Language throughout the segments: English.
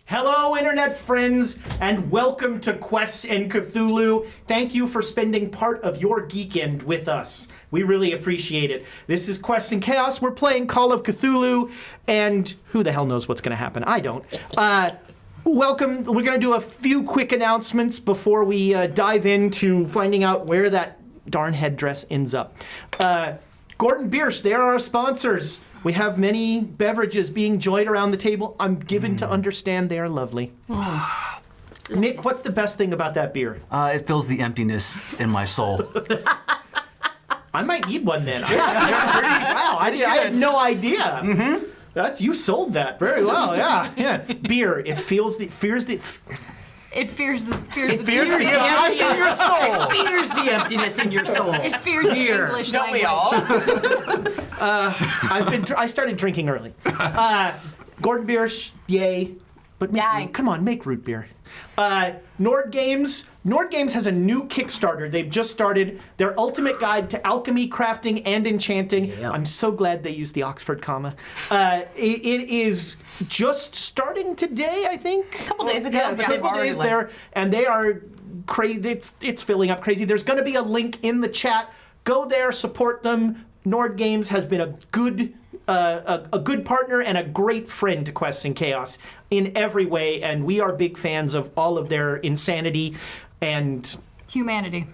Hello, Internet friends, and welcome to Quests and Cthulhu. Thank you for spending part of your geekend with us. We really appreciate it. This is Quests and Chaos. We're playing Call of Cthulhu, and who the hell knows what's going to happen? I don't. Welcome. We're going to do a few quick announcements before we dive into finding out where that darn headdress ends up. Gordon Biersch, they're our sponsors. We have many beverages being enjoyed around the table. I'm given to understand they are lovely. Nick, what's the best thing about that beer? It fills the emptiness in my soul. I might need one then. Wow, I had no idea. Mm-hmm. You sold that very well. Yeah. Beer. It fears the emptiness in your soul. It fears the emptiness in your soul. It fears the English Don't language. we all? I started drinking early. Gordon Biersch, yay. But come on, make root beer. Nord Games has a new Kickstarter. They've just started their ultimate guide to alchemy, crafting, and enchanting. Yeah. I'm so glad they used the Oxford comma. It is just starting today, I think. A couple days ago, but they've already there, and they are crazy. It's filling up crazy. There's going to be a link in the chat. Go there, support them. Nord Games has been a good partner and a great friend to Quests and Chaos in every way, and we are big fans of all of their insanity and humanity.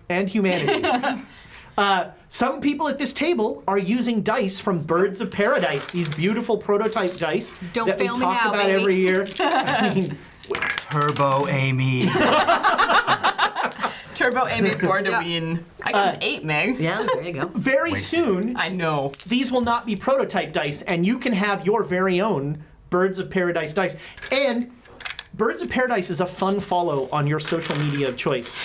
Some people at this table are using dice from Birds of Paradise, these beautiful prototype dice Don't that we fail me talk now, about baby. every year. I mean, Turbo Amy. Turbo Amy for to win. I got an 8, Meg. Yeah, there you go. very soon, I know. these will not be prototype dice, and you can have your very own Birds of Paradise dice. And Birds of Paradise is a fun follow on your social media of choice.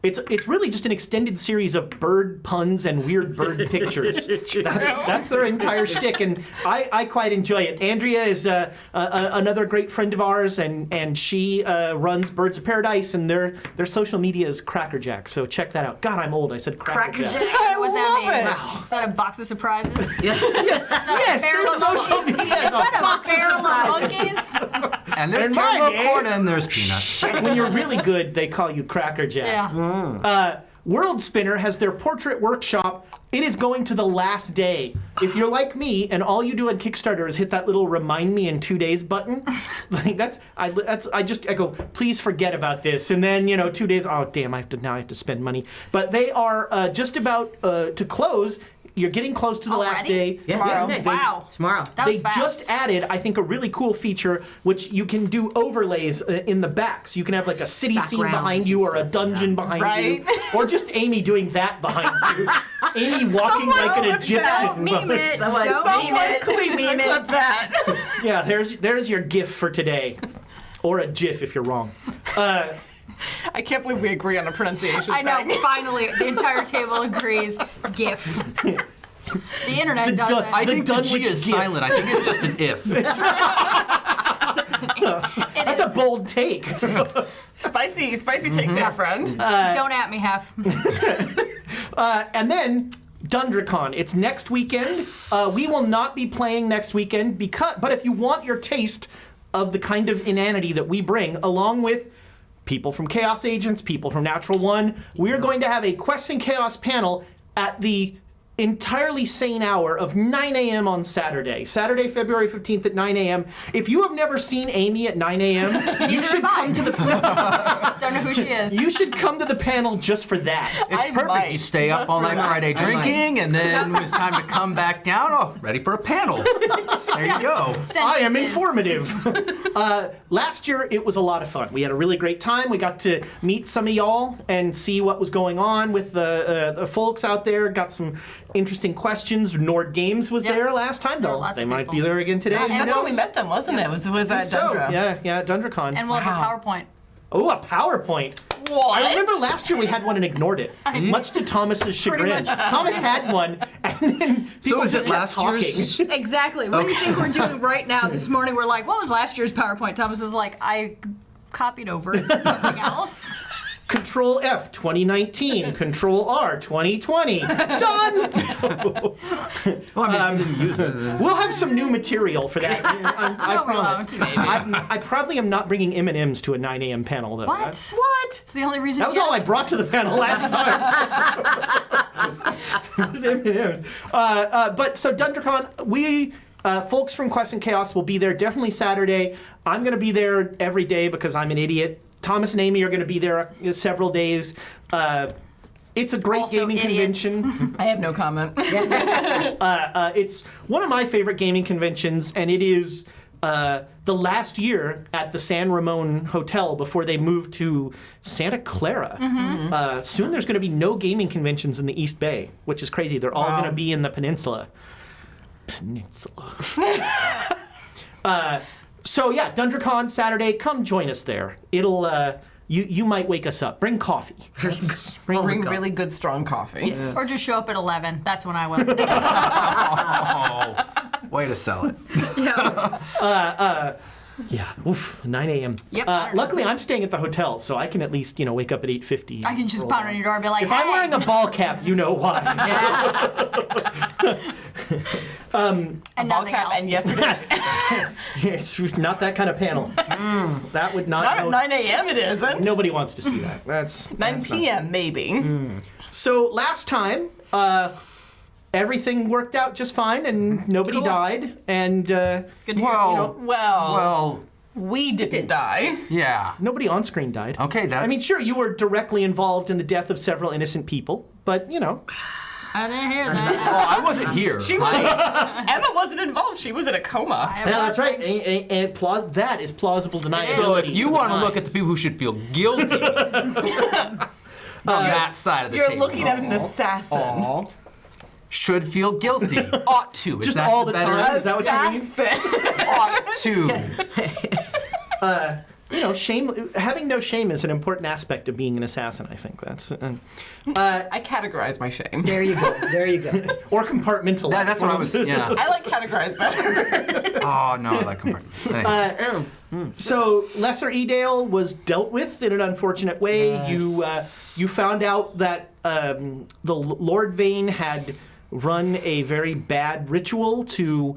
It's really just an extended series of bird puns and weird bird pictures. That's their entire shtick, and I quite enjoy it. Andrea is another great friend of ours, and she runs Birds of Paradise, and their social media is Crackerjack. So check that out. God, I'm old. I said Crackerjack. I don't know what that means. Wow. Is that a box of surprises? Yes, their social media is a box of surprises. And there's In my caramel day- corn and there's peanuts. When you're really good, they call you Crackerjack. Yeah. World Spinner has their portrait workshop. It is going to the last day. If you're like me and all you do on Kickstarter is hit that little remind me in 2 days button, like I go, please forget about this. And then 2 days, oh damn, I have to spend money. But they are just about to close. You're getting close to the last day. Yes. Tomorrow. Wow. Tomorrow. That was They fast. just added, I think, a really cool feature, which you can do overlays in the back. So you can have like a city scene Backgrounds behind you and or a stuff, dungeon behind Right? you. Or just Amy doing that behind you. Amy walking like an Egyptian. Meme it. Someone Don't meme meme it. it. Please Meme clip it. that. Yeah, there's your GIF for today. Or a GIF if you're wrong. I can't believe we agree on a pronunciation. I know, thing. finally, the entire table agrees. GIF. The internet does it. I think the Dunwich G is gift. silent. I think it's just an if. That's a bold take. Spicy take there, friend. Don't at me, Hef. And then Dundracon. It's next weekend. We will not be playing next weekend but if you want your taste of the kind of inanity that we bring, along with people from Chaos Agents, people from Natural One, we are going to have a Quests and Chaos panel at the entirely sane hour of 9 a.m. on Saturday, February 15th at 9 a.m. If you have never seen Amy at 9 a.m., you should come to the Don't know who she is. you should come to the panel just for that. It's I perfect. might, You stay up just all for night that. Friday drinking, and then when it's time to come back down, ready for a panel. There you go. I am Sentences. informative. Last year, it was a lot of fun. We had a really great time. We got to meet some of y'all and see what was going on with the folks out there. Got some interesting questions. Nord Games was Yep. there last time, There were though. lots They of might people. be there again today. That's Who when knows? we met them, wasn't it? Was at So, Dundra. yeah, Dundracon. And we'll have a PowerPoint. Oh, a PowerPoint. What? I remember last year we had one and ignored it, much to Thomas's chagrin. much. Thomas had one, and then people So is just it kept last talking. year's? Exactly. What do you think we're doing right now? This morning we're like, what was last year's PowerPoint? Thomas is like, I copied over it to something else. Control F 2019, Control R 2020. Done. Well, I mean, you didn't use it. We'll have some new material for that. I No, we promise. won't. I probably am not bringing M&Ms to a 9 a.m. panel though. What? It's the only reason. That was all I brought to the panel last time. Was M&Ms. But so Dundracon, we folks from Quest and Chaos will be there definitely Saturday. I'm going to be there every day because I'm an idiot. Thomas and Amy are going to be there several days. It's a great Also gaming idiots. convention. I have no comment. It's one of my favorite gaming conventions, and it is the last year at the San Ramon Hotel before they moved to Santa Clara. Soon there's going to be no gaming conventions in the East Bay, which is crazy. They're all Wow. going to be in the peninsula. So yeah, Dundracon Saturday. Come join us there. It'll you might wake us up. Bring coffee. Bring really good, strong coffee. Or just show up at 11. That's when I will. Oh, way to sell it. Yeah, oof, 9 a.m. Yep. Luckily, I'm staying at the hotel, so I can at least wake up at 8:50. I can just pound on your door and be like, If hey. I'm wearing a ball cap, you know why. and Ball nothing cap else. and yesterday. It's not that kind of panel. That would not. Not at 9 a.m. it isn't. Nobody wants to see that. 9 p.m. maybe. So last time, everything worked out just fine, and nobody Cool. died. And Good to hear. Well, Well, we didn't die. yeah. nobody on screen died. Okay, that's... I mean, sure, you were directly involved in the death of several innocent people, but I didn't hear that. Oh, I wasn't here. She was. Emma wasn't involved. She was in a coma. yeah, that's right. And that is plausible deniability. So if you to the want to look at nines. the people who should feel guilty from that side of the You're table, looking at an assassin. should feel guilty, ought to. Is Just that all the better? time? Is that what you mean? Assassin. Ought to. Shame. Having no shame is an important aspect of being an assassin. I think that's I categorize my shame. There you go. There you go. or compartmentalize. That's what I was. Yeah. I like categorize better. Oh no, I like compartment. Anyway. So Lesser Edale was dealt with in an unfortunate way. You found out that the Lord Vane had run a very bad ritual to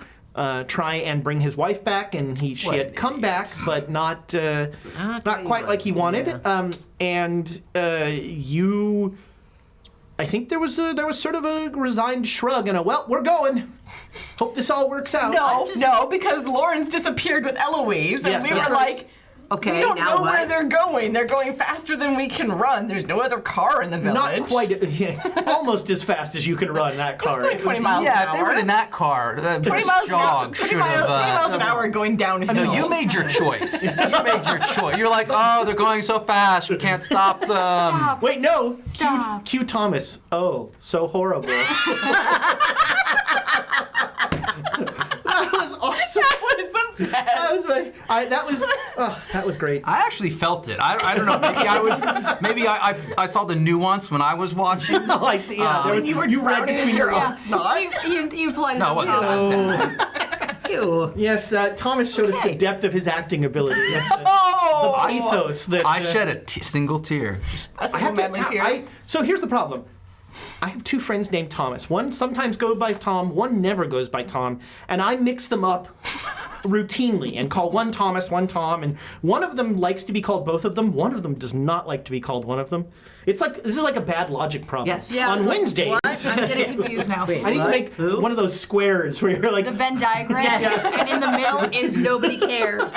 try and bring his wife back, and she had come back, but not quite like he wanted. And you, I think there was sort of a resigned shrug and we're going. Hope this all works out. No, because Lawrence disappeared with Eloise, and Yes, we that's were right. like, Okay, we don't now know what? where they're going. They're going faster than we can run. There's no other car in the village. Not quite, almost as fast as you can run that car. going 20 miles Yeah, an if they hour. were in that car, the 20 brisk miles, jog 20 should miles, 20 miles have. an hour going downhill. No, you made your choice. You made your choice. You're like, oh, they're going so fast, we can't stop them. Stop. Wait, no. Stop. Q Thomas. Oh, so horrible. That was awesome. That was the best. That was great. I actually felt it. I don't know. Maybe I saw the nuance when I was watching. Oh, I see. Yeah, there was, You were read drowning between in your your own lines. snot. You applied No, it wasn't. Ew. Yes, Thomas showed us the depth of his acting ability. Yes, Oh! pathos that I shed a single tear. That's I a have to. manly tear. So here's the problem. I have two friends named Thomas. One sometimes goes by Tom, one never goes by Tom, and I mix them up routinely and call one Thomas, one Tom, and one of them likes to be called both of them. One of them does not like to be called one of them. It's like this is like a bad logic problem. Yes. Yeah, I On was like, Wednesdays, what? I'm getting confused now. Wait. I need to What? make Who? one of those squares where you're like, The Venn diagram, Yes. and in the middle is nobody cares.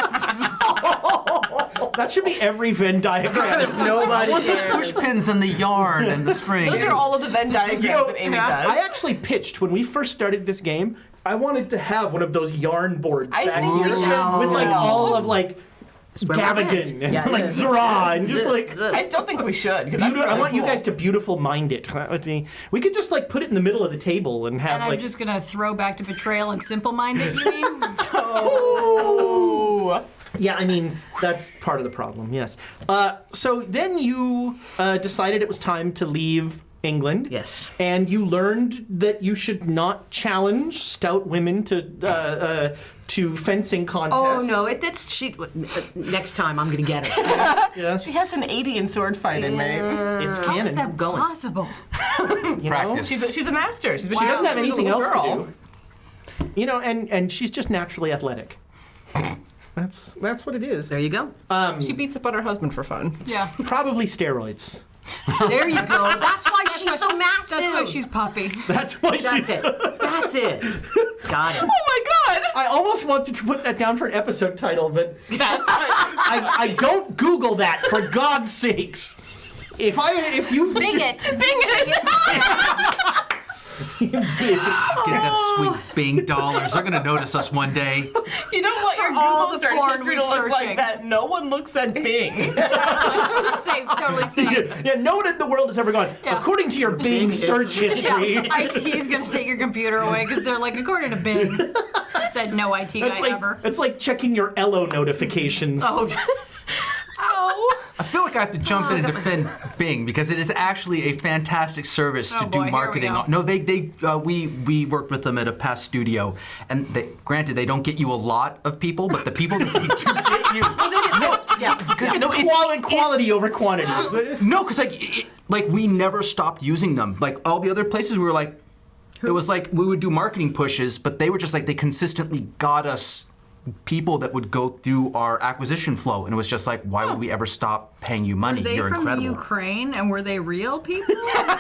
that should be every Venn diagram. Nobody The cares. push pins and the yarn and the string. Those are all of the Venn diagrams that Amy does. I actually pitched when we first started this game. I wanted to have one of those yarn boards I back think here we should. with like all of like where we're Gavigan at. and Yeah, like yeah. Zara and just like. I still think we should. 'Cause that's I really want you cool. guys to beautiful mind it. That would be. We could just like put it in the middle of the table and have And I'm like. just gonna throw back to betrayal and simple mind it, you mean? Oh. Yeah, I mean that's part of the problem. Yes. So then you decided it was time to leave England. Yes. And you learned that you should not challenge stout women to fencing contests. Oh no! Next time I'm gonna get her. Yeah. She has an 80 in sword fighting, mate. It's How is canon. that going. possible? You know? Practice. She's a master. She's been She doesn't have since she was a anything little else girl. to do. You know, and she's just naturally athletic. That's what it is. There you go. She beats up on her husband for fun. Yeah. Probably steroids. There you go. That's why she's so massive. That's why she's puffy. That's why That's it. That's it. Got it. Oh my god! I almost wanted to put that down for an episode title, but That's I don't Google that, for God's sakes. If you Bigot. Get that sweet Bing dollars. They're gonna notice us one day. You don't want your all Google the search porn history to look researching. like that. No one looks at Bing. Safe, totally safe. yeah, no one in the world has ever gone, Yeah. according to your Bing search history. Yeah, IT's gonna take your computer away because they're like, according to Bing, said no IT guy ever. It's like checking your ELO notifications. Oh. I feel like I have to jump in and defend Bing because it is actually a fantastic service to Oh, boy, do here marketing. we go. No, we worked with them at a past studio, and granted they don't get you a lot of people, but the people that they do get you, It's quality over quantity. no, because like we never stopped using them. Like all the other places, we were like, it was like we would do marketing pushes, but they were just like they consistently got us people that would go through our acquisition flow, and it was just like, why would we ever stop paying you money? Were they You're from incredible. Ukraine, and were they real people? Did you verify?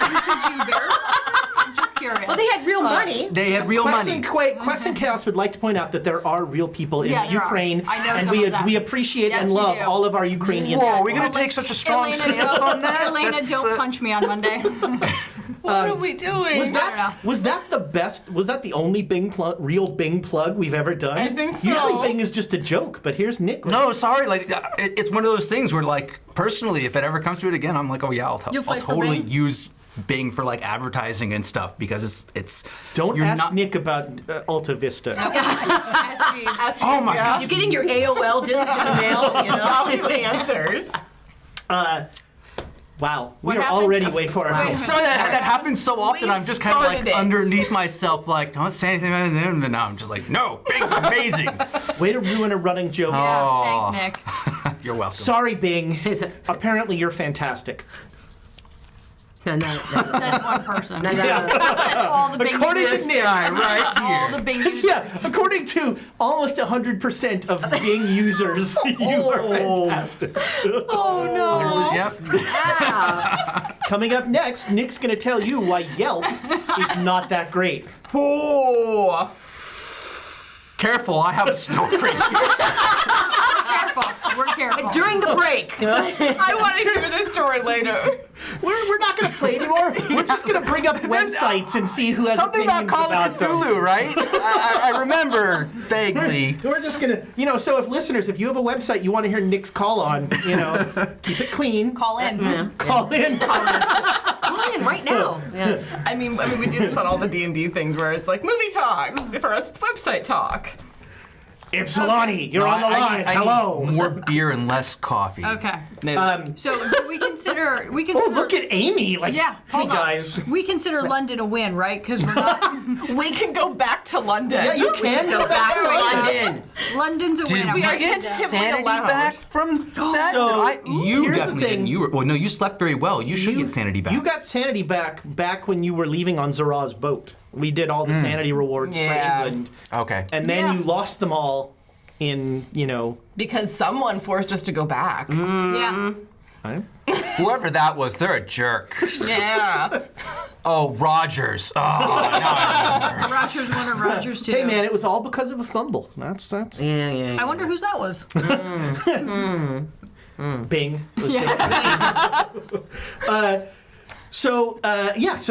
I'm just curious. Well, they had real money. They had real money. Quest and Chaos would like to point out that there are real people in Yeah, there are. Ukraine, I know and some of them. we appreciate Yes, and you love do. all of our Ukrainian. Whoa, are we people. gonna take such a strong stance don't, on that? Elena, That's, don't punch me on Monday. What are we doing? Was that the best? Was that the only real Bing plug we've ever done? I think so. Usually Bing is just a joke, but here's Nick. No, sorry. Like it's one of those things where, like, personally, if it ever comes to it again, I'm like, oh yeah, I'll fight for totally Bing? use Bing for like advertising and stuff because it's. Don't you're ask not, Nick about Alta Vista. Ask Jeeves. Oh my Yeah. god. You're getting your AOL discs in the mail, you know? Yahoo Answers. Wow, What we are happened? already way far Wait a ahead. Sorry that happens so often. We I'm just kind of like started it. underneath myself, like don't say anything about them. And now I'm just like, no, Bing's amazing. Way to ruin a running joke. Yeah, thanks, Nick. You're welcome. Sorry, Bing. Apparently, you're fantastic. No. Says one person. No. Says all the Bing According to users. Nick, guy right All here. the Bing users. Yeah, according to almost 100% of Bing users, you are fantastic. Oh no. Yep. Coming up next, Nick's going to tell you why Yelp is not that great. Oh. Careful, I have a story. Careful. We're careful. During the break. I want to hear this story later. We're not going to play anymore. We're just going to bring up websites and see who has Something about opinions Call about of them. Cthulhu, right? I remember vaguely. We're just gonna, so if listeners, if you have a website you want to hear Nick's call on, keep it clean. Call in. Call in. Call in right now. Yeah. I mean, we do this on all the D&D things where it's like movie talk. For us, it's website talk. Ypsilanti, you're No, on the I line. need Hello. more beer and less coffee. Okay. No. So do we consider Oh, look at Amy. Like, Yeah, hey hold on. guys. We consider London a win, right? Because we're not. We can go back to London. Yeah, you can Go back to London. London's a win. we I'm are marking it down. tentatively sanity allowed. back from that? So, you here's the definitely thing. didn't. You slept very well. You should get sanity back. You got sanity back when you were leaving on Zaraz's boat. We did all the sanity rewards Yeah. for England. Okay. And then Yeah. you lost them all in, Because someone forced us to go back. Yeah. Whoever that was, they're a jerk. Yeah. Oh, Rogers. Oh, now I remember. Rogers one or Rogers two. Hey man, it was all because of a fumble. That's Yeah. I wonder whose that was. Bing. It was Bing. So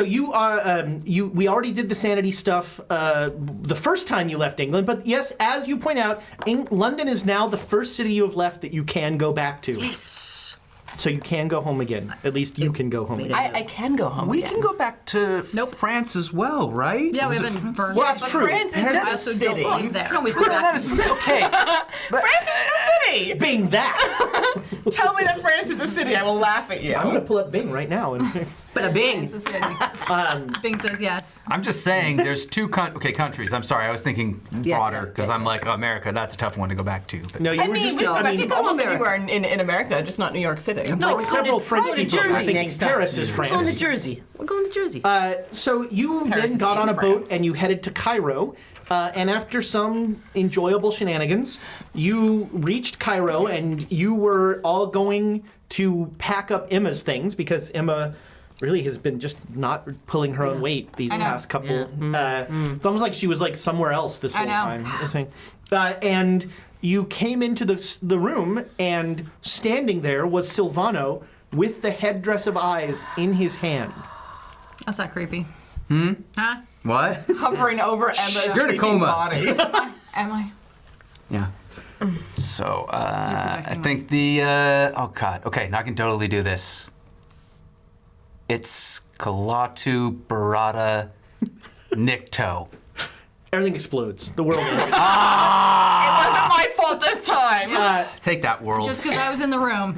you are we already did the sanity stuff the first time you left England, but yes, as you point out, London is now the first city you have left that you can go back to. Yes. So you can go home again. At least you can go home again. I can go home We again. can go back to France as well, right? Yeah, we Was it haven't burned. Well, that's But true. France is That's a So city. don't leave there. Can always go back to Okay. But, France is a city. Bing that. Tell me that France is a city. I will laugh at you. I'm gonna pull up Bing right now and But a bing. Kansas City. Bing says yes. I'm just saying, there's two countries. I'm sorry, I was thinking broader because I'm like, America. That's a tough one to go back to. But. No, you I were mean, just. we go I back mean, to almost America. anywhere in America, just not New York City. No, like we're several French going to people. Jersey I think next time. Paris is France. We're going to Jersey. We're going to Jersey. So you Paris then is got in on a boat France. and you headed to Cairo. And after some enjoyable shenanigans, you reached Cairo and you were all going to pack up Emma's things because Emma really has been just not pulling her own weight these I know. last couple. It's almost like she was like somewhere else this whole know. time. And you came into the room and standing there was Silvano with the headdress of eyes in his hand. That's not creepy. Huh? What? Hovering over Emma's You're in a sleeping coma. body. Am I? Yeah. So, I think the, oh God, okay, now I can totally do this. It's Kalatu Barada Nikto. Everything explodes. The world ends. It wasn't my fault this time. Take that, world. Just because I was in the room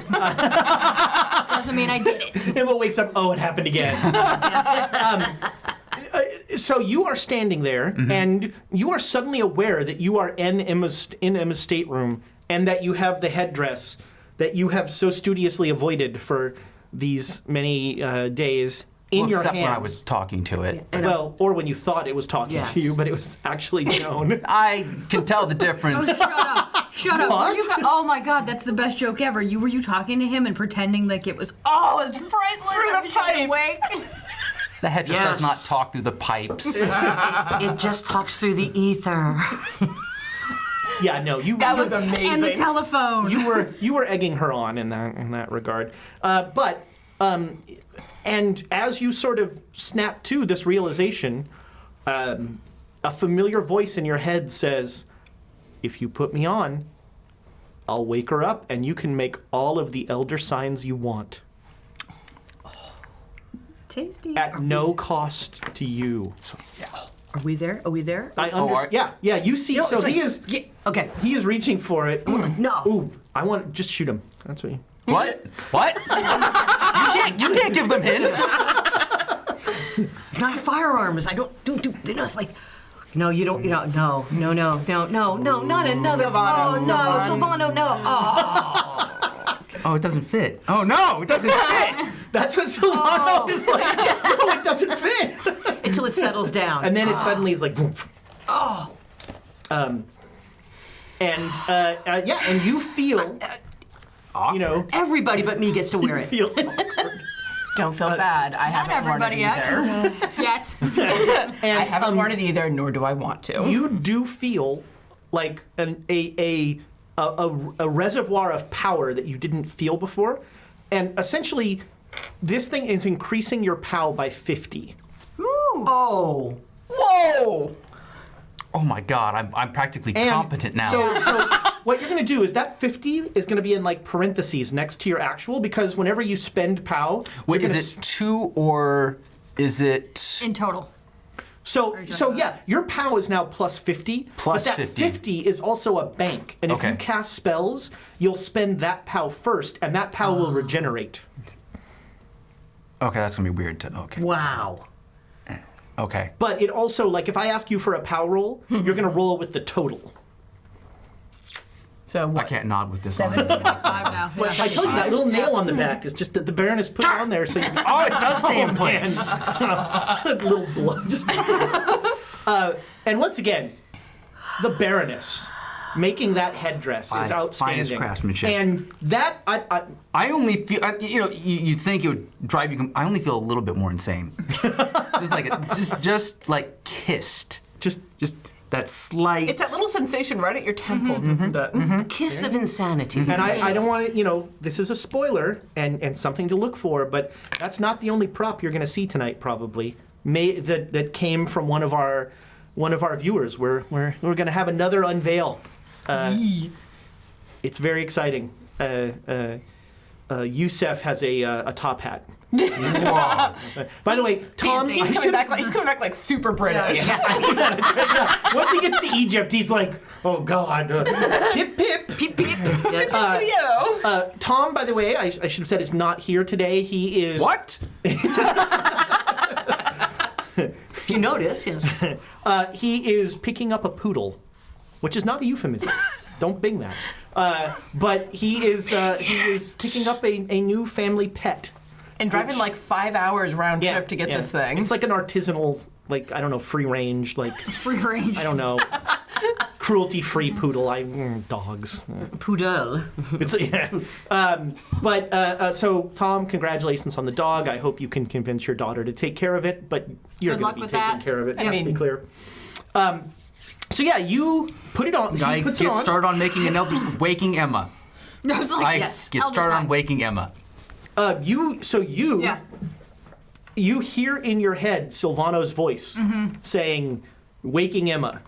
doesn't mean I did it. Emma wakes up, oh, it happened again. So you are standing there, and you are suddenly aware that you are in Emma's stateroom, and that you have the headdress that you have so studiously avoided for these many days in Well, your except hand. when I was talking to it. Well, or when you thought it was talking Yes. to you, but it was actually known. I can tell the difference. Oh, shut up. Shut up. What? Oh my God, that's the best joke ever. Were you talking to him and pretending like it was, it's priceless. Through the I wish I was pipes. awake. The headdress does not Yes. talk through the pipes. It just talks through the ether. Yeah, no, you. That was amazing. And the telephone. you were egging her on in that regard, and as you sort of snap to this realization, a familiar voice in your head says, "If you put me on, I'll wake her up, and you can make all of the elder signs you want Tasty. at no cost to you." Are we there? Are we there? I understand. Yeah. You see, No, so it's like- he is. Yeah, okay. He is reaching for it. No. Ooh, I want just shoot him. That's what. What? What? You can't give them hints. Not firearms. I don't do. You know, it's like, no, you don't. You know, no, not another. Silvano, Oh no, Silvano, no. Oh. Oh, it doesn't fit. Oh no, it doesn't fit. That's what Silvano is like. No, it doesn't fit. Until it settles down. And then it suddenly is like, boom. Oh. And you feel, you know, Everybody but me gets to wear it. feel. Don't feel bad. I Not haven't worn it everybody either. yet. And I haven't worn it either, nor do I want to. you do feel like a reservoir of power that you didn't feel before, and essentially, this thing is increasing your POW by 50. Oh. Whoa! Oh my God, I'm practically And competent now. So what you're going to do is that 50 is going to be in like parentheses next to your actual, because whenever you spend POW, Wait, you're is gonna it 2 or is it? In total. So yeah, your POW is now plus 50. Plus but that 50. 50 is also a bank. And if Okay. you cast spells, you'll spend that POW first, and that POW will regenerate. Okay, that's gonna be weird. Okay. Wow. Okay. But it also, like, if I ask you for a POW roll, you're going to roll with the total. So I what? cantle nod with this on. 5 now. Yeah. I told you that little nail on the back is just that the Baroness put it on there so you can Oh, it does stay in place. little blood. And once again, the Baroness making that headdress is outstanding. Finest craftsmanship. And that I only feel, you'd think it would drive you. I only feel a little bit more insane. just like kissed. Just that slight. It's that little sensation right at your temples, isn't it? A kiss of insanity. and I don't want to, this is a spoiler and something to look for, but that's not the only prop you're going to see tonight, probably. That came from one of our viewers. We're going to have another unveil. It's very exciting. Yusef has a top hat. Whoa. By the way, Tom, Fancy. He's coming back like super British. once he gets to Egypt, he's like, oh God, pip pip. Peep, peep. To you. Tom, by the way, I should have said is not here today. He is What? If you notice, yes. He is picking up a poodle, which is not a euphemism. Don't bing that. But he is picking up a new family pet. And driving like 5 hours round trip to get this thing. It's like an artisanal, like, I don't know, free range, like, Free range. I don't know, cruelty-free poodle. Dogs. Poodle. It's, so Tom, congratulations on the dog. I hope you can convince your daughter to take care of it, but you're Good going luck to be with taking that. care of it. I to mean- be clear. So yeah, you put it on. I He puts get it on. started on making an elder. Waking Emma. I was like, I yes. get Elder started on sign. waking Emma. Yeah. You hear in your head Silvano's voice saying, "Waking Emma,"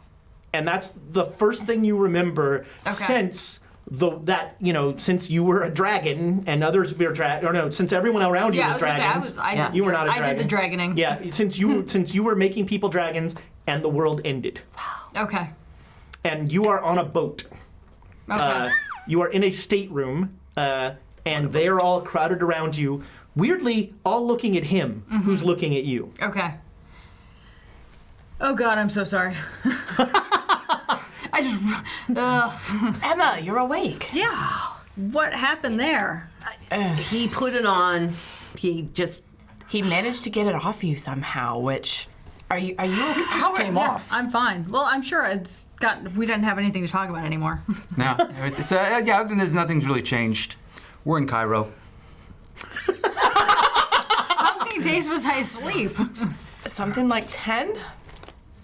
and that's the first thing you remember since since you were a dragon and others were since everyone around you Yeah, was I was gonna say, dragons. I did you were not a dragon. I did the dragoning. Yeah, since you were making people dragons and the world ended, Okay. and you are on a boat. Okay. You are in a stateroom, and they are all crowded around you. Weirdly, all looking at him, who's looking at you. Okay. Oh God, I'm so sorry. I just. Emma, you're awake. Yeah. What happened there? He put it on. He managed to get it off you somehow, which... Are you okay? How came Yeah, off. I'm fine. Well, I'm sure we didn't have anything to talk about anymore. No. So, yeah, there's nothing's really changed. We're in Cairo. How many days was I asleep? Something like 10?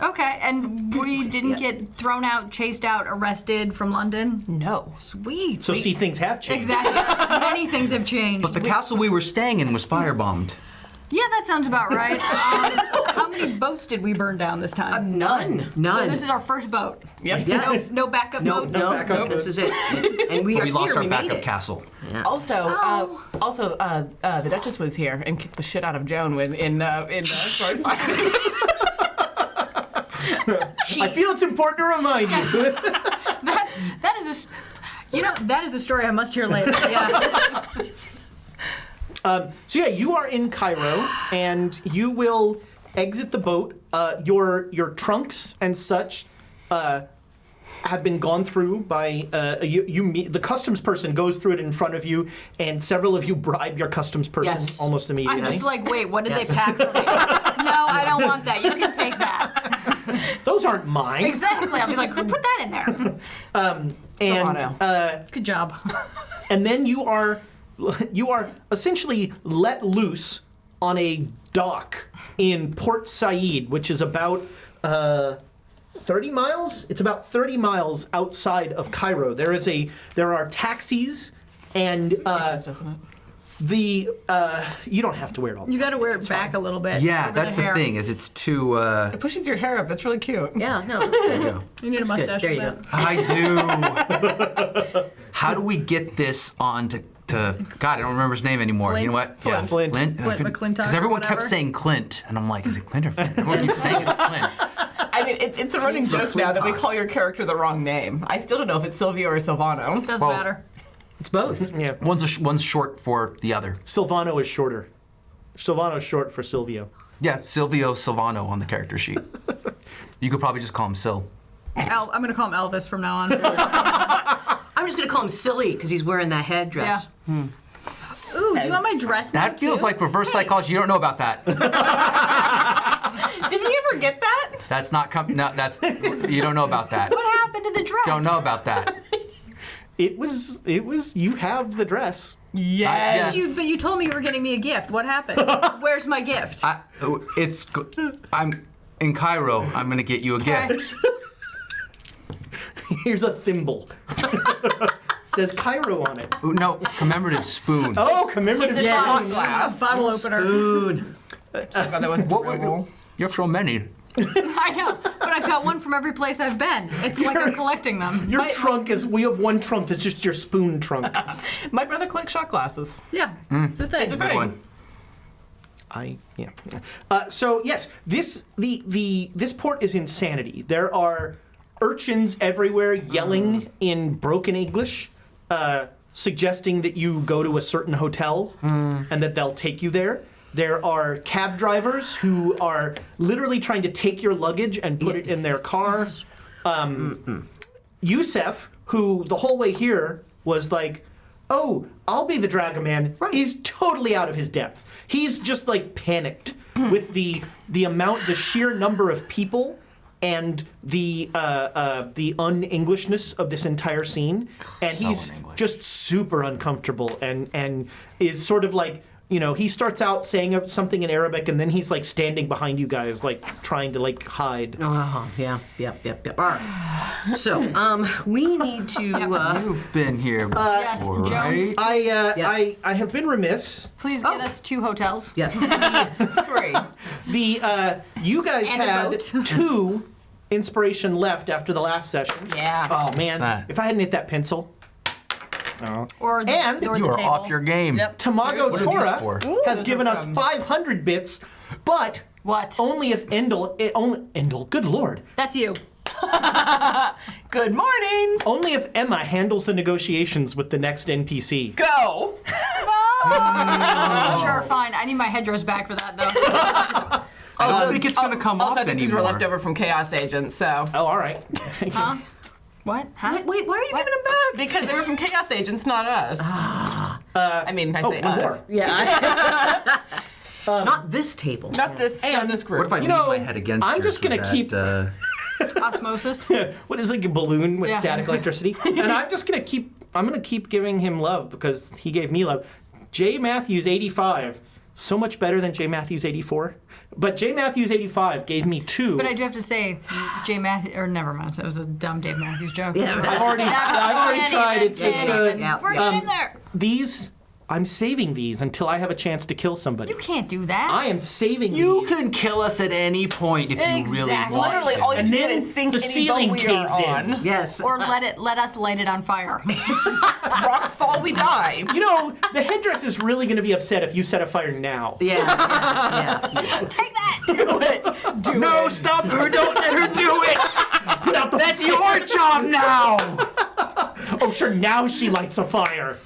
Okay, and we didn't get thrown out, chased out, arrested from London? No. Sweet. So see, things have changed. Exactly. Many things have changed. But the castle we were staying in was firebombed. Yeah, that sounds about right. How many boats did we burn down this time? None. So this is our first boat. Yep. Yes. No backup boats? backup. This is it. And we But are we lost here. our We made backup it. castle. Also, the Duchess was here and kicked the shit out of Joan in sword fighting. I feel it's important to remind you. That is a story I must hear later. Yes. So yeah, you are in Cairo, and you will exit the boat. Your trunks and such have been gone through by the customs person goes through it in front of you, and several of you bribe your customs person Yes. almost immediately. I'm just like, wait, what did Yes. they pack for me? No, I don't want that. You can take that. Those aren't mine. Exactly. I'll be like, who put that in there? And Good job. and then you are essentially let loose on a dock in Port Said, which is about 30 miles. It's about 30 miles outside of Cairo. There are taxis, and Doesn't it? you don't have to wear it all. You got to wear it back a little bit. Yeah, over that's the hair. thing, is it's too... It pushes your hair up. It's really cute. Yeah, no. It's good. yeah. You need a Good. mustache There for you that. go. I do. How do we get this on to God, I don't remember his name anymore. Flint? You know what? Flint. Flint. Flint McClintock Because or everyone kept whatever. saying Clint, and I'm like, is it Clint or Flint? Everyone keeps saying it's Clint. I mean, it's a running Clint joke now that we McClintock. call your character the wrong name. I still don't know if it's Silvio or Silvano. Doesn't Well- matter. It's both. Yeah, One's short for the other. Silvano is shorter. Silvano is short for Silvio. Yeah, Silvio Silvano on the character sheet. You could probably just call him Sil. I'm going to call him Elvis from now on. I'm just gonna call him silly because he's wearing that headdress. Yeah. Ooh, do you want my dress now, That feels too? like reverse psychology. You don't know about that. Did he ever get that? That's not no. That's you don't know about that. What happened to the dress? Don't know about that. It was. You have the dress. Yes. Yes. But you told me you were getting me a gift. What happened? Where's my gift? I'm in Cairo. I'm gonna get you a gift. Here's a thimble. Says Cairo on it. Ooh, no, commemorative spoon. Oh, commemorative. It's a shot spoon. glass. A bottle opener. Spoon. I thought that was What adorable. you have so many. I know, but I've got one from every place I've been. It's like I'm collecting them. Your trunk is. We have one trunk that's just your spoon trunk. My brother collects shot glasses. Yeah, it's a thing. It's a Good thing. one. So yes, this port is insanity. There are urchins everywhere yelling in broken English, suggesting that you go to a certain hotel and that they'll take you there. There are cab drivers who are literally trying to take your luggage and put it in their car. Yusef, who the whole way here was like, oh, I'll be the Dragoman, is totally out of his depth. He's just like panicked with the sheer number of people and the un-Englishness of this entire scene. And So he's un-English. just super uncomfortable and is sort of like, you know, he starts out saying something in Arabic and then he's like standing behind you guys, like trying to like hide. Yeah. Yep. All right. So, we need to. You've been here before, Yes, Joan. right? I have been remiss. Please get us 2 hotels. Yeah. 3. You guys And a had boat. 2 inspiration left after the last session. Yeah. Oh man, that? if I hadn't hit that pencil. Or the, And or You the are table. off your game. Yep. Tamago What are these Tora for? has those given are us from- 500 bits, but What? only if Endel, good lord, That's you. Good morning. only if Emma handles the negotiations with the next NPC. Go. Sure, fine. I need my headdress back for that, though. I don't think it's going to come Also, off I think these were anymore. left over from Chaos Agents, so. Oh, all right. Huh? What? Huh? Wait, why are you giving them back? Because they were from Chaos Agents, not us. I mean, I say one us. more. Yeah. Not this table. Not this group. What if I lean know, my head against I'm yours just gonna with keep- that, Osmosis. What is like a balloon with Yeah. static electricity? And I'm just gonna keep giving him love because he gave me love. J Matthews 85, so much better than J Matthews 84. But J Matthews 85 gave me 2. But I do have to say, J. Matthews, or never mind, that was a dumb Dave Matthews joke. Yeah. I've already tried. It's Yeah. We're getting in there. these. I'm saving these until I have a chance to kill somebody. You can't do that. I am saving You these. can kill us at any point if you really Exactly. want Literally, to. all you have And to do then is sink the any ceiling boat we are caves in. on. Yes. Or let us light it on fire. Rocks fall, we die. You know, the headdress is really going to be upset if you set a fire now. Yeah. Take that. Do it. Do No, it. stop her! Don't let her do it! Put out the That's your job now! Oh, sure, now she lights a fire.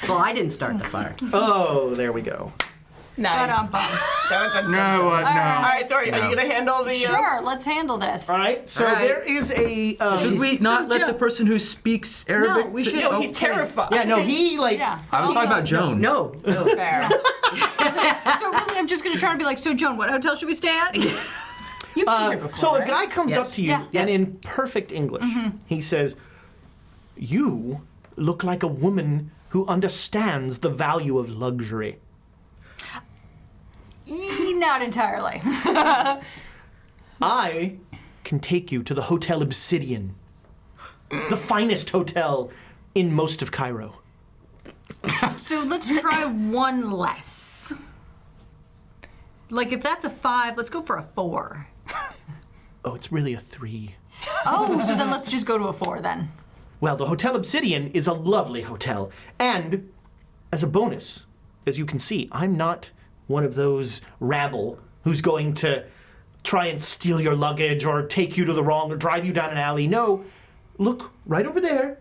Well, I didn't start the fire. Oh, there we go. Nice. Ba-dum-bum. Dun, dun, dun. No, All no. right, sorry. Are No. you going to handle the... Sure, let's handle this. All right, so All right. there is a... Should we not let Joe- the person who speaks Arabic? No, we should- No, he's terrified. Yeah, no, he, like... Yeah. I was talking about Joan. No. Fair. So really, I'm just going to try to be like, so Joan, what hotel should we stay at? You've been here before, So a right? guy comes up Yes. to you, Yeah. and Yes. in perfect English, he says, "You look like a woman who understands the value of luxury." Not entirely. I can take you to the Hotel Obsidian, the finest hotel in most of Cairo. So let's try one less. Like if that's a 5, let's go for a 4. Oh, it's really a 3. Oh, so then let's just go to a 4 then. Well, the Hotel Obsidian is a lovely hotel. And as a bonus, as you can see, I'm not one of those rabble who's going to try and steal your luggage or take you to the wrong or drive you down an alley. No, look right over there.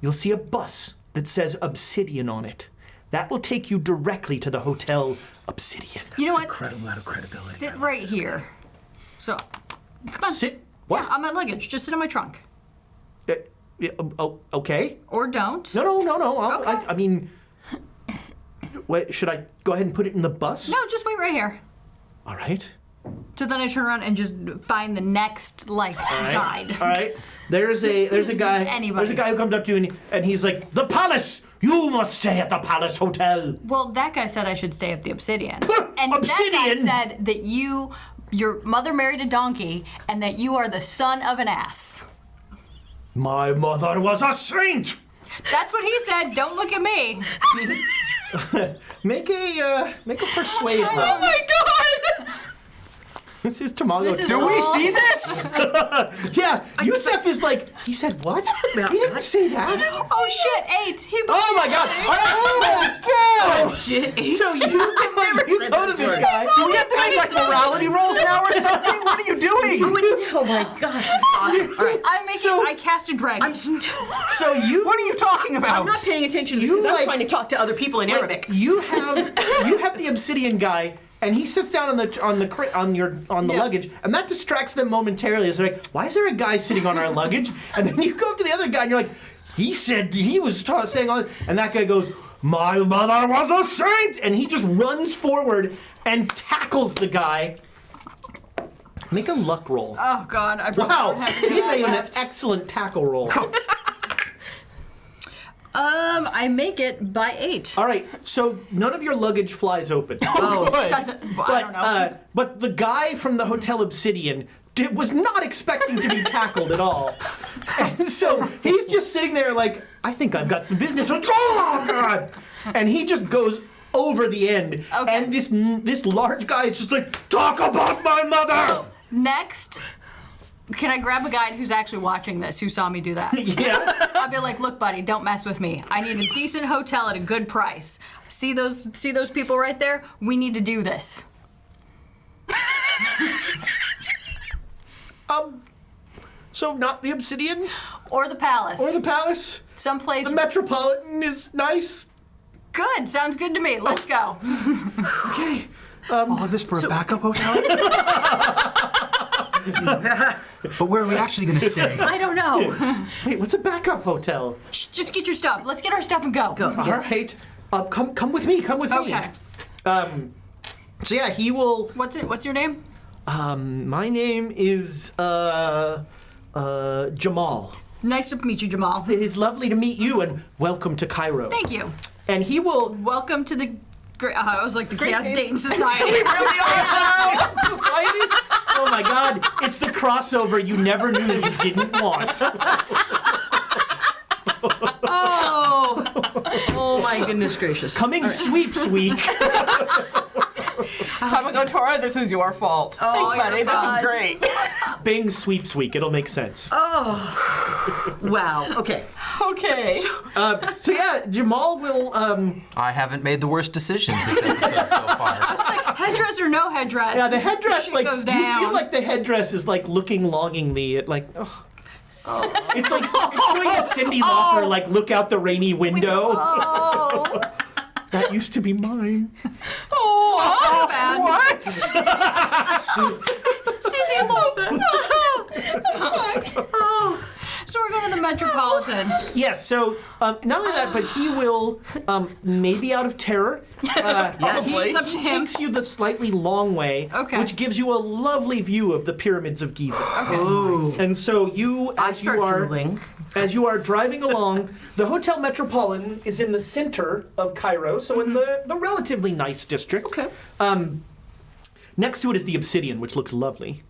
You'll see a bus that says Obsidian on it. That will take you directly to the Hotel Obsidian. You know what? incredible amount of credibility. Sit right here. So, come on. Sit. What? Yeah, on my luggage. Just sit on my trunk. Yeah, oh, okay. Or don't. No. Okay. I mean, wait, should I go ahead and put it in the bus? No, just wait right here. All right. So then I turn around and just find the next, guide. All right. There's a guy. anybody. There's a guy who comes up to you and he's like, "The Palace. You must stay at the Palace Hotel." Well, that guy said I should stay at the Obsidian. And Obsidian? that guy said that your mother married a donkey and that you are the son of an ass. My mother was a saint. That's what he said. Don't look at me. Make a persuade roll. Oh my god! This is Tamago. This is Do we wrong. see this? Yeah, Yusef is like, he said what? He didn't say that. Oh shit, 8. He Oh my god! Oh my god! Oh shit! So you go to this guy. Do we have to make like morality rolls now or something? What are you doing? Oh my gosh! This is awesome. All right. I cast a dragon. So you What are you talking about? I'm not paying attention to this You, because I'm like- trying to talk to other people in Arabic. you have the obsidian guy, and he sits down on the luggage, and that distracts them momentarily. It's like, why is there a guy sitting on our luggage? And then you go up to the other guy, and you're like, he said he was saying all this, and that guy goes, my mother was a saint, and he just runs forward and tackles the guy. Make a luck roll. Oh god, I probably Wow, don't have any he of that made an left. excellent tackle roll. I make it by 8. All right, so none of your luggage flies open. Doesn't. I don't know. But the guy from the Hotel Obsidian was not expecting to be tackled at all. And so he's just sitting there like, I think I've got some business. Like, oh, God. And he just goes over the end. Okay. And this large guy is just like, talk about my mother. So, next, can I grab a guy who's actually watching this, who saw me do that? Yeah. I'll be like, look, buddy, don't mess with me. I need a decent hotel at a good price. See those people right there? We need to do this. So not the Obsidian Or the palace. or the Palace. Someplace The Metropolitan is nice. good. Sounds good to me. Let's go. Okay. All of this for a backup hotel? But where are we actually going to stay? I don't know. Wait, what's a backup hotel? Shh, just get your stuff. Let's get our stuff and go. All right. Come with me. Come with me. Okay. So yeah, he will. What's your name? My name is Jamal. Nice to meet you, Jamal. It is lovely to meet you, and welcome to Cairo. Thank you. And he will. Welcome to the I was like the Great Dane Dane Society. Society? Oh my God! It's the crossover you never knew you didn't want. Oh my goodness gracious! Coming sweeps week. Tamago Tora, this is your fault. Thanks, buddy. your This fault. is great. Bing sweeps week. It'll make sense. Wow. Okay. Okay. So yeah, Jamal will. I haven't made the worst decisions this episode so far. Like, headdress or no headdress? Yeah, the headdress, Shit like, goes you down. feel like the headdress is like looking longingly at like, oh. It's like it's doing a Cyndi Lauper like look out the rainy window. Oh, That used to be mine. oh, bad. What? Cyndi Lauper. So we're going to the Metropolitan. Yes. So not only that, but he will maybe out of terror. It's up to he him. takes you the slightly long way, Okay. which gives you a lovely view of the pyramids of Giza. Ooh. And so you, I as start you are, drooling. as you are driving along, the Hotel Metropolitan is in the center of Cairo, so in the relatively nice district. Okay. Next to it is the Obsidian, which looks lovely.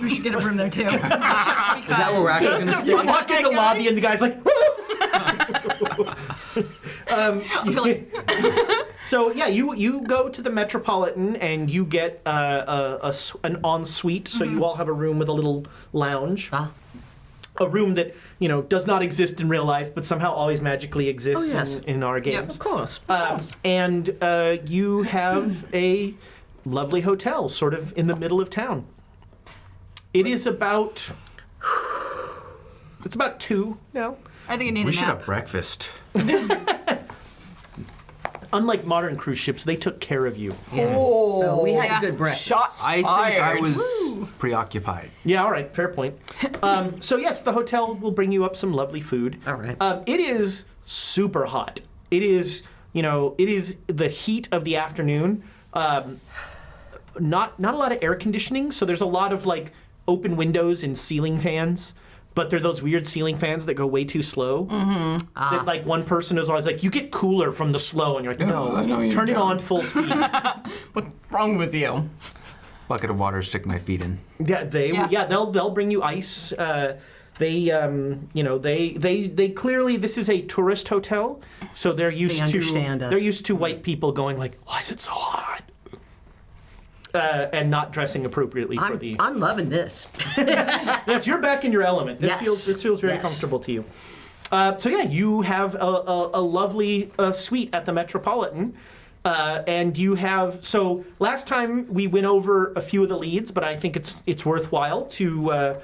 We should get a room there too. Is Is that where we're actually going to You stay? walk in the lobby and the guy's like, so yeah, you go to the Metropolitan and you get an ensuite, so you all have a room with a little lounge. Ah. A room that, does not exist in real life, but somehow always magically exists Oh, yes. in our games. Of course. And you have a lovely hotel sort of in the middle of town. It is about... It's about 2 now. I think I need We a should nap. have breakfast. Unlike modern cruise ships, they took care of you. Yes. So we had Yeah. a good breakfast. Shots I think fired. I was preoccupied. Yeah, all right, fair point. So yes, the hotel will bring you up some lovely food. All right. It is super hot. It is, it is the heat of the afternoon. Not a lot of air conditioning, so there's a lot of like open windows and ceiling fans. But they're those weird ceiling fans that go way too slow. Mm-hmm. That like one person is always like, you get cooler from the slow, and you're like, no, you turn it don't." on full speed. What's wrong with you? Bucket of water, stick my feet in. Yeah, they'll bring you ice. They clearly, this is a tourist hotel, so they're used They understand us. They're used to white people going like, why is it so hot? and not dressing appropriately for the. I'm loving this. Yes, you're back in your element. This Yes. feels very Yes. comfortable to you. So yeah, you have a lovely suite at the Metropolitan, and you have. So last time we went over a few of the leads, but I think it's worthwhile to.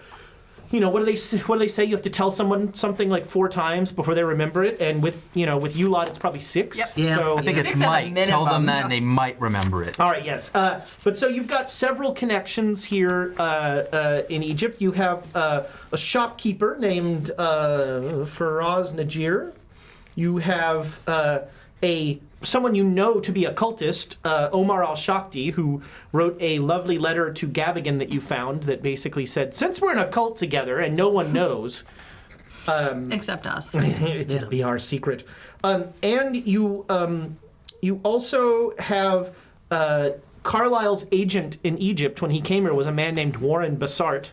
What do they say? You have to tell someone something like 4 times before they remember it, and with you lot, it's probably 6. Yep. Yeah. So I think it's 6 at a might. Tell them minimum. that and they might remember it. all right, yes. But so you've got several connections here in Egypt. You have a shopkeeper named Faraz Najir. You have someone you know to be a cultist, Omar al-Shakti, who wrote a lovely letter to Gavigan that you found that basically said, since we're in a cult together and no one knows, Except us. it'll be our secret. And you also have Carlyle's agent in Egypt when he came here was a man named Warren Bassart.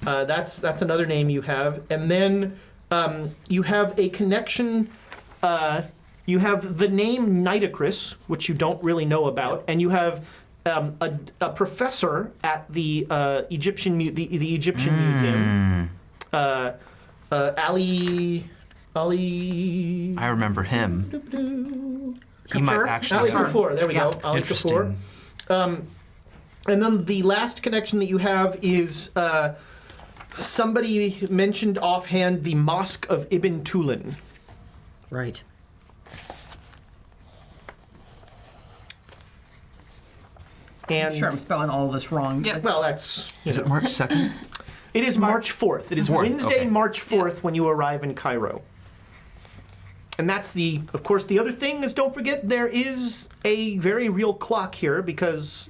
That's another name you have. And then you have a connection. You have the name Nitocris, which you don't really know about, and you have a professor at the Egyptian Museum. Ali. I remember him. He might Kafur? actually. Ali Kafur, there we go. Ali Kafur. Interesting. And then the last connection that you have is somebody mentioned offhand the Mosque of Ibn Tulun. Right. And Sure, I'm spelling all of this wrong. Yes. well, that's Is it March 2nd? it is March 4th. It is 4th, Wednesday, okay. March 4th when you arrive in Cairo. And that's of course, the other thing is don't forget there is a very real clock here because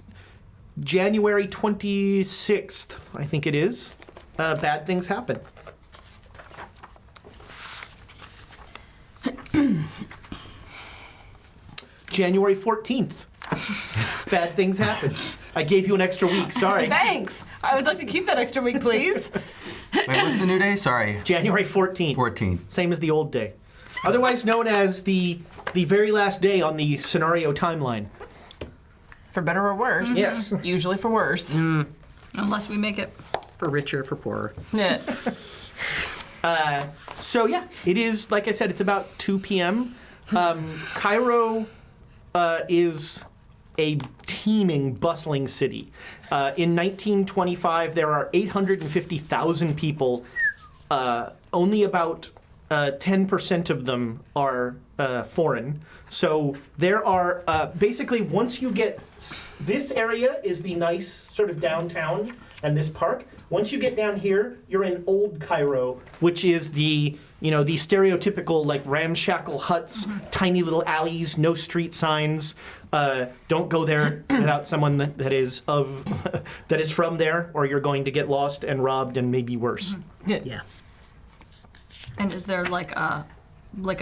January 26th, I think it is, bad things happen. January 14th, bad things happen. I gave you an extra week, sorry. Thanks. I would like to keep that extra week, please. Wait, what's the new day? Sorry. January 14th. 14th. Same as the old day. Otherwise known as the very last day on the scenario timeline. For better or worse. Yes. Usually for worse. Unless we make it. For richer, for poorer. Yeah. So yeah, it is, like I said, it's about 2 p.m. Cairo is a teeming, bustling city. In 1925, there are 850,000 people. Only about 10% of them are foreign. So there are, basically, once you get, this area is the nice sort of downtown and this park. Once you get down here, you're in Old Cairo, which is the stereotypical like ramshackle huts, tiny little alleys, no street signs. Don't go there without someone that is from there, or you're going to get lost and robbed and maybe worse. Yeah. And is there like a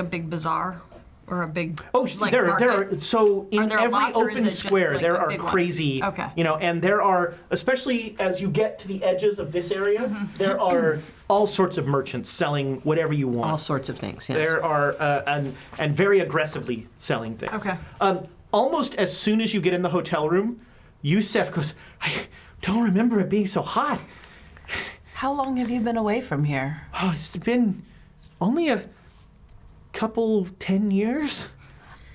big bazaar or a big like there market? are. So in Are there every lots, or is open it just, square, like, there a are big one? crazy. Okay. And there are, especially as you get to the edges of this area, there are all sorts of merchants selling whatever you want. All sorts of things, yes. There are and very aggressively selling things. Okay. Almost as soon as you get in the hotel room, Yusef goes, I don't remember it being so hot. How long have you been away from here? Oh, it's been only a couple 10 years.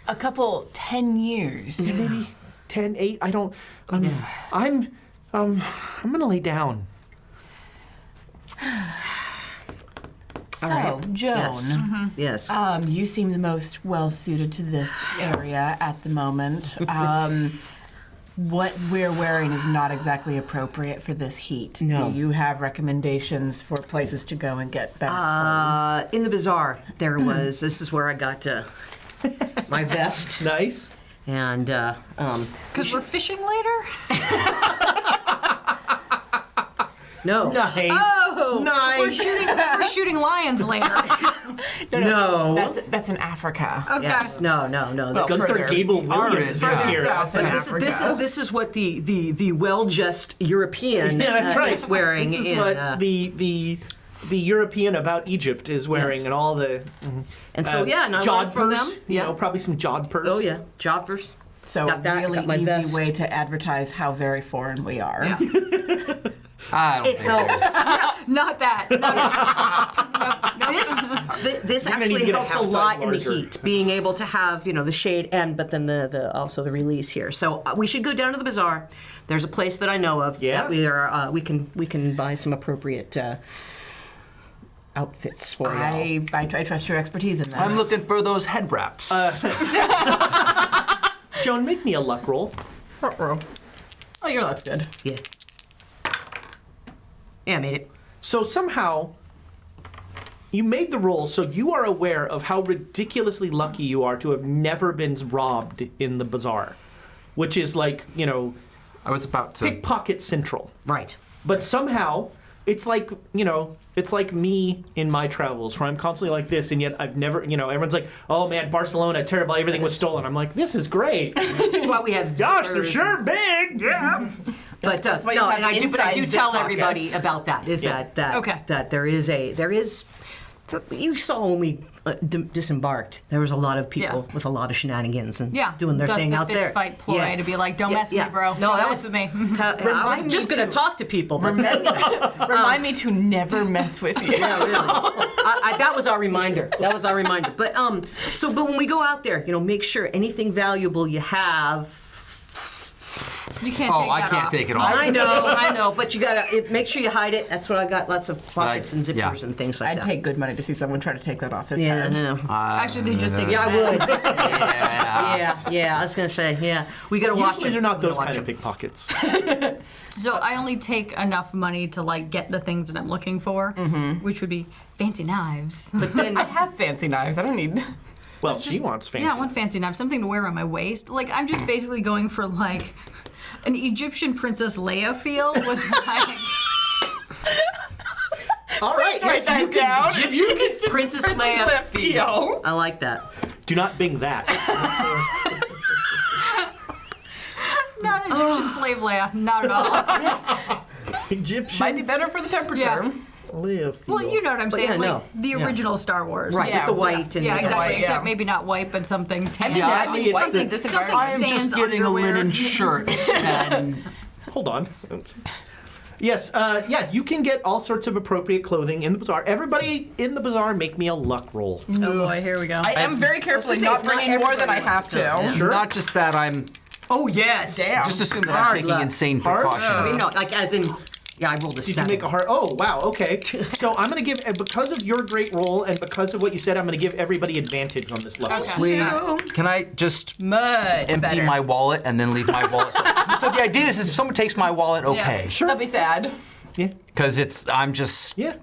A couple 10 years. Yeah, maybe 10, 8. I don't. I'm gonna lay down. So, Joan, Yes. Yes. you seem the most well suited to this area at the moment. What we're wearing is not exactly appropriate for this heat. No. Do you have recommendations for places to go and get better clothes? In the bazaar, there was. This is where I got my vest, Nice. and Because we're fishing later? no, Nice. Oh, Nice. we're shooting lions later. no. That's in Africa. Okay. Yes, no. This, Gunther further. Gable Williams is Further here. south in That's- Africa. this is what the well-dressed European Yeah, that's right. is wearing. This is in, what the European about Egypt is wearing, Yes. and all the and so and I learned from jodhpurs. them. Yeah. Probably some jodhpurs. Oh yeah, jodhpurs. So Got that, really got my easy vest. way to advertise how very foreign we are. Yeah. I don't It think helps. there's. Not that. This You're gonna need to actually get a helps a half size lot in the larger. heat, being able to have the shade and but then the also the release here. So we should go down to the bazaar. There's a place that I know of Yeah. that we can buy some appropriate outfits for y'all. I trust your expertise in this. I'm looking for those head wraps. Joan, make me a luck roll. Oh, your luck's good. Yeah. Yeah, I made it. So somehow, you made the roll, so you are aware of how ridiculously lucky you are to have never been robbed in the bazaar, which is like, I was about to. pickpocket central. Right. But somehow, it's like, it's like me in my travels where I'm constantly like this, and yet I've never, everyone's like, oh man, Barcelona, terrible, everything was stolen. I'm like, this is great. That's why we have Gosh, they're zippers sure big. Yeah. But That's why you no, have and I do. But I do inside zip tell pockets. everybody about that. Is Yeah. that Okay. that there is. So you saw when we disembarked, there was a lot of people Yeah. with a lot of shenanigans and Yeah. doing their That's thing the out fist there. fight ploy to be like, don't mess with me, bro. No, Don't that mess was with me. I was just going to talk to people. But Remind me to never mess with you. yeah, really. That was our reminder. That was our reminder. But but when we go out there, make sure anything valuable you have. You can't Oh, take I that can't off. take it off. I know, but you gotta make sure you hide it. That's what I got. Lots of pockets and zippers yeah. and things like I'd that. pay good money to see someone try to take that off his Yeah, head. no. Actually, they just take it Yeah, I back. would. Yeah. I was gonna say, yeah. We gotta watch Usually it. they're not We those gotta kind of watch it. pickpockets. So I only take enough money to get the things that I'm looking for, which would be fancy knives. But then, I have fancy knives. I don't need. Well, she wants fancy. Yeah, I want fancy knives, something to wear on my waist. I'm just basically going for an Egyptian Princess Leia feel with All right, Write that down. Egyptian Princess Leia feel. I like that. do not bing that. not Egyptian slave Leia, not at all. Egyptian. Might be better for the temperature. Yeah. Leia feel. Well, you know what I'm saying, yeah, no. the original Star Wars. Right, Yeah, with the white and Yeah, the exactly. white, Except yeah. maybe not white, but something tan. Yeah, I mean, it's white the- in this something environment. I am just sans getting underwear. a linen shirt and Hold on. Yes, you can get all sorts of appropriate clothing in the bazaar. Everybody in the bazaar, make me a luck roll. Oh boy, here we go. I am very carefully not bringing more than I have to. Sure. not just that I'm. Oh yes. Damn. Just assume that I'm Hard taking luck. insane Hard? precautions. No, as in, yeah, I rolled a Did you 7. make a heart? Oh, wow, okay. So I'm going to give, because of your great roll and because of what you said, I'm going to give everybody advantage on this luck roll. Sweet. Can I just Much empty better. my wallet and then leave my wallet? So the idea is if someone takes my wallet, okay. Sure. That'll be sad. Yeah. Because I'm just. Yeah.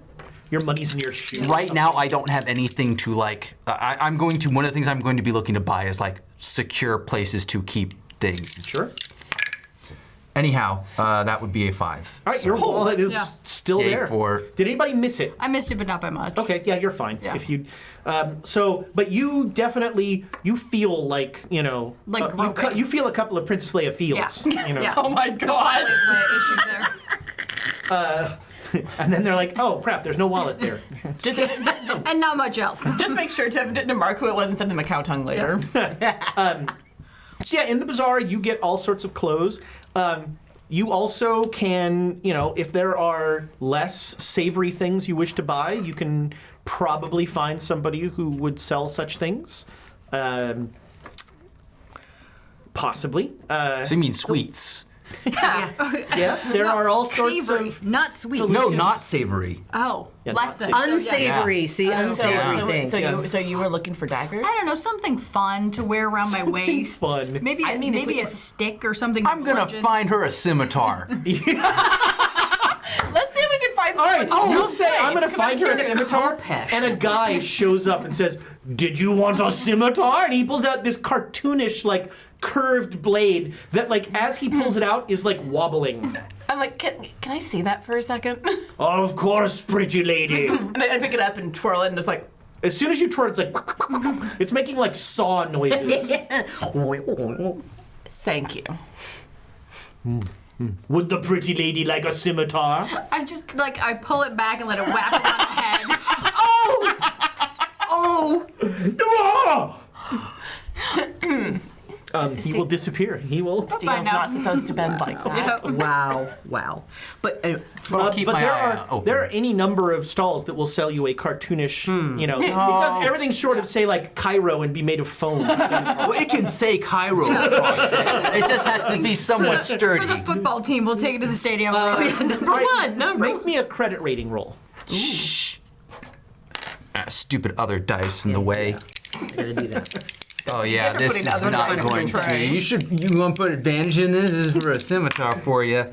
Your money's in your shoe. Right now, I don't have anything to I'm going to. One of the things I'm going to be looking to buy is secure places to keep things. Sure. Anyhow, that would be a 5. All right, your wallet is Yeah. still Yay there. for- Did anybody miss it? I missed it, but not by much. Okay, yeah, you're fine. Yeah. If you, but you definitely feel groping. you feel a couple of Princess Leia feels. Yeah. Yeah. Oh my god. Slave Leia issues there. And then they're like, oh crap, there's no wallet there. Just And not much else. make sure to mark who it was and send them a cow tongue later. So yeah, in the bazaar you get all sorts of clothes. You also can, if there are less savory things you wish to buy, you can probably find somebody who would sell such things. Possibly. So you mean sweets? Yes, there are all sorts Savory, of. not sweet. No, not savory. Oh, Yeah, less not than. savory. Unsavory. See, unsavory things. So you were looking for daggers? I don't know, something fun to wear around my Something waist. fun. Maybe, I mean, if maybe we- a stick or something. I'm gonna bludgeon. find her a scimitar. Let's see if we can find All right, someone. you'll say I'm going to find her a Get a scimitar, Kopesh. and a guy shows up and says, "Did you want a scimitar?" And he pulls out this cartoonish, curved blade that, as he pulls it out, is wobbling. I'm like, can I see that for a second? Of course, pretty lady. And I pick it up and twirl it and just As soon as you twirl, it's it's making saw noises. thank you. Would the pretty lady like a scimitar? I just, I pull it back and let it whap it on the head. Oh! He will disappear. He will. Steel's not supposed to bend like that. Wow. But I'll keep my eye open. there are any number of stalls that will sell you a cartoonish, it does everything short of say like Cairo and be made of foam. Well, it can say Cairo across it. It just has to be somewhat sturdy. For the football team, we'll take it to the stadium. Make me a credit rating roll. Shh. Stupid other dice in the way. gotta do that. Oh yeah, this putting is other not dice in going the to. tray. You want to put advantage in this? This is for a scimitar for you.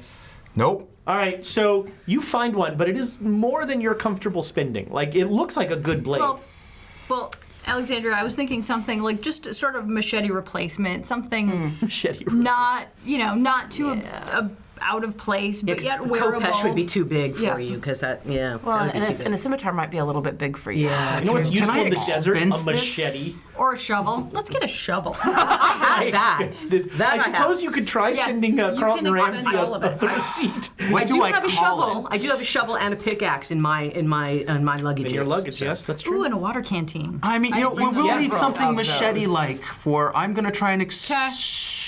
Nope. All right, so you find one, but it is more than you're comfortable spending. Like, it looks like a good blade. Well, Alexandra, I was thinking something like just sort of machete replacement, something Machete. not too out of place, but yet wearable. Kopesh would be too big for Yeah. you because that, Well, that would be too big. and a scimitar might be a little bit big for you. Yeah. You know what's Can useful I in the desert? A expense machete. this? Or a shovel. Let's get a shovel. I have Expense this. That I suppose you could try Yes, sending you Carlton can Ramsey expense all of it. a receipt. What I do have a call shovel. it? I do have a shovel and a pickaxe in my luggage. In your luggage, yes, that's true. Ooh, and a water canteen. I mean, we'll yeah, need bro, something of those. machete-like for. I'm gonna try and.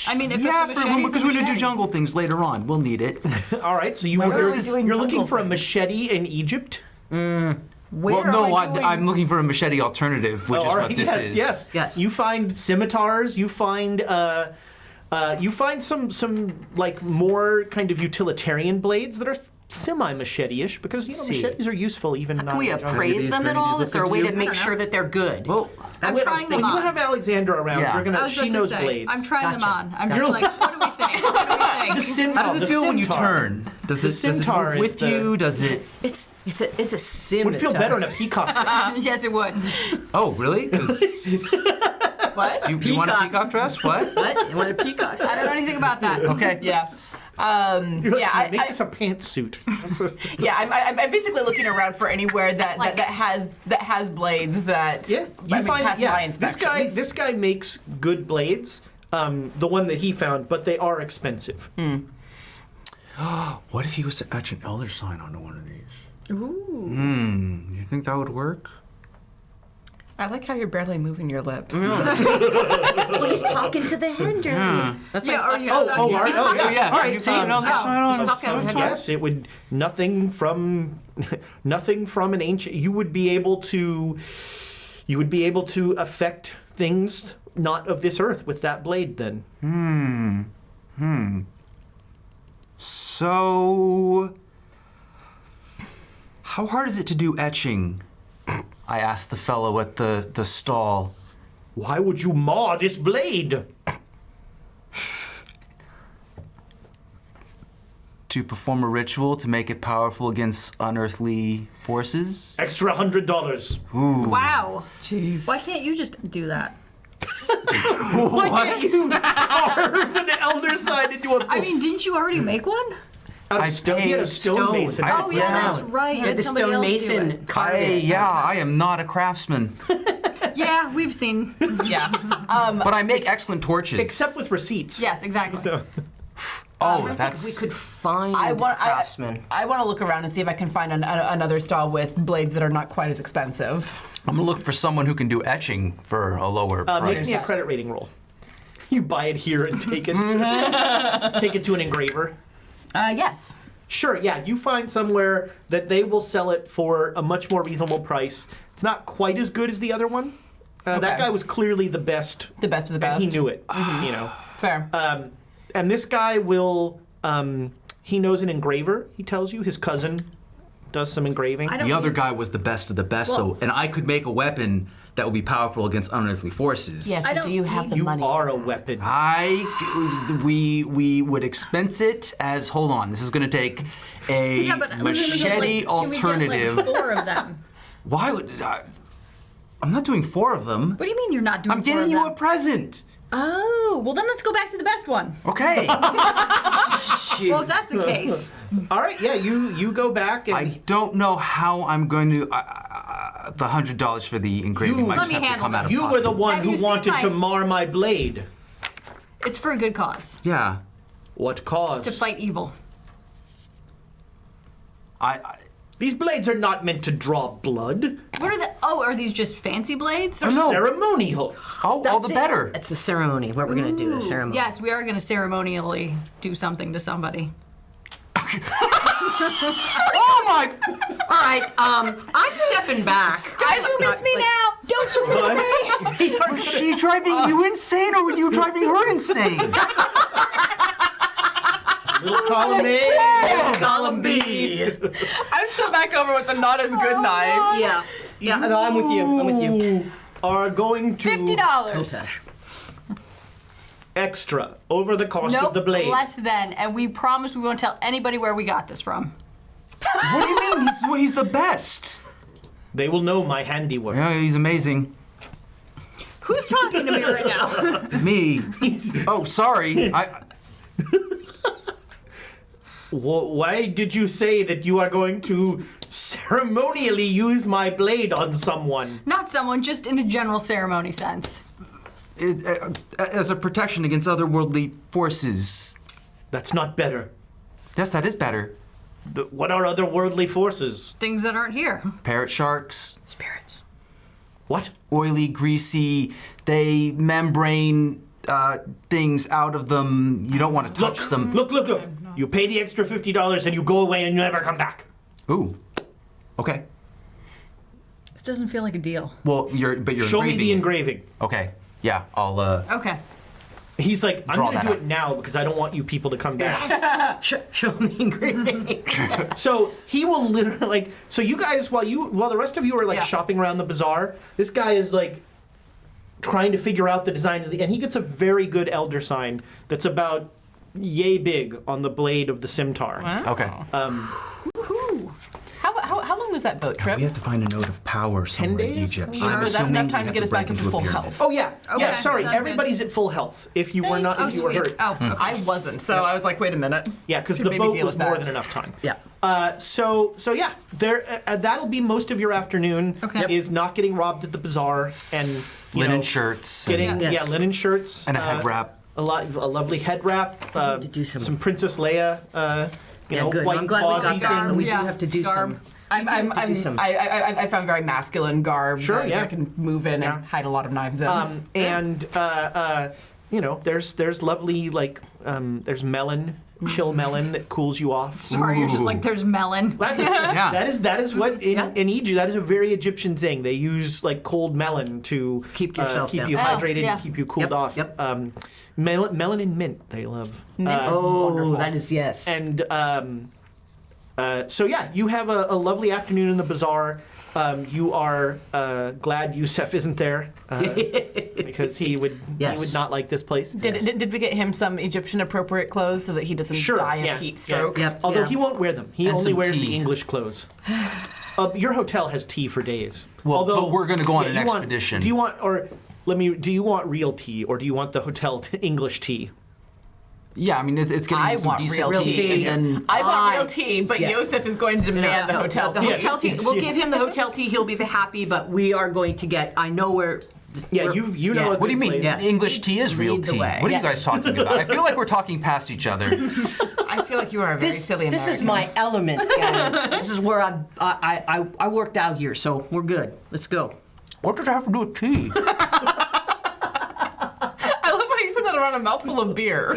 I mean, if yeah, it's a machete, because we're gonna do jungle things later on. We'll need it. All right, so you're looking for a machete in Egypt? Well, no, I'm looking for a machete alternative, which is all what right, this is. Yes. You find scimitars. You find some like more kind of utilitarian blades that are semi-machete-ish because machetes are useful even not. Can we in the jungle. appraise them at all? Is there a way to make know. sure that they're good? Well, I'm When trying them you on. have Alexandra around, Yeah. you're I gonna. was She about to knows say, blades. I'm trying them Gotcha. on. I'm just like, what do we think? What do we think? how does it feel when you scimitar. turn? Does The it scimitar move is with the- you? Does it? It's a scimitar. Would feel better in a peacock. Yes, it would. Oh, really? 'Cause What? you want a Peacock. peacock dress? What? What? You want a peacock? I don't know anything about that. Okay. Yeah. You're like, Yeah, make this a pantsuit. Yeah, I'm basically looking around for anywhere that has blades that Yeah, you find pass my this inspection. guy makes good blades. The one that he found, but they are expensive. What if he was to etch an elder sign onto one of these? Ooh. You think that would work? I like how you're barely moving your lips. Well, he's talking to the head, Jeremy. That's Yeah, what or he's you- talking oh, about. he's all right, yeah. All Can you take another sign on? He's talking about Yes, it would nothing from an ancient. You would be able to affect things not of this earth with that blade. Then So, how hard is it to do etching? I asked the fellow at the stall. why would you mar this blade? To perform a ritual to make it powerful against unearthly forces? Extra $100. Wow. Jeez. Why can't you just do that? Why can't you carve an elder sign into a? I mean, didn't you already make one? Out of I stone. He had a paid stone stone. mason. I- Oh, yeah, Yeah. that's right. You Yeah, had the somebody else do stonemason it. carved it. I am not a craftsman, Yeah, we've seen. Yeah. but I make excellent torches. Except with receipts. Yes, exactly. So, oh, that's We could find I want craftsmen. I want to look around and see if I can find another stall with blades that are not quite as expensive. I'm gonna look for someone who can do etching for a lower make price. me a credit rating roll. You buy it here and take it. Take it to an engraver. Yes. Sure, yeah, you find somewhere that they will sell it for a much more reasonable price. It's not quite as good as the other one. That Okay. guy was clearly the best. The best of the And best. he knew it, you know. Fair. And this guy will, he knows an engraver, he tells you. His cousin does some engraving. I don't The other need- guy was the best of the best, Well- though, and I could make a weapon that would be powerful against unearthly forces. Yes, I but do don't you have need- the You money? are a weapon. We would expense it as, hold on, this is going to take a Yeah, but machete alternative. Can we get, like, 4 of them? Why would I'm not doing 4 of them. What do you mean you're not doing I'm 4 getting of you them? a present. Oh, well then let's go back to the best one. Okay. Well, if that's the case. All right, yeah, you go back and I don't know how I'm going to the $100 for the engraving might Let just me have to handle come out of this. you pocket. were the one Have who you seen wanted my- to mar my blade. It's for a good cause. Yeah. What cause? To fight evil. I These blades are not meant to draw blood. What are the? Oh, are these just fancy blades? They're ceremonial. Oh, all the better. It's the ceremony. What we're going to do, the Ooh, ceremony. Yes, we are going to ceremonially do something to somebody. Oh my! All right, I'm stepping back. Don't you miss me now! Don't you miss me! Was she driving you insane, or were you driving her insane? Little column A, column B. I'm still back over with the not as good knives. Yeah, no, I'm with you. I'm with you. You are going to $50. extra over the cost Nope, of the blade. less than, and we promise we won't tell anybody where we got this from. What do you mean? He's the best. They will know my handiwork. Yeah, he's amazing. Who's talking to me right now? Me. Oh, sorry. Why did you say that you are going to ceremonially use my blade on someone? Not someone, just in a general ceremony sense. As a protection against otherworldly forces. That's not better. Yes, that is better. What are otherworldly forces? Things that aren't here. Parrot sharks. Spirits. What? Oily, greasy, they membrane things out of them. You don't want to touch them. Look. You pay the extra $50 and you go away and you never come back. Ooh. Okay. This doesn't feel like a deal. Well, you're Show me engraving the it. engraving. Okay. Yeah, I'll Okay. He's like, I'm Draw going to that do out. it now because I don't want you people to come back. Show them the engraving. So he will literally so you guys while the rest of you are Yeah. shopping around the bazaar, this guy is trying to figure out the design of and he gets a very good elder sign that's about yay big on the blade of the scimitar. Okay. How long was that boat trip? We have to find a note of power somewhere in days? Egypt. Or I'm is that assuming enough time we to have get us break back into a full pyramid. health? Oh yeah. Okay, Yeah, sorry. sounds good. Everybody's at full health if you were not Oh, if you were sweet. hurt. Oh, okay. I wasn't, so I was like, wait a minute. Yeah, because Should the maybe boat deal was with more that. than enough time. Yeah. So yeah, there that'll be most of your afternoon. Okay. Yep. Is not getting robbed at the bazaar and Linen shirts. getting Yeah. linen shirts And a head wrap. a lovely head wrap. need to do some- Princess Leia. Good. White I'm glad we gauzy got that. things. We do Yeah. have to do Garb. some. I found very masculine garb. Sure, that yeah. I can move in Yeah. and hide a lot of knives in. And there's lovely there's melon, chill melon that cools you off. Sorry, you're just like, there's melon. That is what in Egypt, that is a very Egyptian thing. They use cold melon to Keep yourself keep down. you Oh, hydrated yeah. and keep you cooled Yep, off. yep. Melon and mint they love. Oh, that is yes. And so yeah, you have a lovely afternoon in the bazaar. You are glad Yusef isn't there because he would not like this place. Did we get him some Egyptian appropriate clothes so that he doesn't die of heat stroke? Yeah. Yep, Although yeah. he won't wear them. He And only some wears tea. the English clothes. Your hotel has tea for days. Well, but we're gonna go on an you want- expedition. do you want real tea or do you want the hotel English tea? Yeah, I mean, it's getting I some want decent real tea. tea. And then I want real I- tea, but yeah. Yosef is going to demand the hotel The tea. hotel tea. We'll give him the hotel tea. He'll be happy, but we are going to get. I know where. Yeah, we're- you know. yeah. a what do you good mean? place. Yeah. English tea is real Lead the tea. way. What are Yes. you guys talking about? I feel like we're talking past each other. I feel like you are a very This, silly American. this is my element, guys. This is where I worked out here, so we're good. Let's go. What does that have to do with tea? I love how you said that around a mouthful of beer.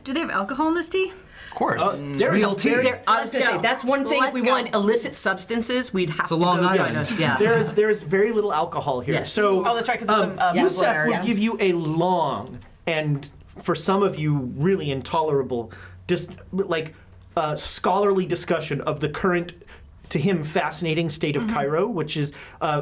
Do they have alcohol in this tea? Of course. There is real tea. I was going to say, that's one thing. If we Let's go. want illicit substances, we'd have to Long go Island. down. Yeah. there is very little alcohol here. Yes. So Oh, that's right, because it's a Yusef area. will give you a long and, for some of you, really intolerable, scholarly discussion of the current, to him, fascinating state of Cairo, which is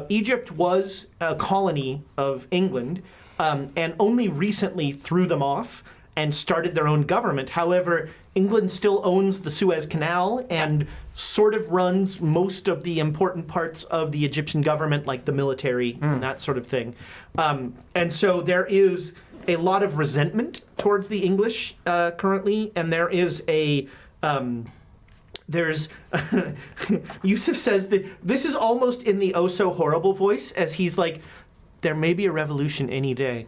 Egypt was a colony of England, and only recently threw them off and started their own government. However, England still owns the Suez Canal and sort of runs most of the important parts of the Egyptian government, like the military and that sort of thing. And so there is a lot of resentment towards the English currently, and there is there's Yusuf says that this is almost in the oh so horrible voice as he's like, there may be a revolution any day.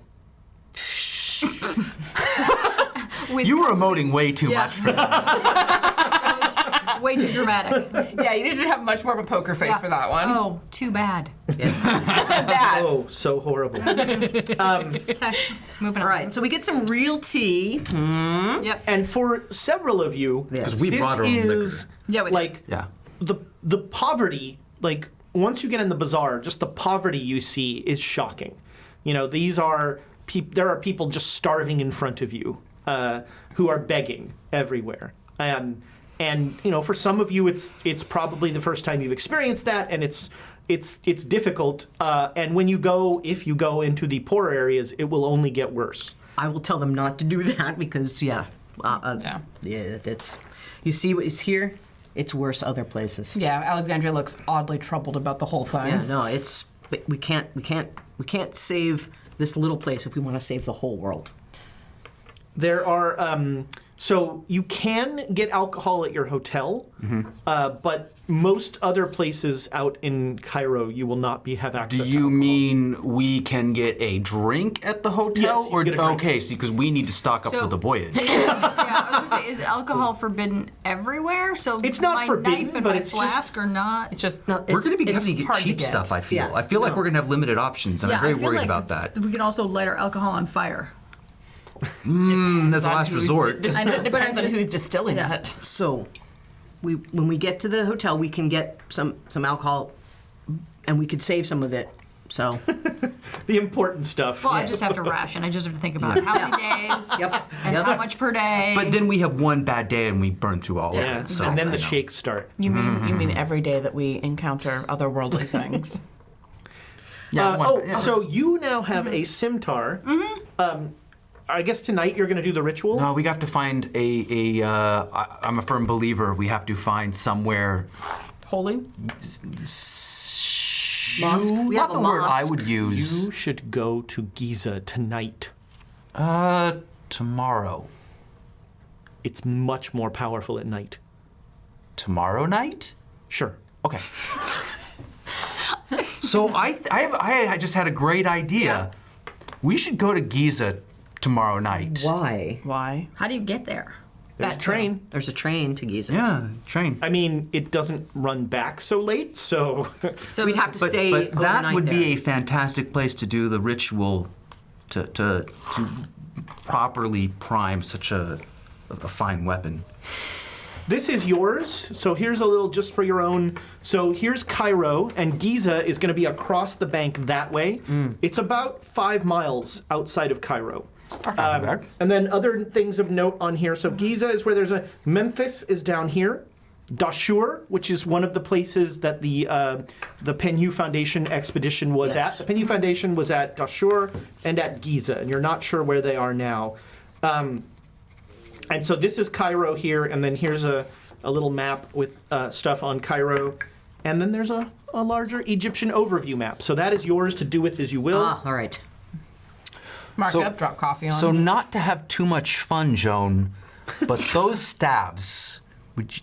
You were emoting way too much for that. Way too dramatic. Yeah, you didn't have much more of a poker face for that one. Oh, too bad. That. Oh, so horrible. Okay, moving on. All right, so we get some real tea. Yep. And for several of you, Because we this brought our own liquor. is Yeah, we did. like Yeah. the poverty. Like once you get in the bazaar, just the poverty you see is shocking. You know, these are there are people just starving in front of you who are begging everywhere. And you know, for some of you, it's probably the first time you've experienced that, and it's difficult. And when if you go into the poorer areas, it will only get worse. I will tell them not to do that because, that's. You see what is here? It's worse other places. Yeah, Alexandria looks oddly troubled about the whole thing. Yeah, no, it's we can't save this little place if we want to save the whole world. There are so you can get alcohol at your hotel, but most other places out in Cairo you will not have access Do to you alcohol. mean we can get a drink at the hotel? Yes, you can get a drink. Okay, see, because we need to stock up So- for the voyage. Yeah, I was gonna say, is alcohol forbidden everywhere? So It's not my forbidden, knife and but my it's just- flask are not. It's just No, We're going to be it's having to hard get to cheap get. stuff, I feel. Yes, I feel like no. we're going to have limited options, and I'm very I feel worried like about that. We can also light our alcohol on fire. That's the on last who's- resort. I know, it depends on just- who's distilling yeah. it. So, when we get to the hotel, we can get some alcohol, and we could save some of it. So, The important stuff. Well, I just have to ration. I just have to think about how many days Yep. and Yep. how much per day. But then we have one bad day and we burn through all Yeah, of it. So and then the I know. shakes start. You mean every day that we encounter otherworldly things? Yeah, one- So you now have a scimitar. I guess tonight you're going to do the ritual. No, we have to find I'm a firm believer, we have to find somewhere. Holy? Mosque? We have Not a the word I mosque. would use. You should go to Giza tonight. Tomorrow. It's much more powerful at night. Tomorrow night? Sure. Okay. So I just had a great idea. We should go to Giza tomorrow night. why? Why? How do you get there? There's a train. There's a train to Giza. Yeah, train. I mean, it doesn't run back so late, so So We'd have to But stay that overnight would there. be a fantastic place to do the ritual to properly prime such a fine weapon. this is yours. So here's a little just for your own. So here's Cairo, and Giza is going to be across the bank that way. It's about 5 miles outside of Cairo. And then other things of note on here. So Giza is where there's Memphis is down here. Dashur, which is one of the places that the Penhu Foundation expedition was Yes. at. The Penhu Foundation was at Dashur and at Giza, and you're not sure where they are now. And so this is Cairo here, and then here's a little map with stuff on Cairo. And then there's a larger Egyptian overview map. So that is yours to do with as you will. Ah, all right. Mark So- up, drop coffee on. So not to have too much fun, Joan, but those stabs.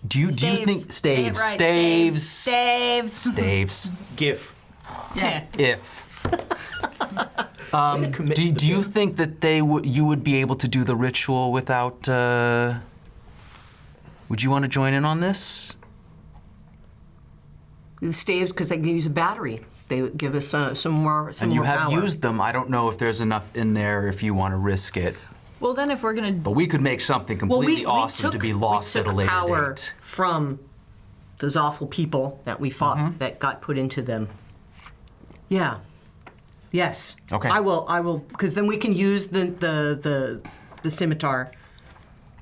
Do you think Say it right. staves? Staves. GIF. Yeah. If. Commit Do to the you GIF. think that you would be able to do the ritual without? Would you want to join in on this? The staves, because they can use a battery. They would give us some more And you more have power. used them. I don't know if there's enough in there if you want to risk it. Well, then if we're gonna But we could make something Well, completely awesome to be lost we at took a later power date. from those awful people that we fought Mm-hmm. that got put into them. Yeah. Yes. Okay. I will, because then we can use the scimitar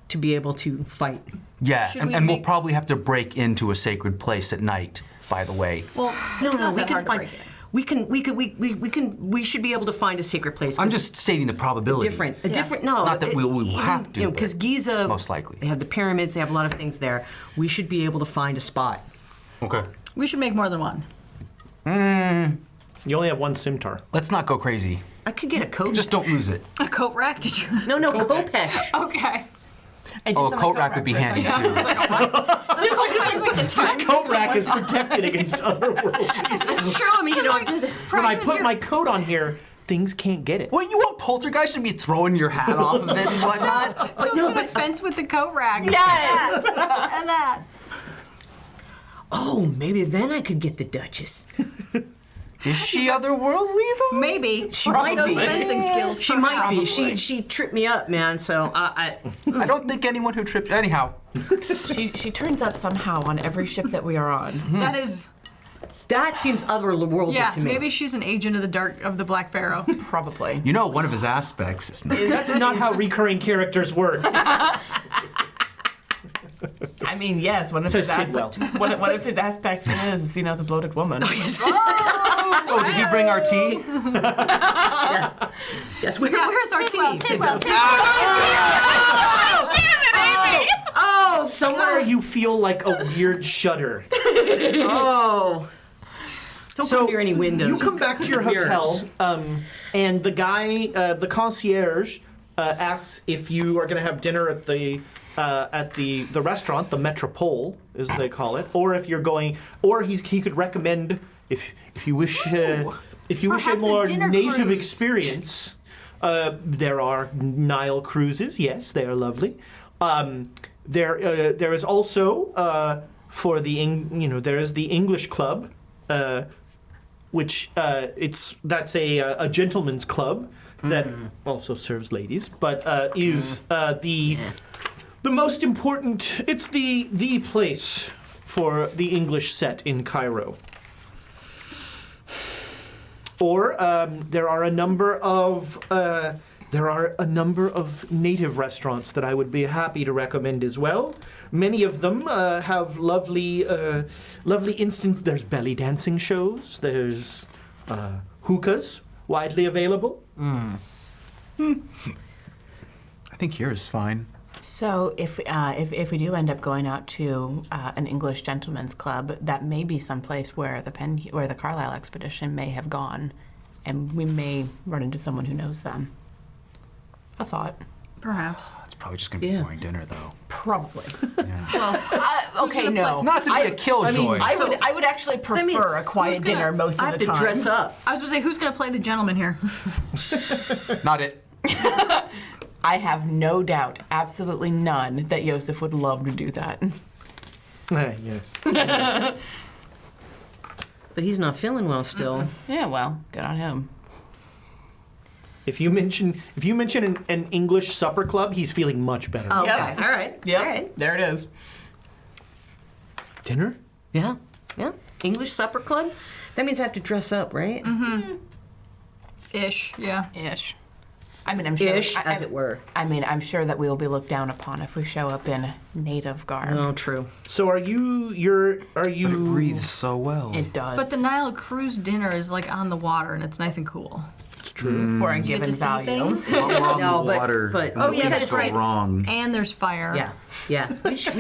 to be able to fight. Yeah, Should and, we and we'll make- probably have to break into a sacred place at night, by the way. well, No, it's no, not we that can hard to find. break it. We should be able to find a secret place. I'm 'cause just stating the probability. different. A Yeah. different. No, Not that we will have to, because but Giza, most likely. they have the pyramids. They have a lot of things there. We should be able to find a spot. Okay. We should make more than one. You only have one scimitar. Let's not go crazy. I could get a coat. Just don't lose it. A coat rack? Did you? no, Kopesh. Okay. I did Oh, a some coat rack would be handy too. This coat rack is protected against other worlds. It's true. I mean, When I put my coat on here, things can't get it. What, you want poltergeist to be throwing your hat off of it and whatnot? But no, but fence with the coat rack. Yes! And that. Oh, maybe then I could get the Duchess. Is she otherworldly though? Maybe. She might Those be. fencing skills. She might be. perhaps. She tripped me up, man. So I don't think anyone who tripped. Anyhow, She turns up somehow on every ship that we are on. That is. that seems otherworldly Yeah, to me. maybe she's an agent of the Black Pharaoh. Probably. you know one of his aspects is not. That's not how recurring characters work. I mean, yes, one of Says his Tidwell. one of his aspects is, the bloated woman. Oh, did he bring our tea? Yes. Yes. Where's our team? Tidwell. Oh, Somewhere you feel like a weird shudder. oh. Don't So come near any windows. you come back to your Mirrors. hotel, and the guy, the concierge, asks if you are going to have dinner at the restaurant, the Metropole, as they call it, or if you're going, or he could recommend if you wish a Perhaps a more dinner native cruise. experience. There are Nile cruises. Yes, they are lovely. There is also for the there is the English Club, which that's a gentleman's club that also serves ladies, but is the most important. It's the place for the English set in Cairo. Or there are a number of native restaurants that I would be happy to recommend as well. Many of them have lovely instances. There's belly dancing shows. There's hookahs widely available. I think here is fine. So if we do end up going out to an English gentleman's club, that may be someplace where the Carlyle Expedition may have gone, and we may run into someone who knows them. A thought. Perhaps. It's probably just gonna be a boring dinner though. Probably. Yeah. Okay, no. Not to be a killjoy. I would actually prefer means a quiet who's gonna- dinner most I of have the to time. dress up. I was going to say, who's going to play the gentleman here? Not it. I have no doubt, absolutely none, that Yosef would love to do that. Yes. But he's not feeling well still. Yeah, well, good on him. If you mention an English supper club, he's feeling much better. Okay. Yep. All right. Yep, All right. there it is. Dinner? Yeah. Yeah. English supper club? That means I have to dress up, right? Ish, yeah. Ish. I mean, I'm sure. Ish, as it were. I mean, I'm sure that we will be looked down upon if we show up in native garb. Oh, true. So are you? But it breathes so well. It does. But the Nile cruise dinner is like on the water and it's nice and cool. It's true. for a You get given to see value. things. Along No, the but- water. but- and Oh, the yeah, winds that's go right. wrong. And there's fire. Yeah. Yeah. We should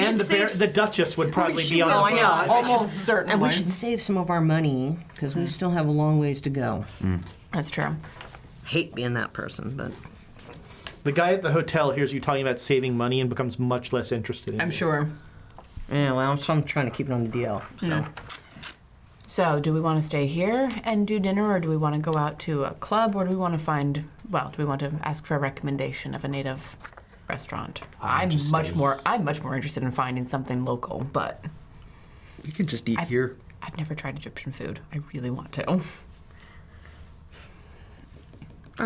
And the Duchess would probably be on Oh, the I know. Almost certainly. And we should save some of our money because we still have a long ways to go. That's true. Hate being that person, but The guy at the hotel hears you talking about saving money and becomes much less interested in I'm you. sure. yeah. Well, I'm trying to keep it on the DL. So So, do we want to stay here and do dinner, or do we want to go out to a club, or do we want to ask for a recommendation of a native restaurant? I'm just much stay. more interested in finding something local, but You can just eat here. I've never tried Egyptian food. I really want to. all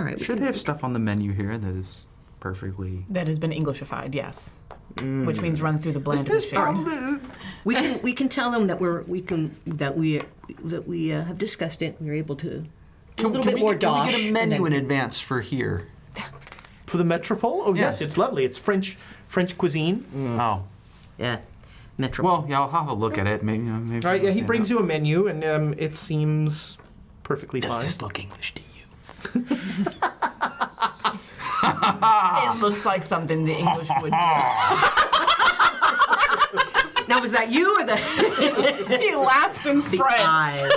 right. Sure, they have stuff on the menu here that is perfectly. That has been Englishified, yes. Which means run through the blend of the This share. We can tell them that we have discussed it. We're able to a little bit more Can we dosh. get a and menu then- in advance for here? For the Metropole? Oh yes, Yes. it's lovely. It's French cuisine. Oh. Yeah. Metro. Well, yeah, I'll have a look at it. Maybe. Maybe. All right, yeah, he brings you a menu, and it seems perfectly Does fine. this look English to you? It looks like something the English would do. Now, was that you or the He laughs in French. eyes?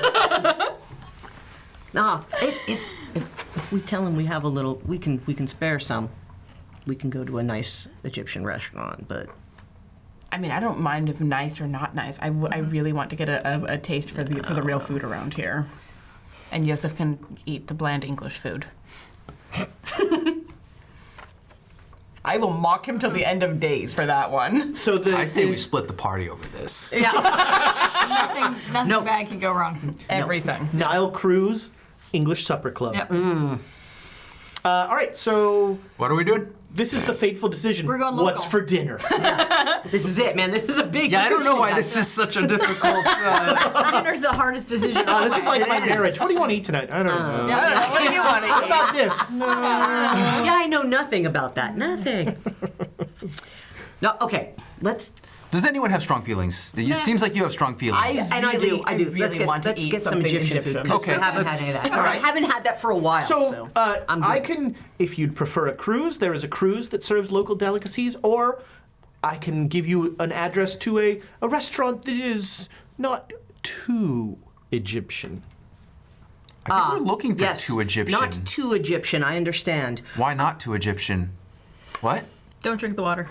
No. If we tell him we have a little, we can spare some. We can go to a nice Egyptian restaurant, but I mean, I don't mind if nice or not nice. I really want to get a taste for the real food around here. And Yosef can eat the bland English food. I will mock him till the end of days for that one. So I say we split the party over this. Nothing bad can go wrong. Everything. Nile Cruise, English Supper Club. Yep. All right, so What are we doing? this is the fateful decision. We're going local. What's for dinner? This is it, man. This is a big Yeah, I don't know why decision. this is such a difficult. Dinner's the hardest decision. This is like my It is. marriage. What do you want to eat tonight? I don't know. Yeah, I don't know. What do you want to What eat? about this? No. Yeah, I know nothing about that. Nothing. No, okay. Let's. Does anyone have strong feelings? It seems like you have strong feelings. And I do. I really let's get, want to let's eat get some something Egyptian food. Egyptian. 'Cause Okay, we haven't had let's- any of that. all right. I haven't had that for a while. So I'm I good. can, if you'd prefer a cruise, there is a cruise that serves local delicacies, or I can give you an address to a restaurant that is not too Egyptian. I think we're looking for Yes. too Egyptian. Not too Egyptian. I understand. Why not too Egyptian? What? Don't drink the water.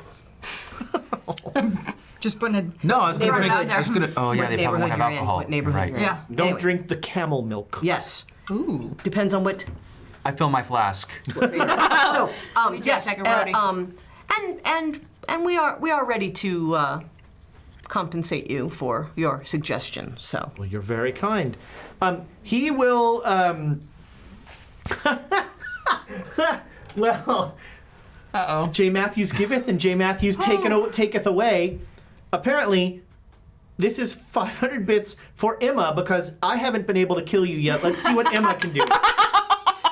Just putting it. No, I was gonna Right drink. out there. I was gonna. Oh yeah, What they probably won't have neighborhood you're in, alcohol. what neighborhood Right. you're in. Yeah. Don't Anyway. drink the camel milk. Yes. Ooh. Depends on what. I fill my flask. So yes. Pepperoni. And we are ready to compensate you for your suggestion. So. Well, you're very kind. He will. Well, Uh-oh. J. Matthews giveth and J. Matthews taketh away. Apparently, this is 500 bits for Emma because I haven't been able to kill you yet. Let's see what Emma can do.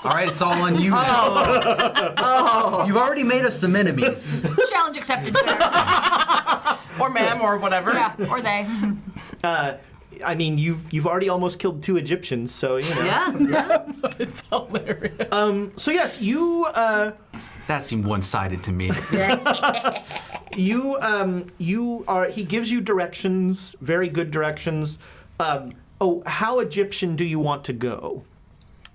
All right, it's all on you now. You've already made us some enemies. Challenge accepted, sir. Or ma'am, or whatever. Yeah, or they. I mean, you've already almost killed 2 Egyptians, so you know. Yeah. It's hilarious. So yes, you That seemed one-sided to me. you are. He gives you directions, very good directions. How Egyptian do you want to go?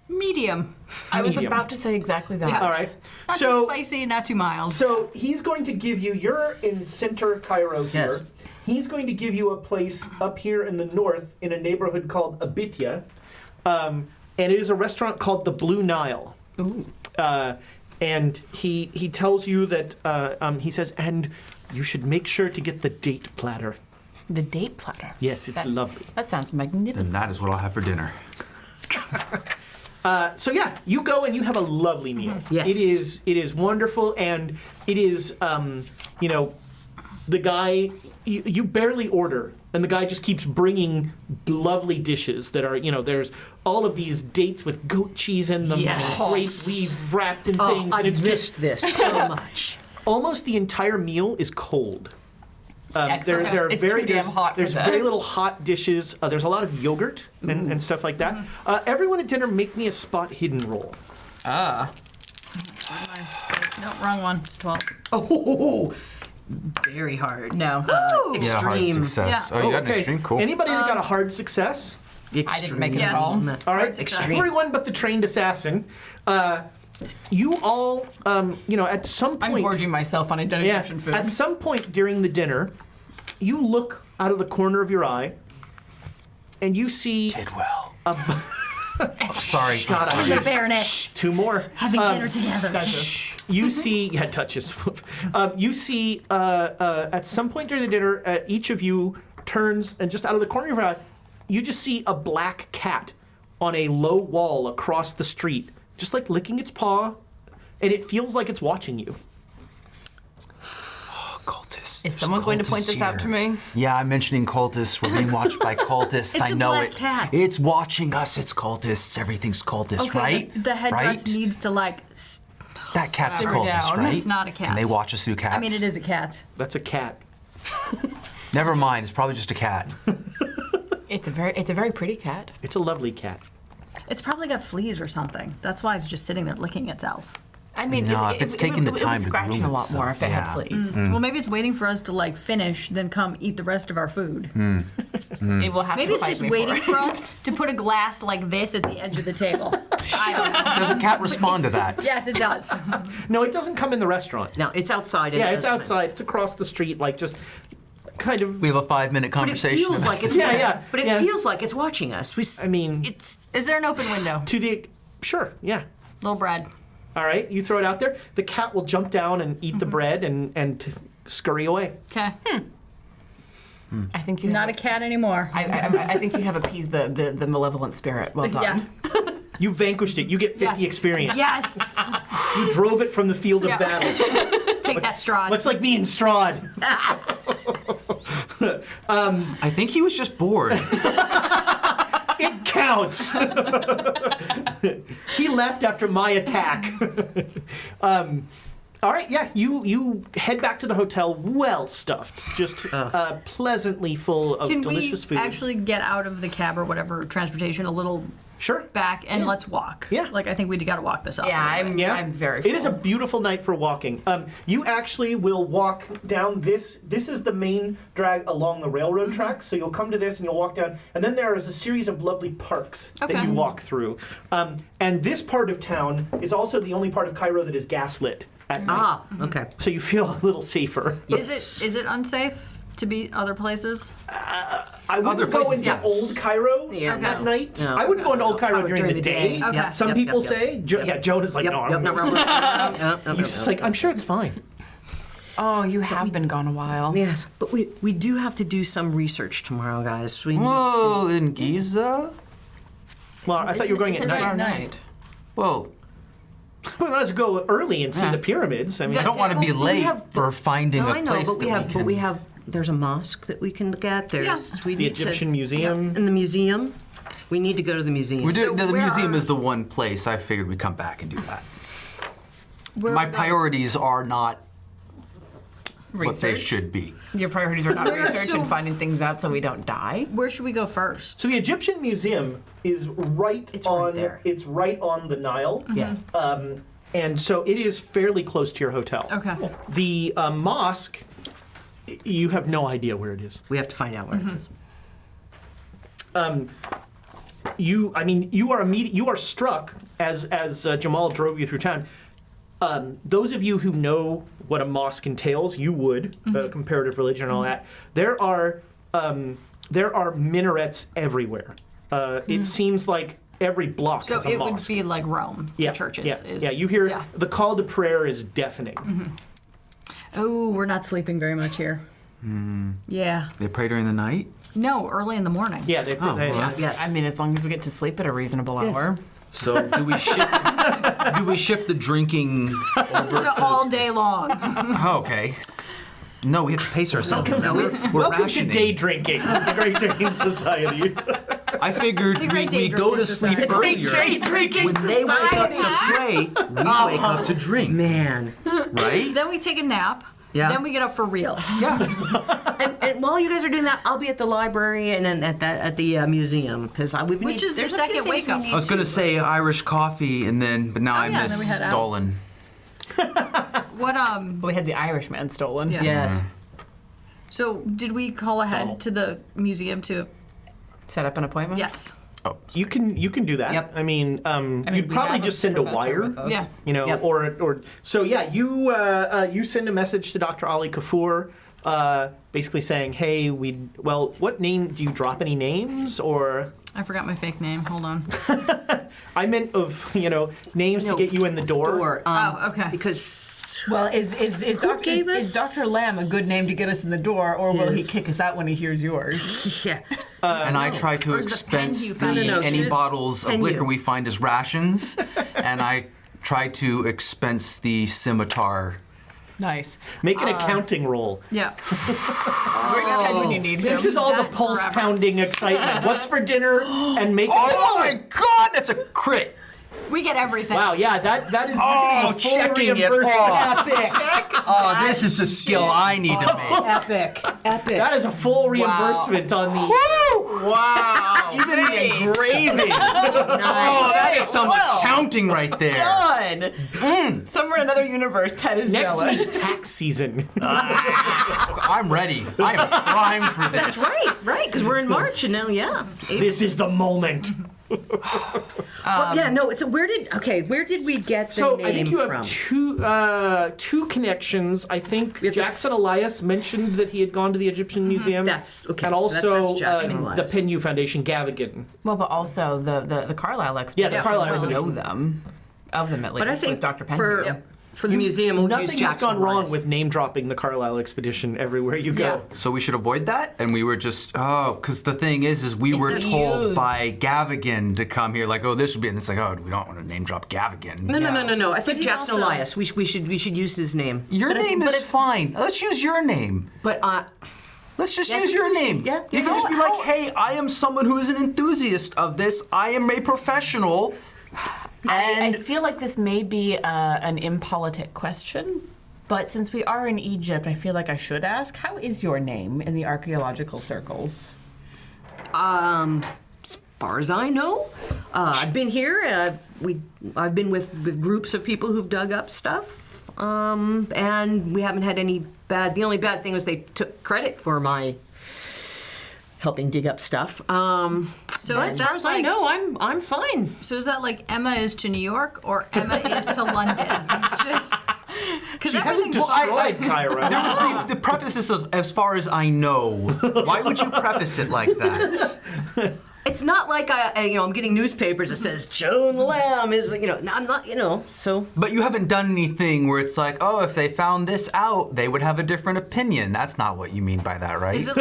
Medium. I was Medium. about to say exactly that. All right. Not too So spicy, not too mild. so he's going to give you. You're in center Cairo here. Yes. He's going to give you a place up here in the north in a neighborhood called Abitya, and it is a restaurant called the Blue Nile. Ooh. And he tells you that he says, and you should make sure to get the date platter. The date platter. Yes, it's lovely. That sounds And magnificent. that is what I'll have for dinner. So yeah, you go and you have a lovely meal. Yes. It is wonderful, and it is the guy you barely order, and the guy just keeps bringing lovely dishes that are there's all of these dates with goat cheese in them, Yes. and great leaves wrapped in Oh, things, I and it's missed just this so much. almost the entire meal is cold. Excellent. There are It's very too damn hot for there's this. very little hot dishes. There's a lot of yogurt and stuff like that. Everyone at dinner, make me a spot hidden roll. Ah. No, wrong one. It's 12. Oh, very hard. No. Ooh. Yeah, hard Extreme. success. Yeah. Oh, you got an extreme? Cool. Anybody that got a hard success? I didn't make it Yes. at all. All right, success. everyone but the trained assassin. You all, at some I'm point, gorging myself on Egyptian food. at some point during the dinner, you look out of the corner of your eye, and you see Did well. Sorry. God, I'm I sorry. The Baroness. 2 more. Having dinner together. You see, touches. You see, at some point during the dinner, each of you turns, and just out of the corner of your eye, you just see a black cat on a low wall across the street, just like licking its paw, and it feels like it's watching you. Cultists. Is someone going to point this out to me? Yeah, I'm mentioning cultists. We're being watched by cultists. It's I a know black it. cat. It's watching us. It's cultists. Everything's cultist, right? The headdress right? needs to That cat's a Simmer cultist, down. right? It's not a cat. Can they watch us through cats? I mean, it is a cat. That's a cat. Never mind. It's probably just a cat. It's a very pretty cat. It's a lovely cat. It's probably got fleas or something. That's why it's just sitting there licking itself. I mean, No, if it's taking the it time would to scratching groom a lot more itself, if it yeah. had fleas. Well, maybe it's waiting for us to finish, then come eat the rest of our food. It will have Maybe to it's fight just me waiting for for us to put a glass like this at the edge of the table. I don't know. Does the cat respond to that? Yes, it does. No, it doesn't come in the restaurant. No, it's outside. Yeah, it's outside. It's across the street, like just kind of. We have a 5-minute But it conversation. feels like it's But it yeah. feels like it's watching us. I mean, it's Is there an open window? to the sure, yeah. Little bread. All right, you throw it out there. The cat will jump down and eat the bread and scurry away. Okay. I think you Not a have, cat anymore. I think you have appeased the malevolent spirit. Well done. Yeah. You vanquished it. You get 50 Yes. experience. Yes. You drove it from the field of Yeah. battle. Take that straw. Much like me and Strahd. I think he was just bored. It counts. He left after my attack. All right, yeah, you head back to the hotel, well stuffed, just pleasantly full of Can delicious we food. actually get out of the cab or whatever transportation a little Sure. back and let's walk? Yeah. Like I think we got to walk this off. Yeah, anyway. I'm very. It is a full. beautiful night for walking. You actually will walk down this. This is the main drag along the railroad tracks. So you'll come to this and you'll walk down, and then there is a series of lovely parks that Okay. you walk through. And this part of town is also the only part of Cairo that is gaslit at night. okay. So you feel a little safer. Is it unsafe to be other places? I wouldn't Other go places, into yes. old Cairo Yeah, at no. night. No. I wouldn't go into old Cairo during the day. Okay. Yep, Some yep, people yep, yep. say, Joan is like, Yep, no, yep, I'm no, no, He's just like, I'm sure it's fine. Oh, you have been gone a while. Yes, but we do have to do some research tomorrow, guys. We need Whoa, in Giza? Well, I thought you were going at Tomorrow night. night. Well, We might as well go early and see Yeah. the pyramids. I mean, I don't want to be Well, we late have- for finding No, a I know, place but we that have, we can. but we have. There's a mosque that we can look at. There's we the need to- Egyptian Museum. in the museum. We need to go to the museum. We do, So the where museum are- is the one place I figured we'd come back and do that. Where My are the- priorities are not what they Research. should be. Your priorities are not Where- research so- and finding things out so we don't die. Where should we go first? So the Egyptian Museum is right It's right on. there. It's right on the Nile. Yeah. And so it is fairly close to your hotel. Okay. The mosque, you have no idea where it is. We have to find out where it is. You are struck as Jamal drove you through town. Those of you who know what a mosque entails, you would comparative religion and all that. There are minarets everywhere. It seems like every block So has a it mosque. would be like Rome to yeah, churches. yeah. You hear the call to prayer is deafening. Oh, we're not sleeping very much here. Yeah. They pray during the night? No, early in the morning. Yeah, they, well, that's- Yes. I mean, as long as we get to sleep at a reasonable Yes. hour. So do we shift the drinking over So all day long. Oh, okay. No, we have to pace ourselves. No, we- We're welcome rationing. to day drinking, the Great Dane Society. I figured The Great we Dane go to Drinking sleep Society. earlier. drinking When they wake up to pray, we wake up to drink. Man. Right? Then we take a nap. Yeah. Then we get up for real. And while you guys are doing that, I'll be at the library and then at the museum because we need. Which is the there's a few second things wake up. we need I was gonna say Irish coffee, but now I yeah, then miss we head out. Dolan. What We had the Irishman stolen. Yeah. Yes. So did we call ahead to the museum to? Set up an appointment? Yes. Oh, You can do that. Yep. I mean, you'd we probably have just send a professor wire. with us. Yeah. You know, Yep. or so yeah. You send a message to Dr. Ali Kafur, basically saying, hey, what name do you drop any names or? I forgot my fake name. Hold on. I meant of names to get you in the door. Or Oh, okay. because Well, is gave us- Dr. Lamb a good name to get us in the door, or will he Yes. kick us out when he hears yours? yeah. and I try to Where's the pen expense you found? No, no, any she's- bottles of pen liquor you. we find as rations, and I try to expense the scimitar. Nice. Make an accounting roll. Yeah. Where's Ted when you need him? This is all the that pulse forever. pounding excitement. What's for dinner? And make. Oh my God, that's a crit! We get everything. Wow, yeah, that is Oh, a full checking it reimbursement. off. Epic. Oh, this is the skill I need to make. Epic. Epic. That is a full reimbursement on the. Wow. Even the engraving. Oh, that is some accounting right there. Done. Somewhere in another universe, Ted is Next jealous. week, tax season. I'm ready. I am primed for this. That's right. Right. Because we're in March and now, yeah. This is the moment. Well, yeah, no. So where did we get the So name I think you have from? two connections. I think have to- Jackson Elias mentioned that he had gone to the Egyptian Museum. That's- okay, And so also that's Jackson the Elias. Penn Foundation, Gavigan. Well, but also the Carlyle Expedition. Yeah, the Carlyle would know Expedition. them, of them at least, But I think with Dr. Penn. for the museum, we'll use Nothing has Jackson gone wrong Elias. with name dropping the Carlyle Expedition everywhere you go. So we should avoid that, and we were just because the thing is we were we told use- by Gavigan to come here, like, oh, this would be, and it's like, oh, we don't want to name drop Gavigan. No. I think he's Jackson also- Elias. We should use his name. Your name is fine. Let's use your name. But Let's just Yes, use you your can. name. Yeah, You yeah. can just be How- like, hey, I am someone who is an enthusiast of this. I am a professional. I And feel like this may be an impolitic question, but since we are in Egypt, I feel like I should ask, how is your name in the archaeological circles? as far as I know, I've been here. I've been with groups of people who've dug up stuff, and we haven't had any bad. The only bad thing was they took credit for my helping dig up stuff. So But is as that far as I like- know, I'm fine. So is that like Emma is to New York or Emma is to London? Just because She hasn't everything's destroyed Cairo. there was the preface of, as far as I know. Why would you preface it like that? It's not like I'm getting newspapers that says Joan Lamb is, I'm not, so. But you haven't done anything where it's like, oh, if they found this out, they would have a different opinion. That's not what you mean by that, right? Is it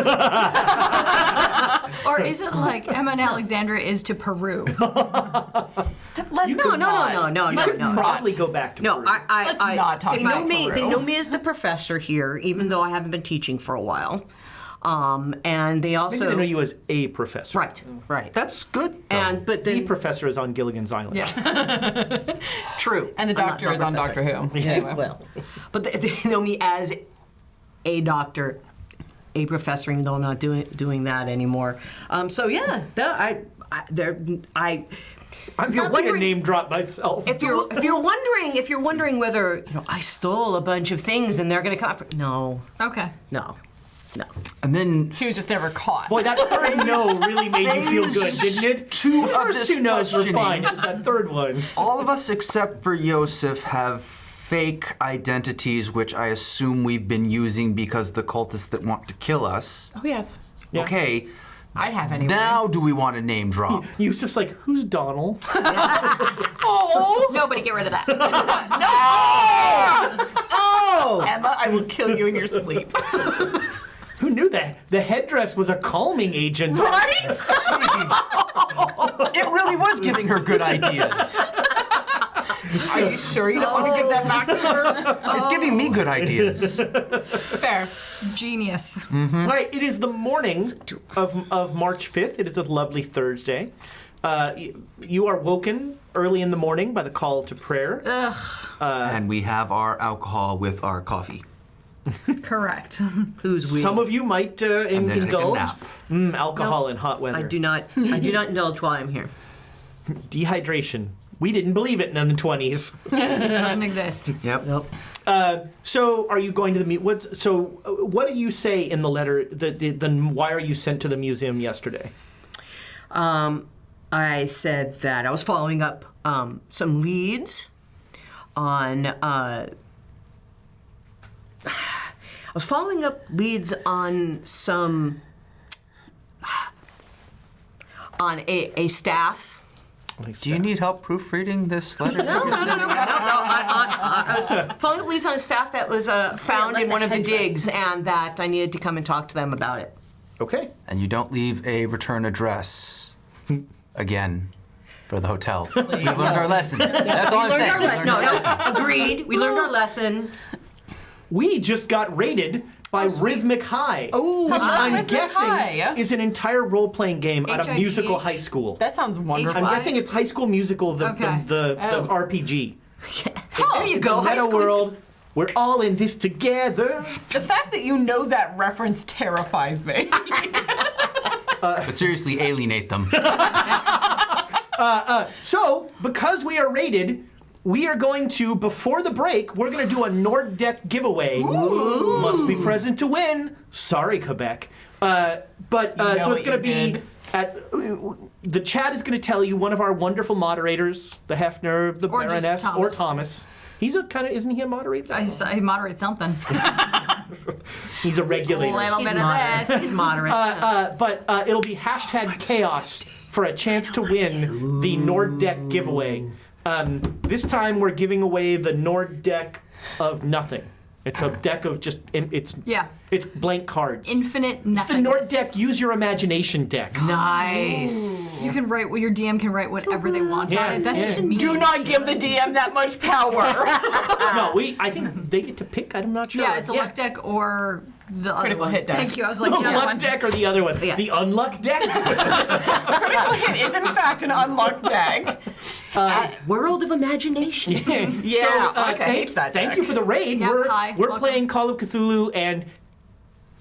or is it like Emma and Alexandra is to Peru? Let's could No. You could probably go back to No, Peru. Let's not talk they know about me. Peru. They know me as the professor here, even though I haven't been teaching for a while. And they also Maybe they know you as a professor. right. That's good. But The then professor is on Gilligan's Island. Yes. true. And the I'm not doctor is on professor. Doctor Who. As well. But they know me as a doctor, a professor, even though I'm not doing that anymore. So yeah, I'm happy to wondering- name drop myself. if you're wondering whether I stole a bunch of things and they're going to come after, no. And then She was just never caught. Boy, that third no really made you feel good, Phase didn't it? two The of first this two no's were questioning. fine. It was that third one. all of us except for Yosef have fake identities, which I assume we've been using because the cultists that want to kill us. Oh, yes. Yeah. Okay, I have anyway. now do we want to name drop? Yusuf's like, who's Donald? Nobody get rid of that. Oh! Emma, I will kill you in your sleep. Who knew that? The headdress was a calming agent. Right? It really was giving her good ideas. Are you sure you don't want to give that back to her? It's giving me good ideas. Fair. Genius. Right, it is the morning of March 5th. It is a lovely Thursday. You are woken early in the morning by the call to prayer. And we have our alcohol with our coffee. Correct. Who's we? Some of you might then take a indulge. nap. Alcohol in hot weather. I do not indulge while I'm here. Dehydration. We didn't believe it in the 20s. Doesn't exist. Yep. Nope. So, are you going to the what do you say in the letter? Why are you sent to the museum yesterday? I said that I was following up some leads on. I was following up leads on some on a staff. Do you need help proofreading this letter? I was following up leads on a staff that was found in one of the digs, and that I needed to come and talk to them about it. Okay. And you don't leave a return address again for the hotel. We learned our lessons. That's all I'm saying. We learned our lessons. Agreed. We learned our lesson. We just got raided by Rhythmic High, which I'm Rhythmic guessing High? is an entire role-playing game at a HITH? musical high school. That sounds wonderful. I'm guessing it's High School Musical, the Okay. the RPG. There you go. High Meta school- world. We're all in this together. The fact that you know that reference terrifies me. But seriously, alienate them. So, because we are raided, we are going to, before the break, we're going to do a Nord Deck giveaway. Must be present to win. Sorry, Quebec. So what it's going to you be did. the chat is going to tell you one of our wonderful moderators, the Hefner, the Or just Baroness, or Thomas. Thomas. He's a kind of, isn't he a moderator? I moderate something. He's a regulator. Little He's bit moderate. of this. He's moderate. But it'll be #chaos for a chance to win the Nord deck giveaway. This time we're giving away the Nord deck of nothing. It's a deck of just it's blank cards. Infinite It's the nothingness. Nord deck. Use your imagination deck. Nice. You can write your DM can write whatever they want on it. That's just mean. Do not give the DM that much power. No, I think they get to pick. I'm not sure. Yeah, it's a luck deck or the Critical other hit one. deck. Thank you. I was like, The yeah, luck one. deck or the other one? Yeah. The unluck deck? Critical hit is in fact an unlocked deck. World of imagination. Yeah, I hate that Thank deck. you for the raid. Yeah, we're hi, we're welcome. playing Call of Cthulhu, and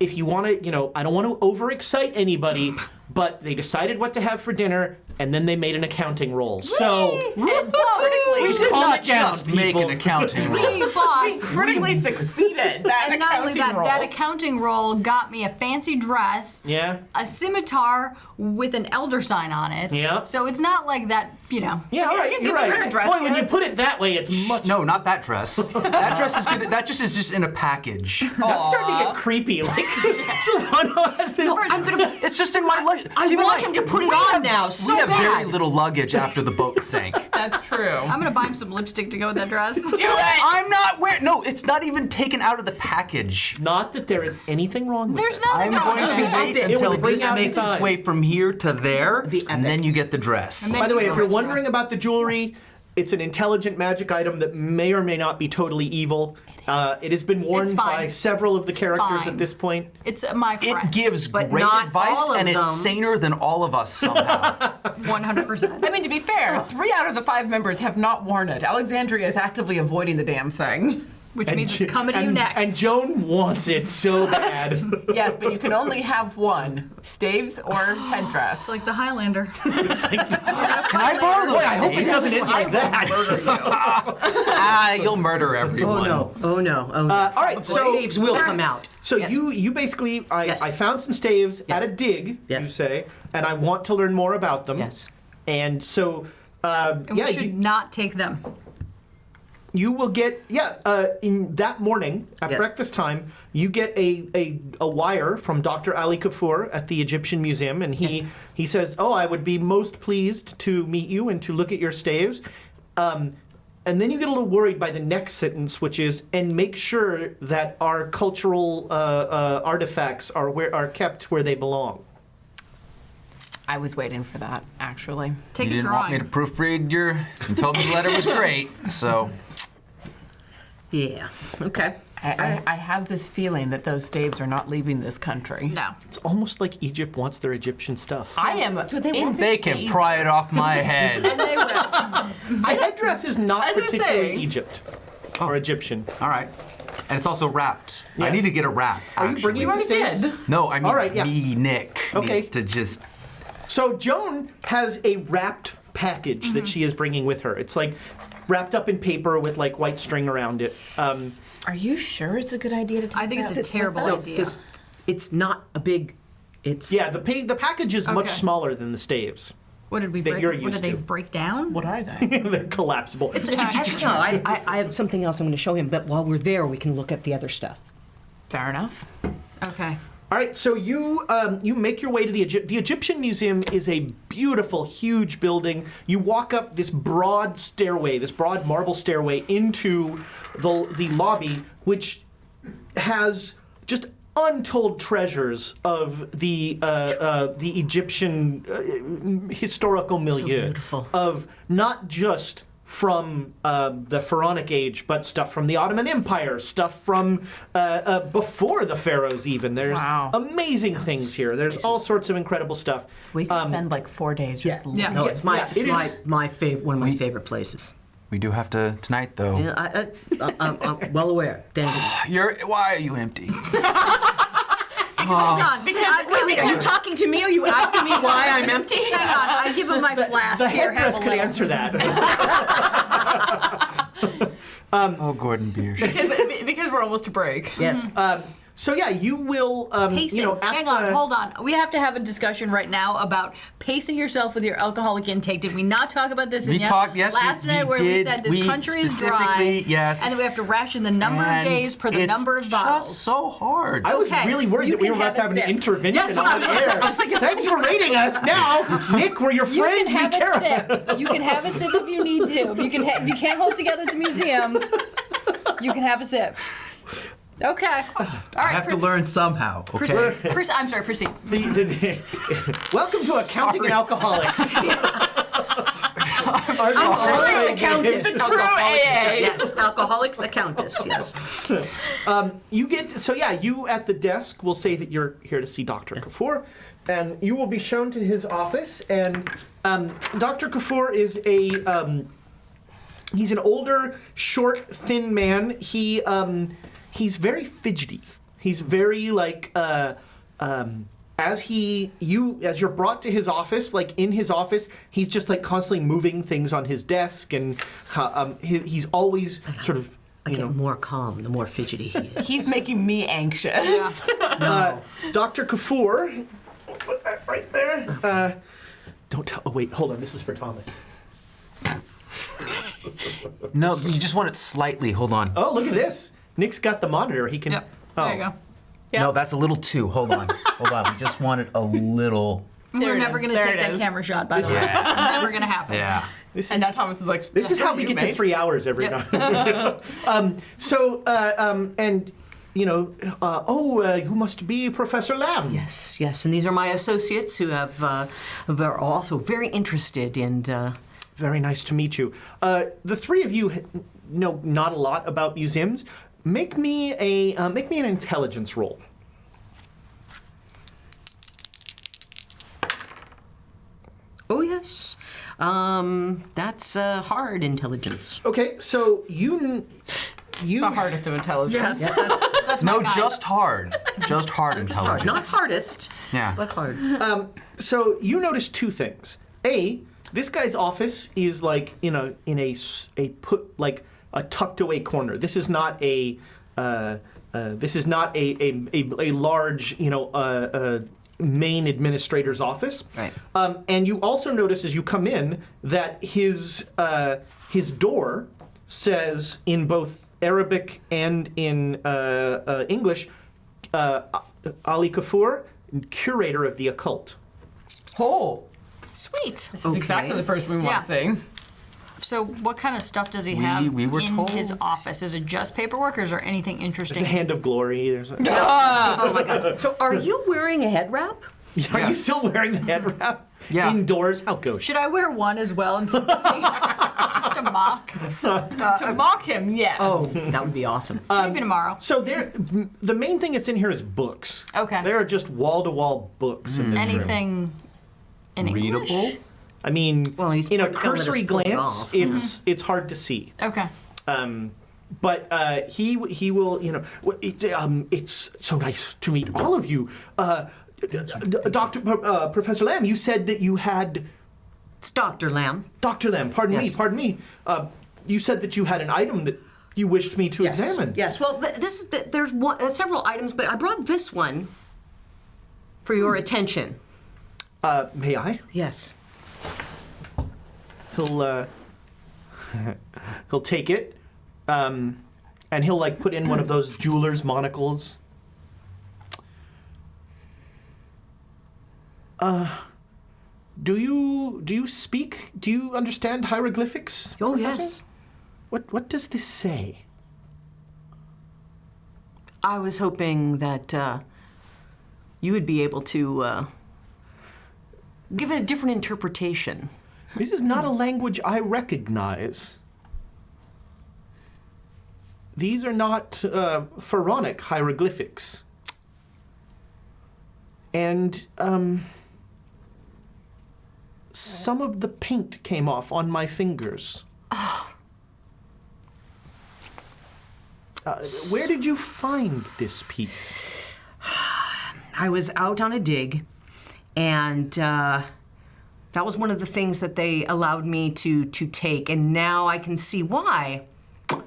if you want to, I don't want to overexcite anybody, but they decided what to have for dinner, and then they made an accounting roll. So Critically, just did calm not it down, just make people. an accounting roll. We bought. critically succeeded that And not only accounting that, roll. that accounting roll got me a fancy dress, Yeah. a scimitar with an elder sign on it. Yeah. So it's not like that, Yeah, all right, you you're give her right. a dress Boy, when yet? you put it that way, it's much. No, not that dress. That dress is good. That just is just in a package. That's starting to get creepy. Like, Silvano has this. I'm gonna. It's just in my luggage. I want him to put it on now. So we have bad. very little luggage after the boat sank. That's true. I'm gonna buy him some lipstick to go with that dress. Do it. I'm not wearing. No, it's not even taken out of the package. Not that there is anything wrong with There's it. nothing I'm wrong going with to it. wait It until will bring this out makes inside. its way from here to there, Be and then you get the dress. And then By the way, you if go you're with wondering dress. about the jewelry, it's an intelligent magic item that may or may not be totally evil. It has been worn It's by fine. several of the characters fine. at this point. It's my friend. It gives But great not advice, all of and it's them. saner than all of us somehow. 100%. I mean, to be fair, 3 out of the 5 members have not worn it. Alexandria is actively avoiding the damn thing. Which means it's coming to you next. And Joan wants it so bad. Yes, but you can only have one: staves or headdress. like the Highlander. Can I borrow those I hope it staves? doesn't end like that. You'll murder Oh everyone. no! Oh no! Oh no! All right, so Staves will come out. So Yes. you basically, Yes. I found some staves at a dig, Yes. you say, and I want to learn more about them. Yes. And so, And yeah, we should not take them. you will get in that morning at Yes. breakfast time you get a wire from Dr. Ali Kapoor at the Egyptian Museum, and he says, I would be most pleased to meet you and to look at your staves, and then you get a little worried by the next sentence, which is, and make sure that our cultural artifacts are kept where they belong. I was waiting for that, actually. Take You a didn't want me to drawing. proofread you told me the letter was great, so. Yeah. Okay. I have this feeling that those staves are not leaving this country. No. It's almost like Egypt wants their Egyptian stuff. I am. They can pry it off my head. And they will. The headdress is not I was gonna particularly say. Egypt or Egyptian. All right. And it's also wrapped. I Yes. need to get a wrap, Are you actually. bringing You the already staves? did. No, I mean, All right, yeah. me, Nick, Okay. needs to just... So Joan has a wrapped package that she is bringing with her. It's like wrapped up in paper with like white string around it. Are you sure it's a good idea to take I think it's a terrible No, idea. it's not a big. It's Yeah, the package is much Okay. smaller than the staves. What did we that break? you're What used did they to. break down? What are they? They're collapsible. No, I have something else I'm going to show him. But while we're there, we can look at the other stuff. Fair enough. Okay. All right, so you make your way to the Egyptian Museum is a beautiful, huge building. You walk up this broad stairway, this broad marble stairway into the lobby, which has just untold treasures of the Egyptian historical milieu. beautiful. Of not just from the Pharaonic age, but stuff from the Ottoman Empire, stuff from before the pharaohs even. There's Wow. amazing things here. There's all sorts of incredible stuff. We could spend like 4 days just looking. Yeah. No, it's Yeah, it is. my favorite, one of my favorite places. We do have to tonight, though. Yeah, I'm well aware. Danny. Why are you empty? Hold on. Because Wait, are you talking to me? Or are you asking me why I'm empty? Hang on. I give him my flask. The Here, headdress have a could little. answer that. Oh, Gordon Biersch. Because we're almost to break. Yes. So yeah, you will. Pacing. Hang on, the- hold on. We have to have a discussion right now about pacing yourself with your alcoholic intake. Did we not talk about this? We talked, yes, last we night where we did. said this We country is dry. specifically, yes. And then we have to ration the number of And days per the it's number of bottles. just so hard. I was Okay, really worried you that we can were about to have have a an sip. intervention That's what on air. I was thinking. Thanks for rating us. Now, Nick, we're your You friends. can have we care a about. sip. You can have a sip if you need to. If you can, if you can't hold together at the museum, you can have a sip. Okay. All right. I have to learn somehow, okay? I'm sorry. Proceed. Welcome to Accounting and Alcoholics. Alcoholics Accountants. True AA. Yes, Alcoholics Accountants, yes. You at the desk will say that you're here to see Dr. Kafur, and you will be shown to his office. And Dr. Kafur is he's an older, short, thin man. He's very fidgety. He's very as you're brought to his office, like in his office, he's just like constantly moving things on his desk, and he's always sort of. I get more calm the more fidgety he is. He's making me anxious. Dr. Kafur, put that right there. Don't tell. Oh wait, hold on. This is for Thomas. No, you just want it slightly. Hold on. Oh, look at this. Nick's got the monitor. He can. Yep. Oh. There you go. No, that's a little too. Hold on. Hold on. We just want it a little. We're it never is. going to There take it that is. camera shot, by the way. Never going to happen. Yeah. And now Thomas is like, This is how we get to 3 hours every Yep. night. You must be Professor Lamb. Yes, and these are my associates who who are also very interested in. Very nice to meet you. The three of you know not a lot about museums. Make me an intelligence roll. Oh yes, that's hard intelligence. Okay, so you the hardest of intelligence. That's my No, guy. just hard. Just hard intelligence. Not hardest, Yeah. but hard. So you notice two things. A, this guy's office is like in a tucked away corner. This is not a large main administrator's office. Right. And you also notice as you come in that his door says in both Arabic and in English, Ali Kafur, curator of the occult. Oh, Sweet. this is exactly the person we Yeah. want seeing. So what kind of stuff does he have we were in told. his office? Is it just paperwork or is there anything There's interesting? a hand of glory. There's a, Oh my God! So, are you wearing a head wrap? Are you Yes. still wearing the head wrap? Yeah. Indoors? How gauche. Should I wear one as well and just to mock? To mock him, yes. Oh, that would be awesome. Maybe tomorrow. So the main thing that's in here is books. Okay. There are just wall-to-wall books in this room. Anything in English? Readable? I mean, Well, he's in a gonna let us cursory pull it glance, off. it's hard to see. Okay. But he will, it's so nice to meet all of you. Professor Lamb, you said that you had, It's Dr. Lamb. Dr. Lamb, pardon Yes. me. You said that you had an item that you wished me to examine. Yes. Well, there's several items, but I brought this one for your attention. May I? Yes. He'll take it, and he'll put in one of those jeweler's monocles. Do you speak? Do you understand hieroglyphics? Oh, Professor? yes. What does this say? I was hoping that you would be able to give it a different interpretation. This is not a language I recognize. These are not pharaonic hieroglyphics. And some of the paint came off on my fingers. Where did you find this piece? I was out on a dig, and that was one of the things that they allowed me to take, and now I can see why. All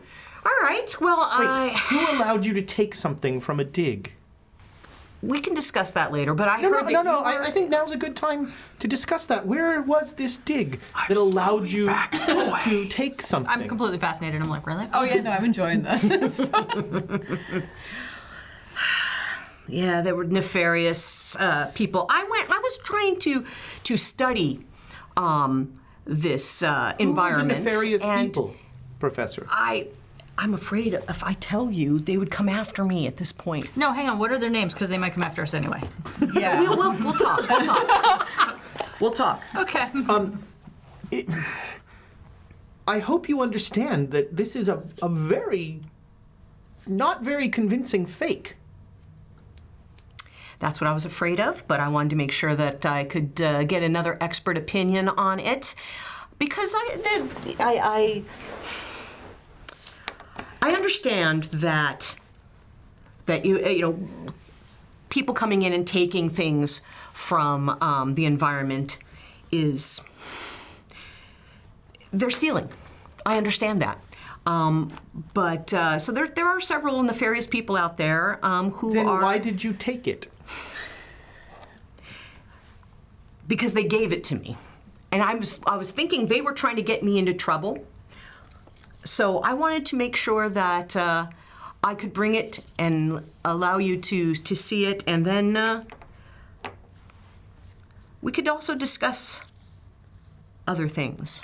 right, well, Wait, who allowed you to take something from a dig? We can discuss that later, but I No, heard no, that no, you no. were- I think now's a good time to discuss that. Where was this dig that allowed you to take something? I'm completely fascinated. I'm like, really? Oh yeah, no, I'm enjoying this. Yeah, there were nefarious people. I was trying to study this Who are the environment. nefarious and people, Professor. I'm afraid if I tell you, they would come after me at this point. No, hang on. What are their names? Because they might come after us anyway. Yeah. We'll talk. We'll talk. We'll talk. Okay. I hope you understand that this is a very, not very convincing fake. That's what I was afraid of, but I wanted to make sure that I could get another expert opinion on it, because I understand that you know, people coming in and taking things from the environment they're stealing. I understand that. But so there are several nefarious people out there who Then are. why did you take it? Because they gave it to me, and I was thinking they were trying to get me into trouble. So I wanted to make sure that I could bring it and allow you to see it, and then we could also discuss other things.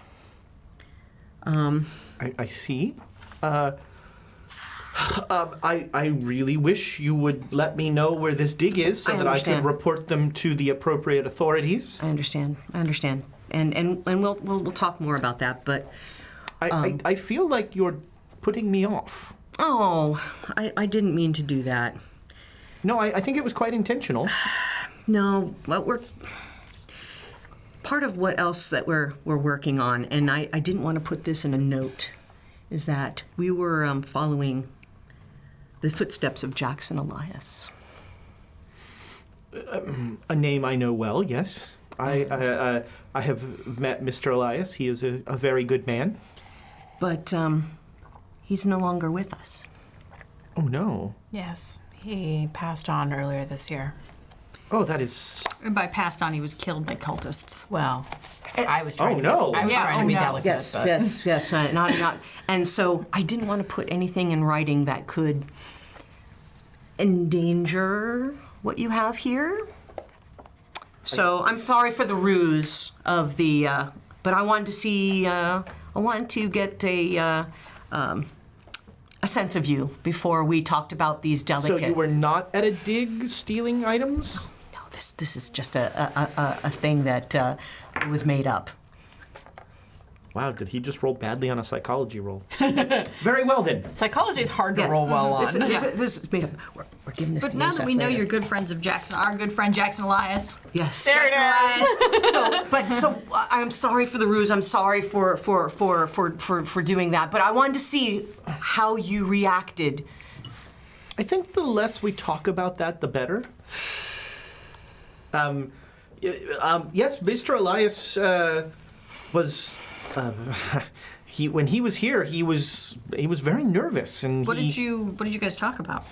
I see. I really wish you would let me know where this dig is so I that I could understand. report them to the appropriate authorities. I understand, and we'll talk more about that. But I feel like you're putting me off. oh, I didn't mean to do that. No, I think it was quite intentional. No, well, we're part of what else that we're working on, and I didn't want to put this in a note, is that we were following the footsteps of Jackson Elias. A name I know well, yes. I have met Mr. Elias. He is a very good man. But he's no longer with us. Oh, no. Yes, he passed on earlier this year. Oh, that is... And by passed on, he was killed by cultists. Well, I was trying. no. I was Yeah, trying to be no. delicate. Yes, but yes. Not. And so I didn't want to put anything in writing that could endanger what you have here. So I'm sorry for the ruse of the. But I wanted to see. I wanted to get a sense of you before we talked about these So delicate. you were not at a dig stealing items? No, this is just a thing that was made up. Wow, did he just roll badly on a psychology roll? Very well, then. psychology is hard to Yes. roll well on. This is made up. We're giving this But to now Yusef that we know later. you're good friends of Jackson, our good friend Jackson Elias. Yes. There it is. So I'm sorry for the ruse. I'm sorry for doing that. But I wanted to see how you reacted. I think the less we talk about that, the better. Yes, Mr. Elias was. When he was here, he was very nervous, and What did you guys talk about?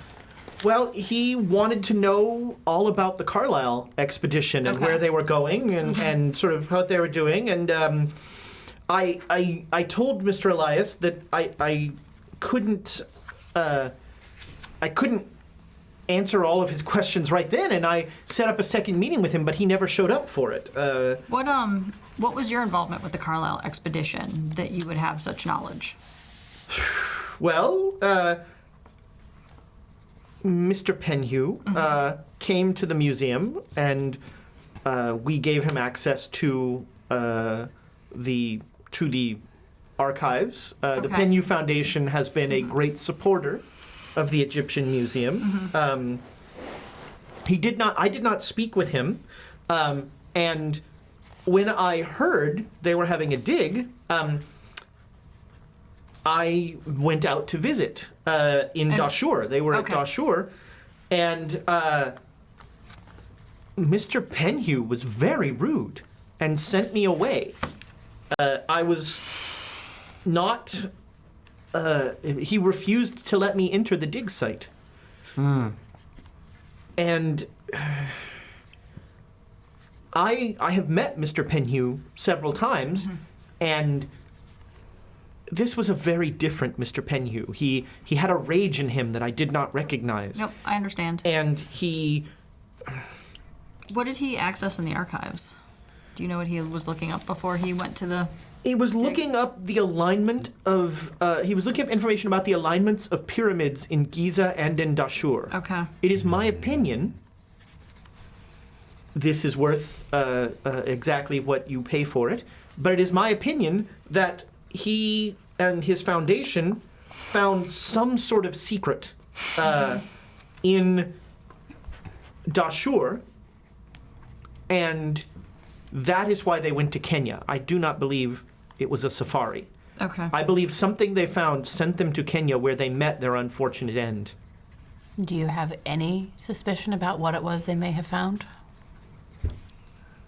Well, he wanted to know all about the Carlyle Expedition and Okay. where they were going and sort of what they were doing. And I told Mr. Elias that I couldn't answer all of his questions right then, and I set up a second meeting with him, but he never showed up for it. What was your involvement with the Carlyle Expedition that you would have such knowledge? Well, Mr. Penhew came to the museum, and we gave him access to the archives. The Okay. Penhew Foundation has been a great supporter of the Egyptian Museum. I did not speak with him, and when I heard they were having a dig, I went out to visit in Dashur. They were Okay. at Dashur, and Mr. Penhew was very rude and sent me away. I was not. He refused to let me enter the dig site. And I have met Mr. Penhew several times, and this was a very different Mr. Penhew. He had a rage in him that I did not recognize. Nope, I understand. And he... What did he access in the archives? Do you know what he was looking up before he went to the... He was looking up the alignment of... he was looking up information about the alignments of pyramids in Giza and in Dashur. Okay. It is my opinion... This is worth exactly what you pay for it, but it is my opinion that he and his foundation found some sort of secret in Dashur, and that is why they went to Kenya. I do not believe it was a safari. Okay. I believe something they found sent them to Kenya, where they met their unfortunate end. Do you have any suspicion about what it was they may have found?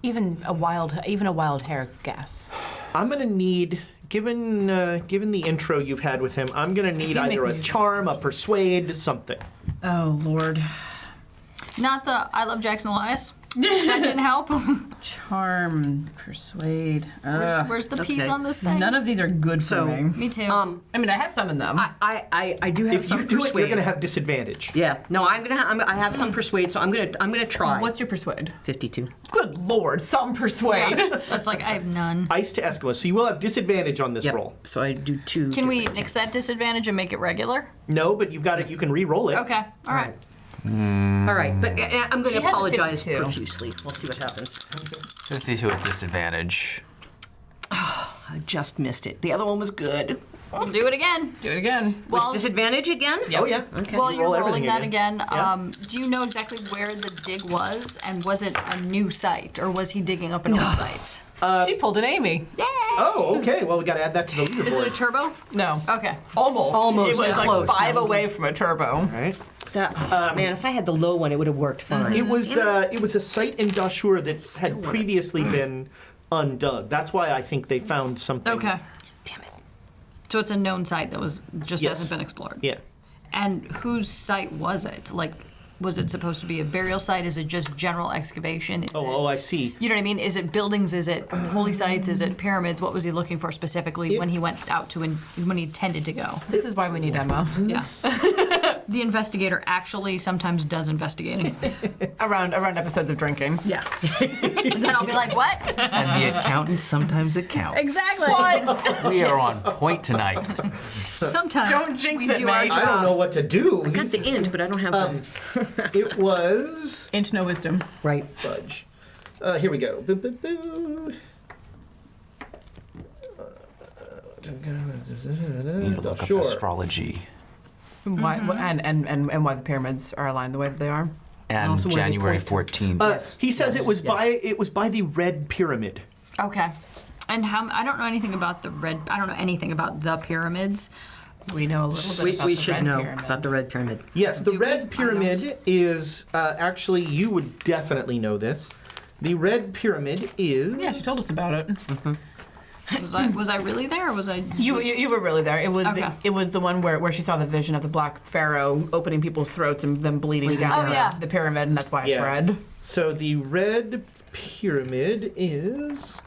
Even a wild hair guess. I'm gonna need, given the intro you've had with him, I'm gonna need You make either a me- charm, a persuade, something. Oh, Lord. Not the I Love Jackson Elias. That didn't help. Charm, persuade. Where's the P's Okay. on this thing? None of these are good So- for me. Me too. I mean, I have some in them. I do have If some you do it, persuade. you're gonna have disadvantage. Yeah. No, I have some persuade, so I'm gonna try. What's your persuade? 52? Good Lord, some persuade. That's like, I have none. Ice to Eskimo, so you will have disadvantage on this Yep. roll. So I do 2. Can we different- nix that disadvantage and make it regular? No, but you've got it. You can re-roll it. Okay. All right. All right, but I'm going She to has a apologize 52. profusely. We'll see what happens. 52 at disadvantage. I just missed it. The other one was good. We'll do it again. Do it again. Well, Disadvantage again? Oh yeah. Okay. while You you're roll rolling everything that again. again, Yeah. do you know exactly where the dig was? And was it a new site, or was he digging up an old site? She pulled an Amy. Yay! Oh, okay. Well, we got to add that to the leaderboard. Is it a turbo? No. Okay. Almost. Almost, It was close. like 5 away from a turbo. All right. That, man, if I had the low one, it would have worked fine. It was a site in Dashur that had previously been undug. That's why I think they found something. Okay. Damn it. So it's a known site that was just Yes. hasn't been explored. Yeah. And whose site was it? Like, was it supposed to be a burial site? Is it just general excavation? Is Oh, it, I see. You know what I mean? Is it buildings? Is it holy sites? Is it pyramids? What was he looking for specifically when he went out to when he intended to go? This is why we need Emma. Yeah. The investigator actually sometimes does investigating. around episodes of drinking. Yeah. And then I'll be like, what? And the accountant sometimes accounts. Exactly. We are on point tonight. Sometimes Don't jinx we it, do our mate. jobs. I don't know what to do. I got the int, but I don't have the... It was Inch no wisdom. Right. fudge. Here we go. Boo, boo, boo. You need to look up Sure. astrology. Why, and why the pyramids are aligned the way that they are. And also where they January point 14th. He says Yes, it was yes. by the Red Pyramid. Okay. And I don't know anything about the red. I don't know anything about the pyramids. We know a little bit We, about we the should Red know Pyramid. about the Red Pyramid. Yes, the Do we? Red I Pyramid is actually, you would definitely know this. The Red Pyramid is. Yeah, she told us about it. Was I really there, or was I? You were really there. It was Okay. it was the one where she saw the vision of the Black Pharaoh opening people's throats and them bleeding down Oh, yeah. the pyramid, and that's why it's Yeah. red. So the Red Pyramid is.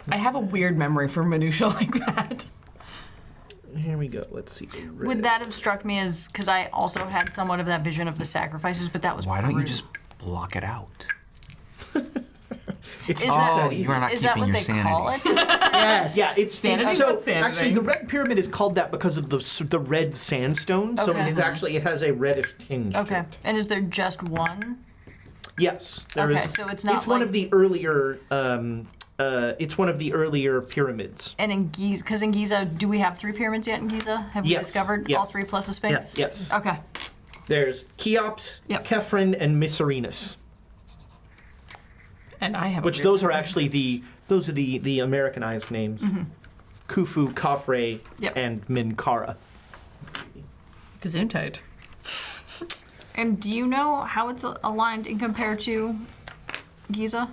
I have a weird memory for minutia like that. Here we go. Let's see. The red. Would that have struck me as because I also had somewhat of that vision of the sacrifices, but that was Why don't you Peru. just block it out? It's Is not that- Oh, that easy. you are not Is that keeping what your they sanity. call it? Yes. Yeah, it's Sanity? So What's sanity? actually, the Red Pyramid is called that because of the red sandstone. So Okay. it is actually, it has a reddish tinge. To Okay. it. And is there just one? Yes, there is. Okay, so it's not It's one like- of the earlier. It's one of the earlier pyramids. And in Giza, because in Giza, do we have 3 pyramids yet in Giza? Have we Yes, discovered yes. all 3 plus a Sphinx? Yes. Okay. There's Cheops, Yep. Kefren, and Mycerinus. And I have Which a those are actually the Americanized names. Khufu, Khafre, Yep. and Minkara. Gesundheit. And do you know how it's aligned in compared to Giza?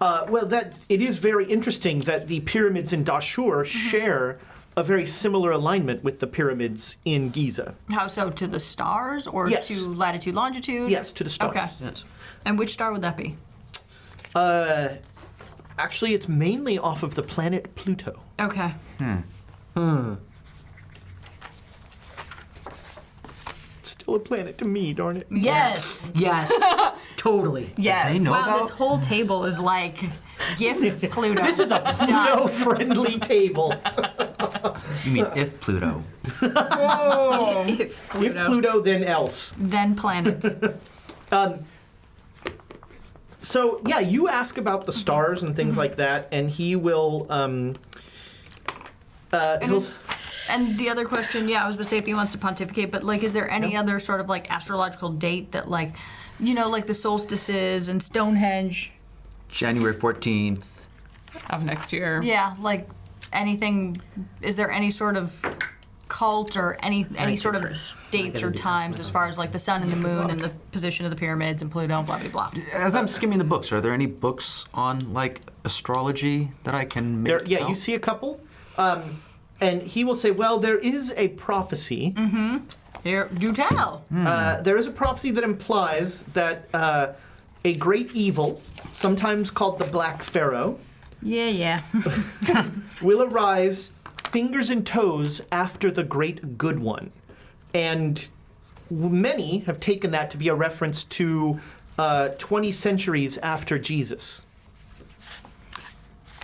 Well, that it is very interesting that the pyramids in Dashur share a very similar alignment with the pyramids in Giza. How so? To the stars or Yes. to latitude, longitude? Yes, to the stars. Okay. Yes. And which star would that be? Actually, it's mainly off of the planet Pluto. Okay. It's still a planet to me, darn it. Yes. Yes. Totally. Yes. They know wow, about- this whole table is like gift Pluto. This is a Pluto-friendly table. You mean if Pluto? if Pluto. If Pluto, then else. Then planets. So yeah, you ask about the stars and things like that, and he will. He'll. And the other question, I was going to say if he wants to pontificate, but like, is there any other sort of like astrological date that like, like the solstices and Stonehenge? January 14th. Of next year. Yeah, like anything, is there any sort of cult or any sort of Chris. dates or times as far as like the sun and the moon and the position of the pyramids and Pluto and blah, blah, blah? As I'm skimming the books, are there any books on like astrology that I can make Yeah, out? you see a couple, and he will say, "Well, there is a prophecy. Here, do tell. There is a prophecy that implies that a great evil, sometimes called the Black Pharaoh, Yeah. will arise fingers and toes after the great good one." And many have taken that to be a reference to 20 centuries after Jesus.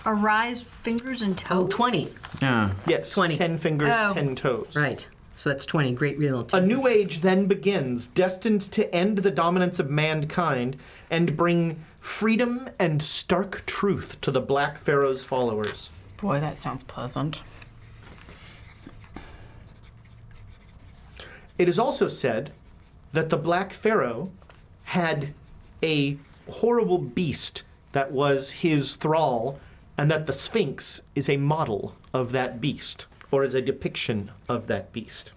Arise fingers and toes. Oh, 20. Yeah. Yes, 20. 10 fingers, Oh. 10 toes. Right. So that's 20. Great reality. A new age then begins, destined to end the dominance of mankind and bring freedom and stark truth to the Black Pharaoh's followers. Boy, that sounds pleasant. It is also said that the Black Pharaoh had a horrible beast that was his thrall, and that the Sphinx is a model of that beast, or is a depiction of that beast.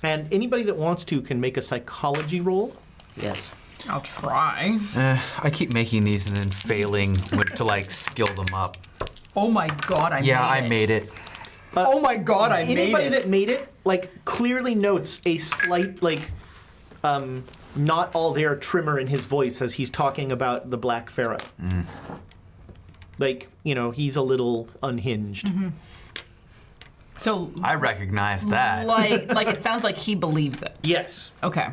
And anybody that wants to can make a psychology roll. Yes. I'll try. I keep making these and then failing to like skill them up. Oh my god, I made it. I made it. Oh my god, I made Anybody it. that made it, like, clearly notes a slight, like, not all there trimmer in his voice as he's talking about the Black Pharaoh. Like, he's a little unhinged. So, I recognize that. like it sounds like he believes it. Yes. Okay.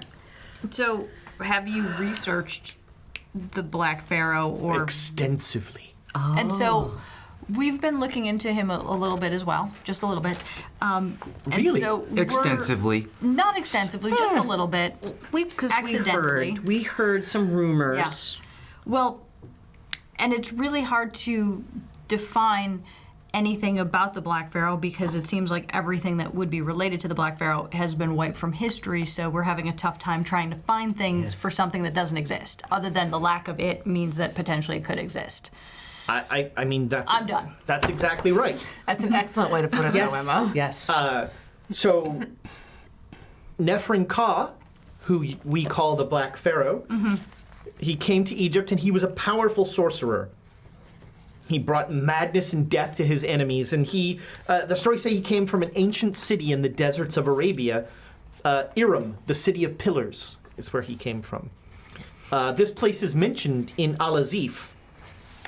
So, have you researched the Black Pharaoh or? Extensively. And so, we've been looking into him a little bit as well, just a little bit. And Really? so we're- Extensively. Not extensively, just a little bit. Because Accidentally. we heard some rumors. Well, and it's really hard to define anything about the Black Pharaoh because it seems like everything that would be related to the Black Pharaoh has been wiped from history, so we're having a tough time trying to find things for something that doesn't exist, other than the lack of it means that potentially it could exist. I mean, that's... I'm done. That's exactly right. That's an excellent way to put it, Yes. though, Emma. Yes. So, Nephrin Ka, who we call the Black Pharaoh, he came to Egypt and he was a powerful sorcerer. He brought madness and death to his enemies, and the stories say he came from an ancient city in the deserts of Arabia. Iram, the city of pillars, is where he came from. This place is mentioned in Al-Azif,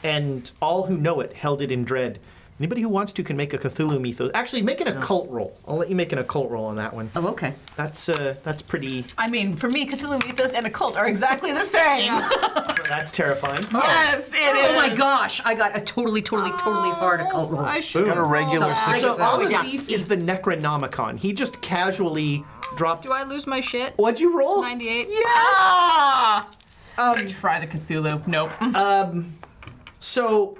and all who know it held it in dread. Anybody who wants to can make a Cthulhu mythos. Actually, make an occult roll. I'll let you make an occult roll on that one. Oh, okay. That's pretty. I mean, for me, Cthulhu mythos and occult are exactly the same. That's terrifying. Yes, it is. Oh my gosh! I got a totally hard occult roll. I should Got a regular roll that. success. So Al-Azif is the Necronomicon. He just casually dropped. Do I lose my shit? What'd you roll? 98. Ah! Try the Cthulhu. Nope. So.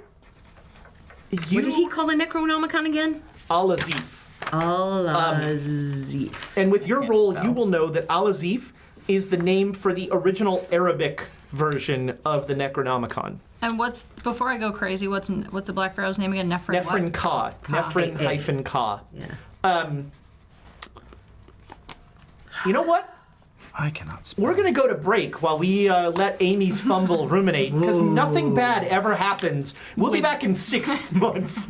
What did he call the Necronomicon again? Al-Azif. Al-Azif. And with your roll, spell. you will know that Al-Azif is the name for the original Arabic version of the Necronomicon. And before I go crazy, what's the Black Pharaoh's name again? Nephrin Nephrin what? Ka. Nephrin hyphen Ka. Yeah. You know what? I cannot spell. We're going to go to break while we let Amy's fumble ruminate, because nothing bad ever happens. We'll be back in 6 months.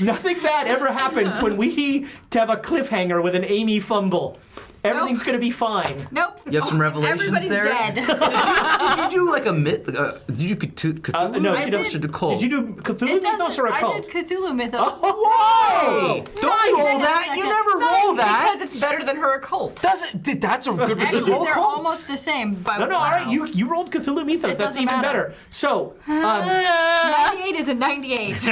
Nothing bad ever happens when we have a cliffhanger with an Amy fumble. Everything's going to be fine. Nope. You have some revelations Everybody's there? dead. Did you do like a myth? Did you do Cthulhu? No, she does- Did you Did you do Cthulhu Mythos or a cult? I did Cthulhu Mythos. Whoa! Don't roll that. You never roll that. Because it's better than her occult. That's a good reason. Actually, Roll they're cults. almost the same. By No, all right, you rolled Cthulhu Mythos. It That's doesn't even matter. better. So, 98 is a 98.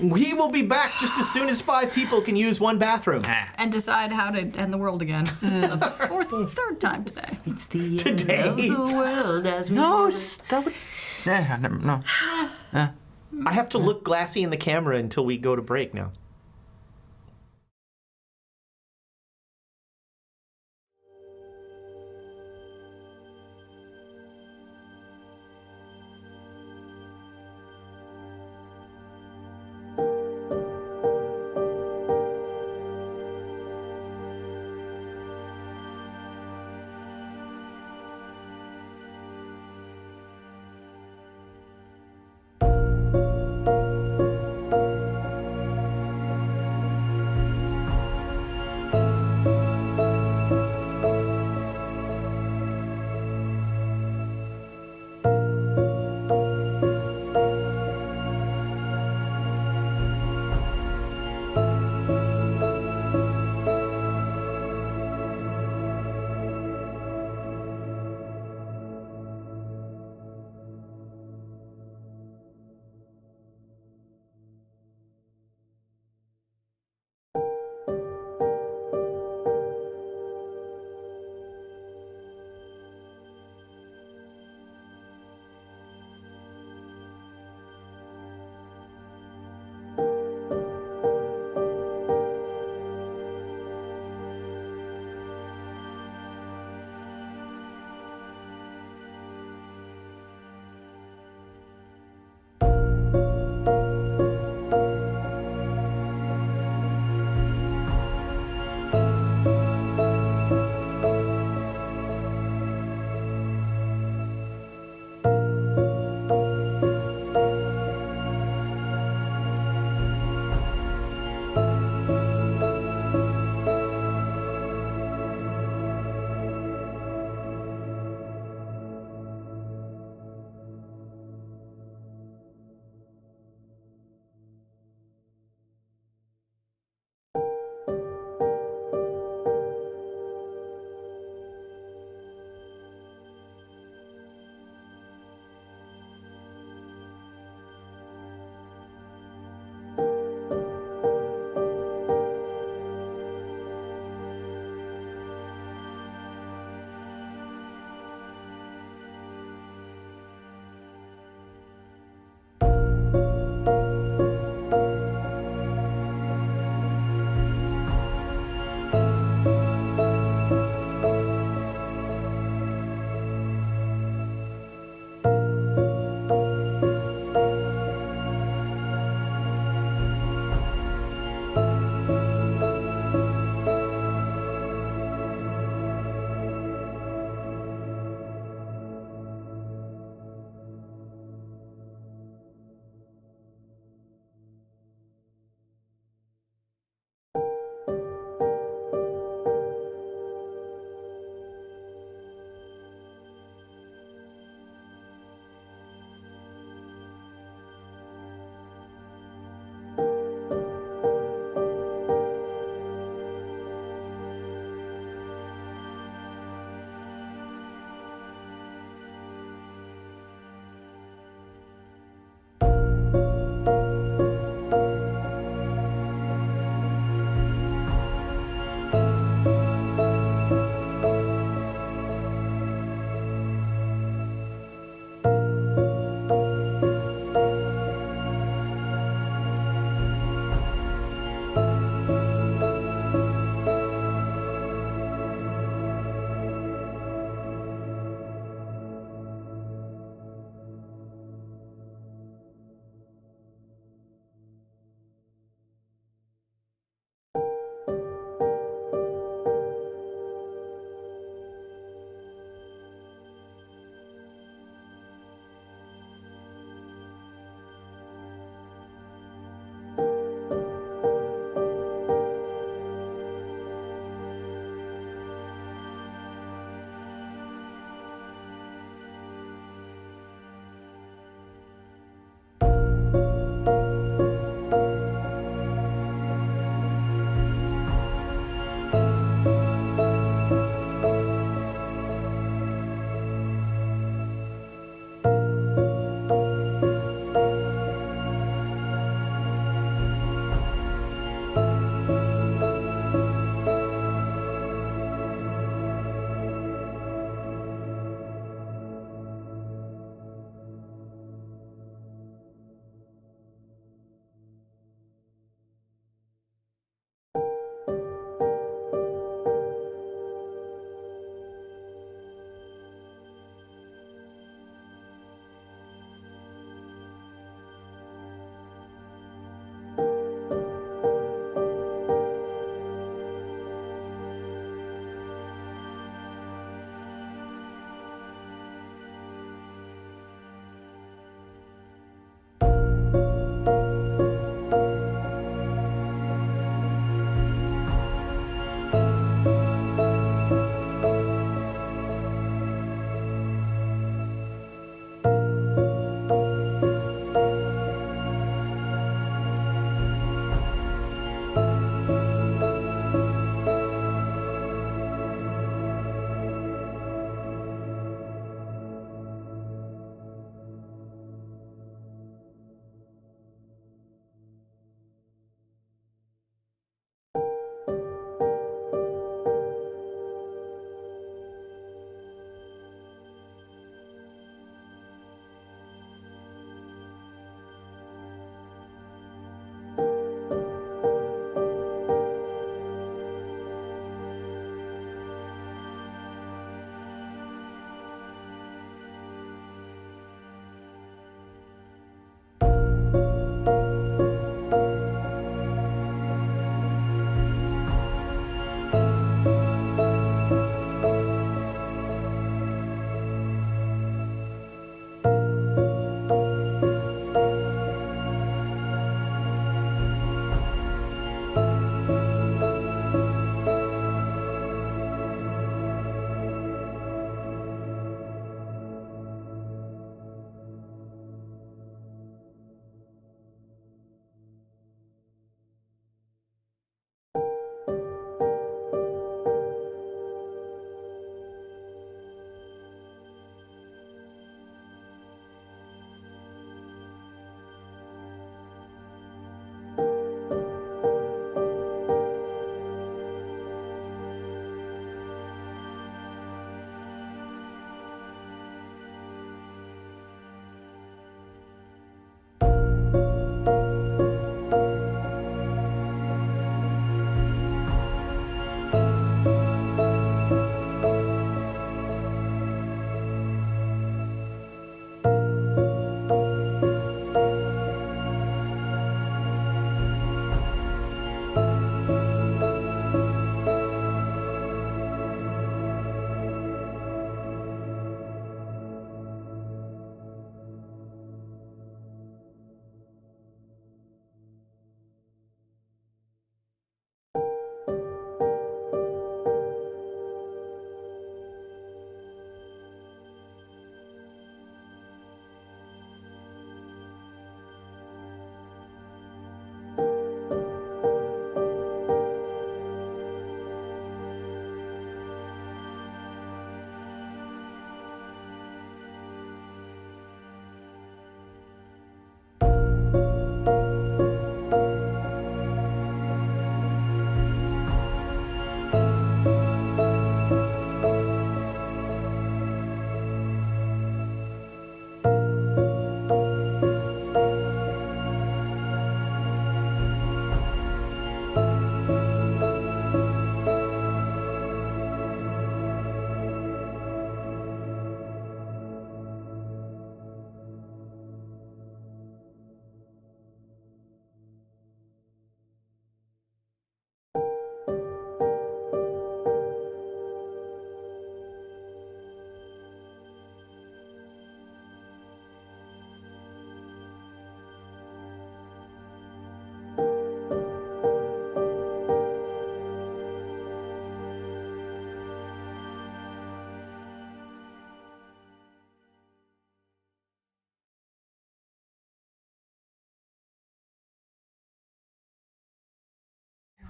we will be back just as soon as 5 people can use one bathroom. And decide how to end the world again. The third time today. It's the Today. end of the world as we know No, it. just that would. Yeah, no. I have to look glassy in the camera until we go to break now.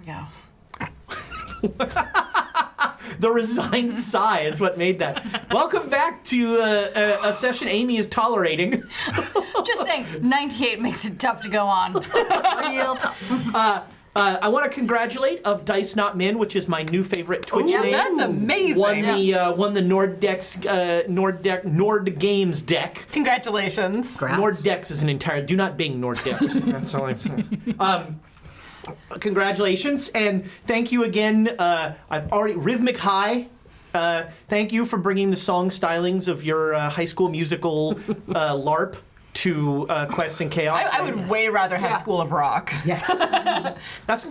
go. The resigned sigh is what made that. Welcome back to a session Amy is tolerating. Just saying, 98 makes it tough to go on. Real tough. I want to congratulate of Dice Not Min, which is my new favorite Twitch name. That's amazing. Won the Nord Games deck. Congratulations. Nord Dex is an entire. Do not Bing Nord Dex. That's all I'm saying. Congratulations and thank you again. I've already Rhythmic High. Thank you for bringing the song stylings of your High School Musical LARP to Quests and Chaos. I would way rather have School of Rock. Yes.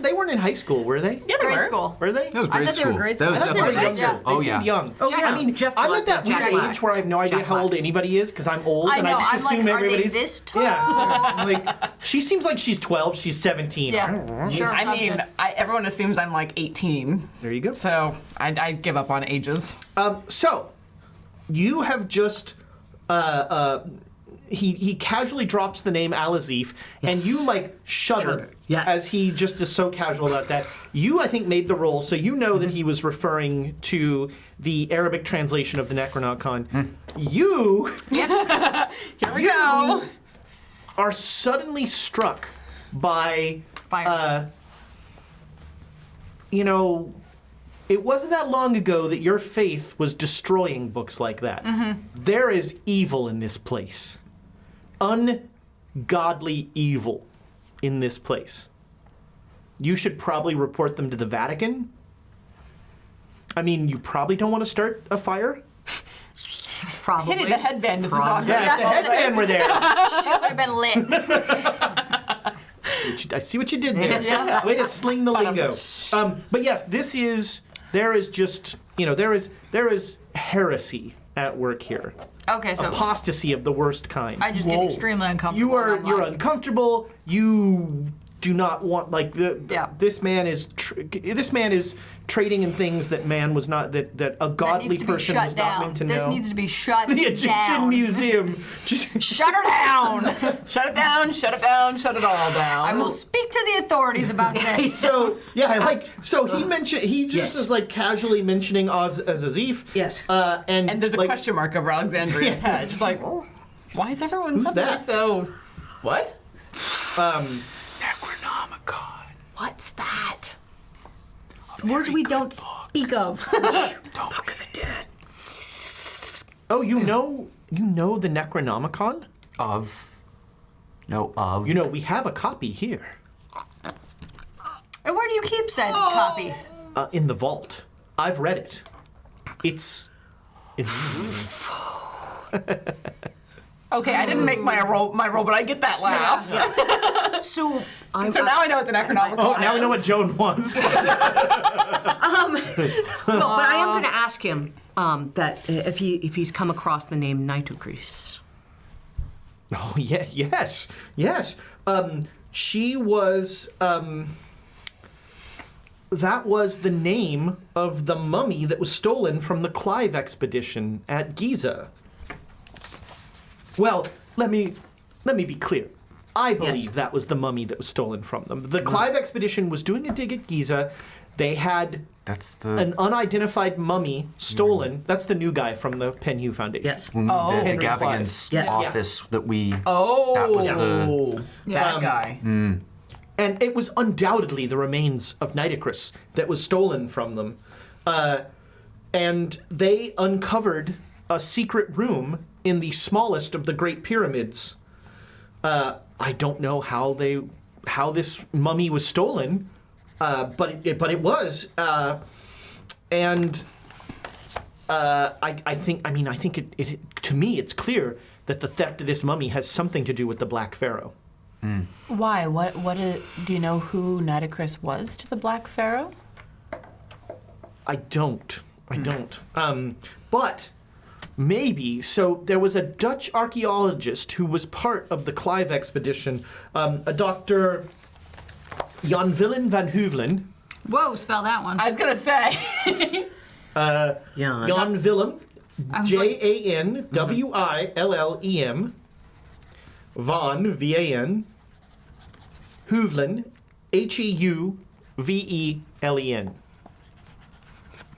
They weren't in high school, were they? Yeah, they Grade were. school. Were they? That was I grade thought they school. were grade That was school. I thought they were definitely younger. grade school. Oh They yeah. seemed young. Oh, yeah. I mean, Jeff I'm Black, at that Jack weird Black. age where I have no idea Jack how old Black. anybody is because I'm old I and know. I just I'm like, assume are they everybody's. this tall? Yeah. Like, she seems like she's 12, she's 17. I don't know. Yeah. Sure. I mean, everyone assumes I'm like 18, There you go. so I give up on ages. So, you have just he casually drops the name Al-Azif, and you like shudder Yes. as he just is so casual about that. You, I think, made the roll, so you know that he was referring to the Arabic translation of the Necronomicon. You Here we go. are suddenly struck by Fire. it wasn't that long ago that your faith was destroying books like that. There is evil in this place. Ungodly evil in this place. You should probably report them to the Vatican. I mean, you probably don't want to start a fire. Probably. Hitting the headband is Probably. Yeah, if the headband were there. Shit would have been lit. I see what you did there. Way to sling the lingo. But yes, there is heresy at work here. Okay, so Apostasy of the worst kind. I just get extremely uncomfortable. You're uncomfortable. You do not want Yeah. This man is trading in things that man was not that a That godly needs to be person shut was down. not meant to This know. needs to be shut The Egyptian down. Museum. Shut her down. Shut it down, shut it down, shut it all down. I will speak to the authorities about this. So yeah, he just Yes. is like casually mentioning Azif. Yes. And there's a like, question mark over Alexandria's head. Just like, oh, why is everyone suddenly that? so... What? Necronomicon. What's that? Words we don't speak of. Book of the Dead. Oh, you know the Necronomicon? We have a copy here. And where do you keep said copy? In the vault. I've read it. It's Okay, I didn't make my roll, but I get that laugh. So, So now I know what the Necronomicon oh, now we is. know what Joan wants. but I am going to ask him that if he's come across the name Nitocris. Oh yeah, yes. She was. That was the name of the mummy that was stolen from the Clive expedition at Giza. Well, let me be clear. I believe that was the mummy that was stolen from them. The Clive expedition was doing a dig at Giza. They had That's the an unidentified mummy stolen. That's the new guy from the Penhew Foundation. Yes. the Henry Gavigan's Clive. Yes. office that we. Oh. That was the. Oh. That guy. And it was undoubtedly the remains of Nitocris that was stolen from them. And they uncovered a secret room in the smallest of the Great Pyramids. I don't know how this mummy was stolen, but it was. I think it to me it's clear that the theft of this mummy has something to do with the Black Pharaoh. Why? Do you know who Nitocris was to the Black Pharaoh? I don't. But maybe. So there was a Dutch archaeologist who was part of the Clive expedition, a Dr. Jan Willem van Heuvelen. Whoa, spell that one. I was gonna say. Jan Willem, Janwillem, Van, V-A-N, Heuvelen, Velen.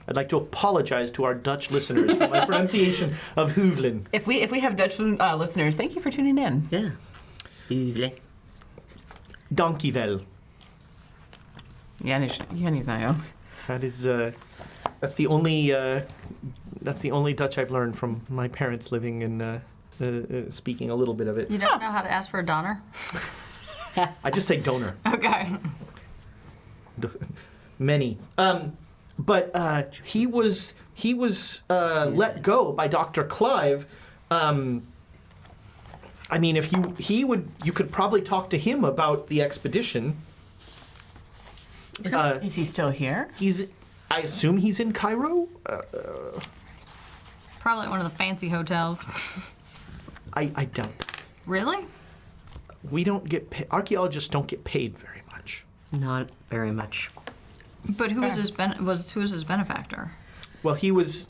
I'd like to apologize to our Dutch listeners for my pronunciation of Hoevelen. If we have Dutch listeners, thank you for tuning in. Yeah. Lovely. Dankjewel. Yanni Znayo. That is, that's the only Dutch I've learned from my parents living in, speaking a little bit of it. You don't know how to ask for a donor? I just say donor. Okay. Many. But he was let go by Dr. Clive. I mean, if you could probably talk to him about the expedition. Is he still here? I assume he's in Cairo. Probably at one of the fancy hotels. I doubt that. Really? We don't get archaeologists don't get paid very much. Not very much. But who was his benefactor? Well, he was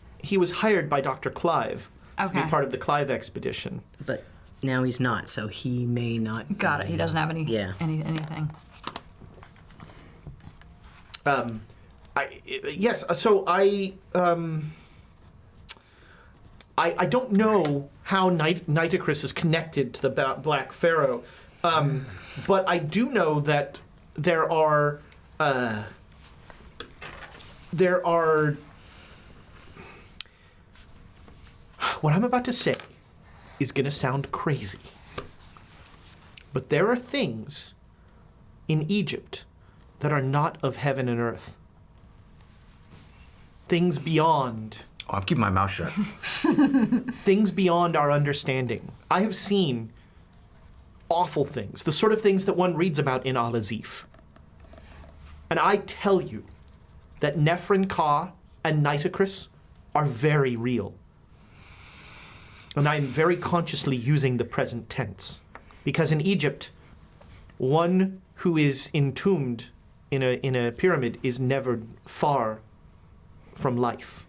hired by Dr. Clive to be Okay. part of the Clive expedition. But now he's not, so he may not. Got it. He doesn't have anything. Yes. So I don't know how Nitocris is connected to the Black Pharaoh, but I do know that there are what I'm about to say is going to sound crazy, but there are things in Egypt that are not of heaven and earth. Things beyond. Oh, I'm keeping my mouth shut. Things beyond our understanding. I have seen awful things, the sort of things that one reads about in Al-Azif. And I tell you that Nephren-Ka and Nitocris are very real. And I am very consciously using the present tense. Because in Egypt, one who is entombed in a pyramid is never far from life.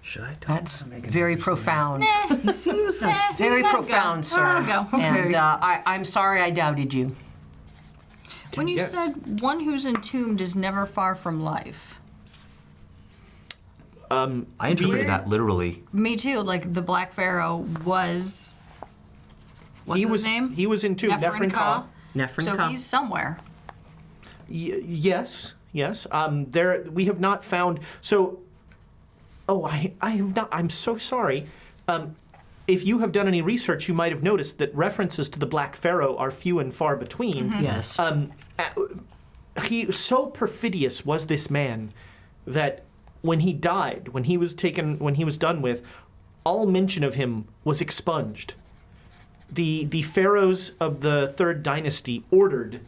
Should I tell That's him to make an very interesting- profound. That's Very profound, sir. Go. And I'm sorry I doubted you. When you Yes. said one who's entombed is never far from life. I interpreted that literally. Me too. Like the Black Pharaoh was. What's his name? He was entombed. Nephren-Ka. So he's somewhere. Yes. There we have not found. So, I have not. I'm so sorry. If you have done any research, you might have noticed that references to the Black Pharaoh are few and far between. Yes. He so perfidious was this man that when he died, when he was done with, all mention of him was expunged. The pharaohs of the Third Dynasty ordered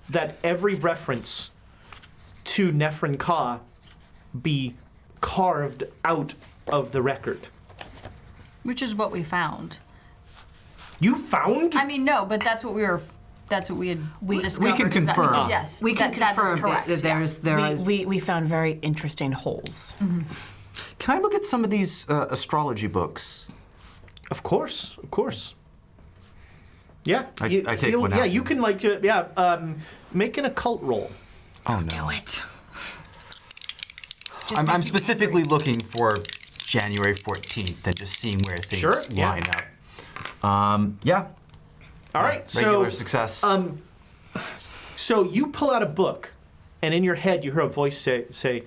that every reference to Nephren-Ka be carved out of the record. Which is what we found. You found? I mean, no, but that's what we were. That's what we had discovered. can is that- confirm. yes, we can that confirm is correct. that there is. We found very interesting holes. Can I look at some of these astrology books? Of course. Yeah. I take one out. Yeah, you can make an occult roll. Oh no. Do it. I'm specifically looking for January 14th and just seeing where things Sure, yeah. line up. Yeah. All right. Regular So success. So you pull out a book, and in your head you hear a voice say,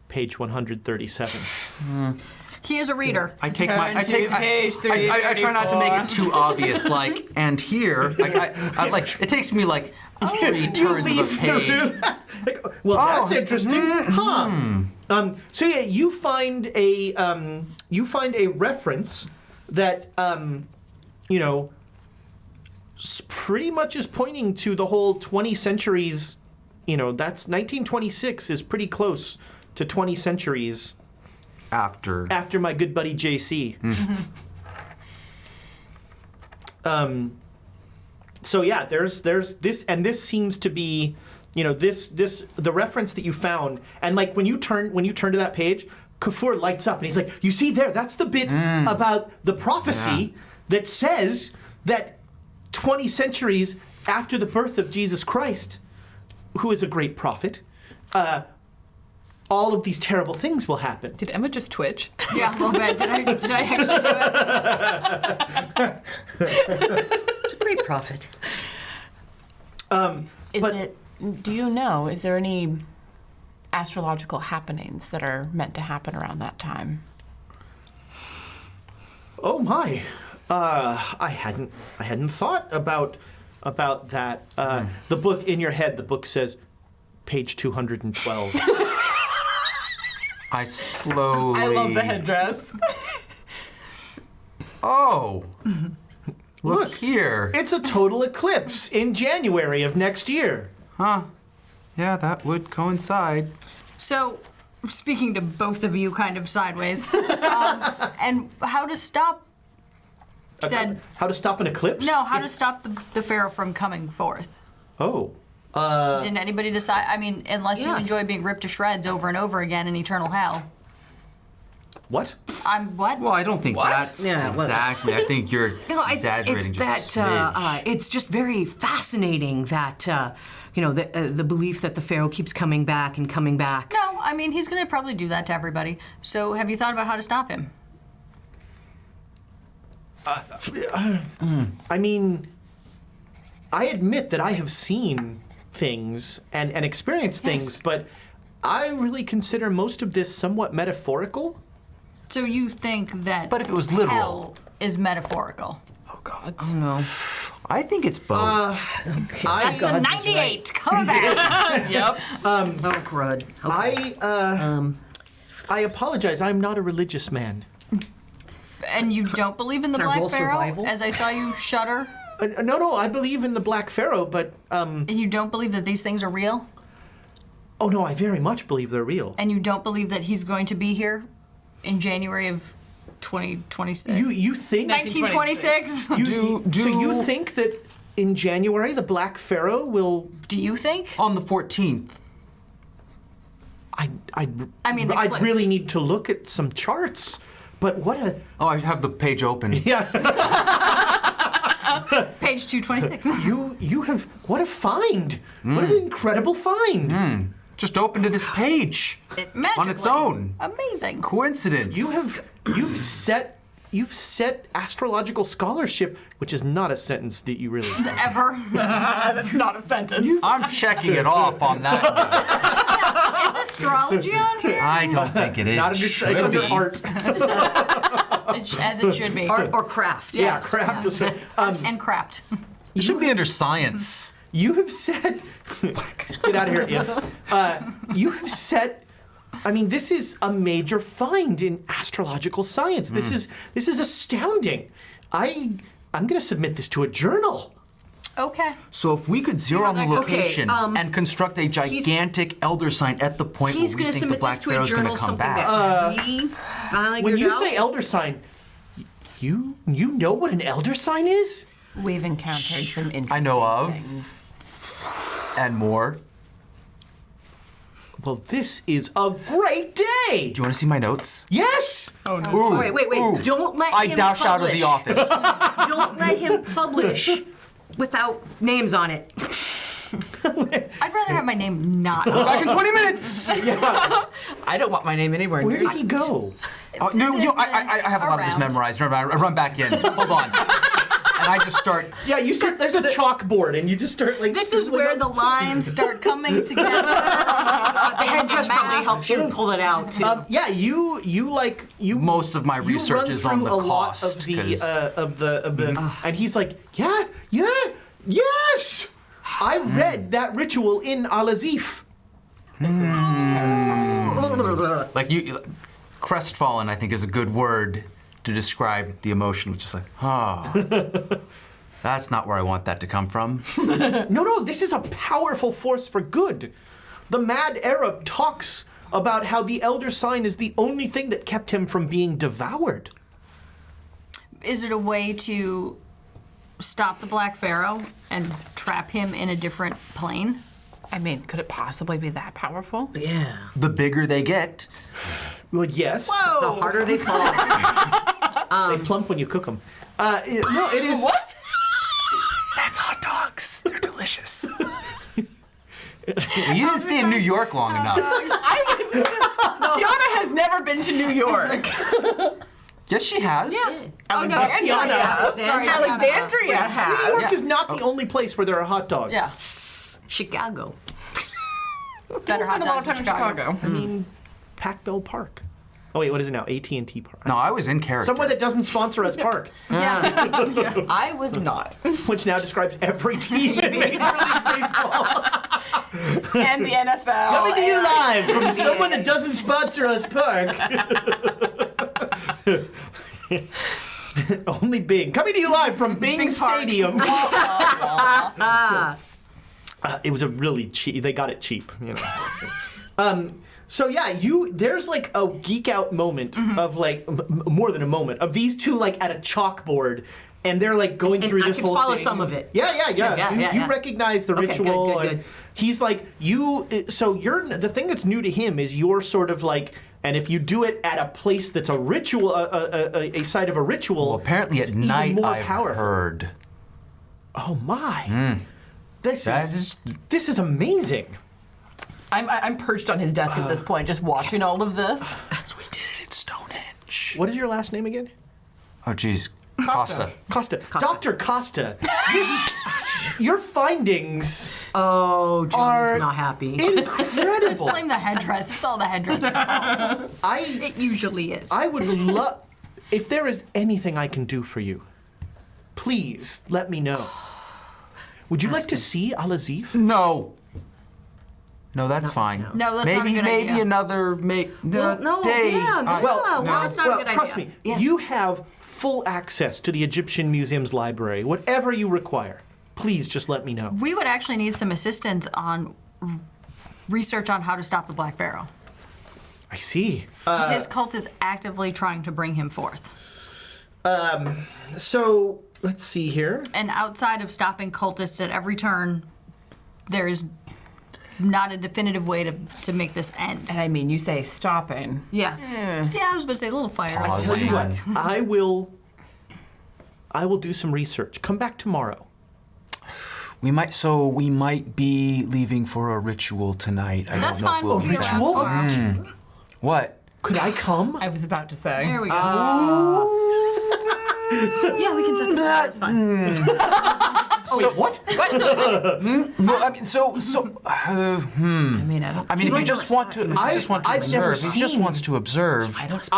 page 137. He is a reader. I take my. I take. page I try not to make it too obvious. Like, and here, I like. It takes me like 3 turns of a page. That's interesting, huh? So yeah, you find a reference that pretty much is pointing to the whole 20 centuries. That's 1926 is pretty close to 20 centuries after my good buddy JC. So yeah, there's this, and this seems to be, the reference that you found, and like when you turn to that page, Kafur lights up and he's like, "You see there? That's the bit about the prophecy that says that 20 centuries after the birth of Jesus Christ, who is a great prophet, all of these terrible things will happen. Did Emma just twitch? Yeah, a little bit. Did I actually do it? It's a great prophet. Do you know, is there any astrological happenings that are meant to happen around that time? Oh my, I hadn't thought about that. The book in your head, the book says, page 212. I slowly. I love the headdress. Oh. Look Look. here. It's a total eclipse in January of next year. Huh. Yeah, that would coincide. So, speaking to both of you kind of sideways, and how to stop said... How to stop an eclipse? No, how to stop the Pharaoh from coming forth. Oh. Didn't anybody decide? I mean, unless you Yes. enjoy being ripped to shreds over and over again in eternal hell. What? I'm what? Well, I don't think that's Yeah, well- exactly. I think you're No, exaggerating it's just that a smidge. it's just very fascinating that the belief that the Pharaoh keeps coming back and coming back. No, I mean, he's going to probably do that to everybody. So have you thought about how to stop him? I mean, I admit that I have seen things and experienced things, but I really consider most of this somewhat metaphorical. So you think that But if it was literal. hell is metaphorical? Oh, God. No. I think it's both. I, The 98, come back. Yep. Oh, crud. Okay. I apologize. I'm not a religious man. And you don't believe in the Can I Black roll Pharaoh? survival? As I saw you shudder? No, I believe in the Black Pharaoh, but And you don't believe that these things are real? oh no, I very much believe they're real. And you don't believe that he's going to be here in January of 2026? You think 1926? So you think that in January the Black Pharaoh will? Do you think? On the 14th. I mean, the I'd eclipse. really need to look at some charts. But what a Oh, I have the page open. yeah. Page 226. You have what a find! What an incredible find! Just open to this page. On its Magically. own. Amazing. Coincidence. You've set astrological scholarship, which is not a sentence that you really. Ever. That's not a sentence. I'm checking it off on that. Is astrology on here? I don't think it is. Not under, Should it's under be. art. As it should be. Art or craft. Yeah, Yes. craft. And crapped. It should be under science. You have said. Get out of here, If. You have said. I mean, this is a major find in astrological science. This is astounding. I'm going to submit this to a journal. Okay. So if we could zero on the Okay, location and construct a gigantic elder sign at the point where He's we going to think the submit Black this to a Pharaoh's going journal, to come something back. that he finally When you figured say out. elder sign, you know what an elder sign is? We've encountered some interesting I know of. things. And more. Well, this is a great day. Do you want to see my notes? Yes. Oh, no. Ooh, Wait. ooh. Don't let I him dash out of publish. the office. Don't let him publish without names on it. I'd rather have my name not. Back in 20 minutes. I don't want my name anywhere Where near did he go? No, I have a lot of this Around. memorized. Remember, I run back in. Hold on. And I just start. Yeah, you start. There's a chalkboard, and you just start like. This is where the lines start coming together. The headdress probably helps you pull it out too. Yeah, you Most of my you research run is on through the a lot cost. of the 'cause- and he's like, yes. I read that ritual in Al-Azif. like you, crestfallen, I think, is a good word to describe the emotion, which is like, that's not where I want that to come from. No, this is a powerful force for good. The mad Arab talks about how the elder sign is the only thing that kept him from being devoured. Is it a way to stop the Black Pharaoh and trap him in a different plane? I mean, could it possibly be that powerful? Yeah. The bigger they get. Well, yes. The harder they fall. They plump when you cook them. No, it is. What? That's hot dogs. They're delicious. Well, you didn't stay in New York long enough. Tiana has never been to New York. Yes, she has. Oh, no, Tiana. has. Sorry, Alexandria New has. York is not the only place where there are hot dogs. Yeah. Chicago. Better hot Spent a lot of dogs time in Chicago. I mean, Pac-Bell Park. Oh wait, what is it now? AT&T Park. No, I was in character. Somewhere that doesn't sponsor us park, Yeah. I was not. which now describes every team in Major League Baseball. And the NFL. Coming to you live from someone that doesn't sponsor us park. Only Bing. Coming to you live from Bing Bing Park. Stadium. It was a really cheap. They got it cheap, you know. So yeah, there's like a geek out moment of like more than a moment of these two like at a chalkboard, and they're like going And through I this can whole follow thing. some of it. Yeah. You Yeah. recognize the Okay, ritual. good. And he's like So the thing that's new to him is you're sort of like. And if you do it at a place that's a ritual, a site of a ritual, Well, apparently it's at even night more I've powerful. heard. Oh my! This That is amazing. I'm perched on his desk at this point, just watching all of this. We did it at Stonehenge. What is your last name again? Oh, geez. Costa. Costa. Dr. Costa. Your findings Oh, are Johnny's not happy. Just incredible. blame the headdress. It's all the headdress's fault. It usually is. I would love, if there is anything I can do for you, please let me know. Would you like to see Al-Azif? No. No, that's fine. No, that's not a good maybe idea. another no, day. yeah, no. Well, it's not a good trust idea. me, you have full access to the Egyptian Museum's library. Whatever you require, please just let me know. We would actually need some assistance on research on how to stop the Black Pharaoh. I see. His cult is actively trying to bring him forth. So, let's see here. And outside of stopping cultists at every turn, there is not a definitive way to make this end. And I mean, you say stopping. Yeah. Yeah, I was going to say a little fire. Pause. Tell you Man. what, I will do some research. Come back tomorrow. We might be leaving for a ritual tonight. I That's don't know fine. if We'll we'll be be around Ritual? tomorrow. What? Could I come? I was about to say. There we go. Yeah, we can set that. It's fine. Oh, wait, what? No, I mean, I mean, I don't. I mean, if you just want to, I've never observe, he just seen- wants to observe. I don't.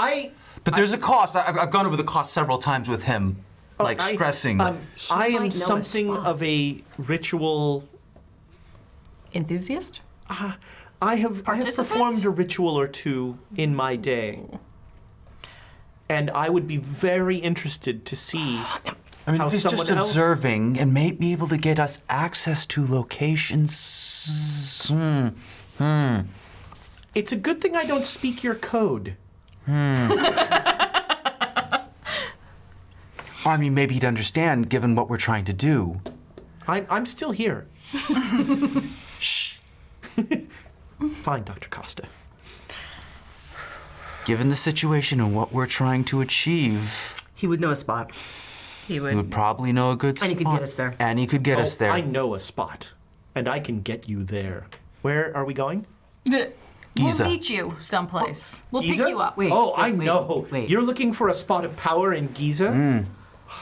But there's a cost. I've gone over the cost several times with him, like stressing. I might know am a something spot. of a ritual. Enthusiast? I have Participant? performed a ritual or two in my day, and I would be very interested to see. I mean, how if he's just someone else- observing and may be able to get us access to locations. It's a good thing I don't speak your code. I mean, maybe he'd understand given what we're trying to do. I'm still here. Shh. Fine, Dr. Costa. Given the situation and what we're trying to achieve, He would know a spot. He he would. would probably know a good spot. And he could get us there. And he could get us there. I know a spot, and I can get you there. Where are we going? Giza. We'll meet you someplace. We'll Giza? pick you up. Wait, Oh, wait, I wait, know. wait. You're looking for a spot of power in Giza?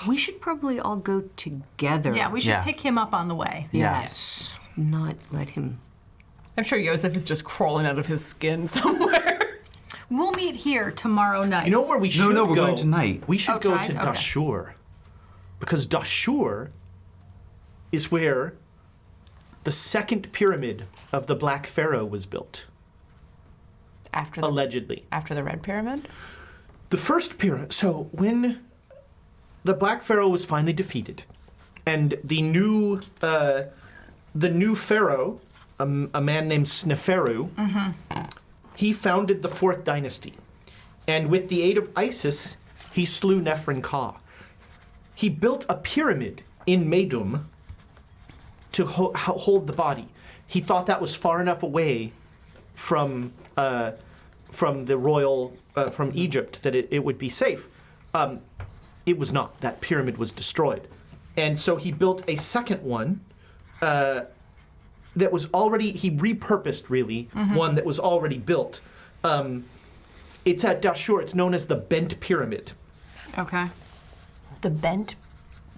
We should probably all go together. Yeah, we should Yeah. pick him up on the way. Yes. Not let him. I'm sure Yosef is just crawling out of his skin somewhere. We'll meet here tomorrow night. You know where we should go? No, we're going tonight. We should Oh, go tonight? to Okay. Dashur. Because Dashur is where the second pyramid of the Black Pharaoh was built, After the allegedly. after the Red Pyramid. The first pyramid. So when the Black Pharaoh was finally defeated, and the new pharaoh, a man named Sneferu, he founded the fourth dynasty, and with the aid of Isis, he slew Neferin-Ka. He built a pyramid in Medum to hold the body. He thought that was far enough away from the royal from Egypt that it would be safe. it was not. That pyramid was destroyed. And so he built a second one that was already, he repurposed really, one that was already built. It's at Dashur. It's known as the Bent Pyramid. Okay. The bent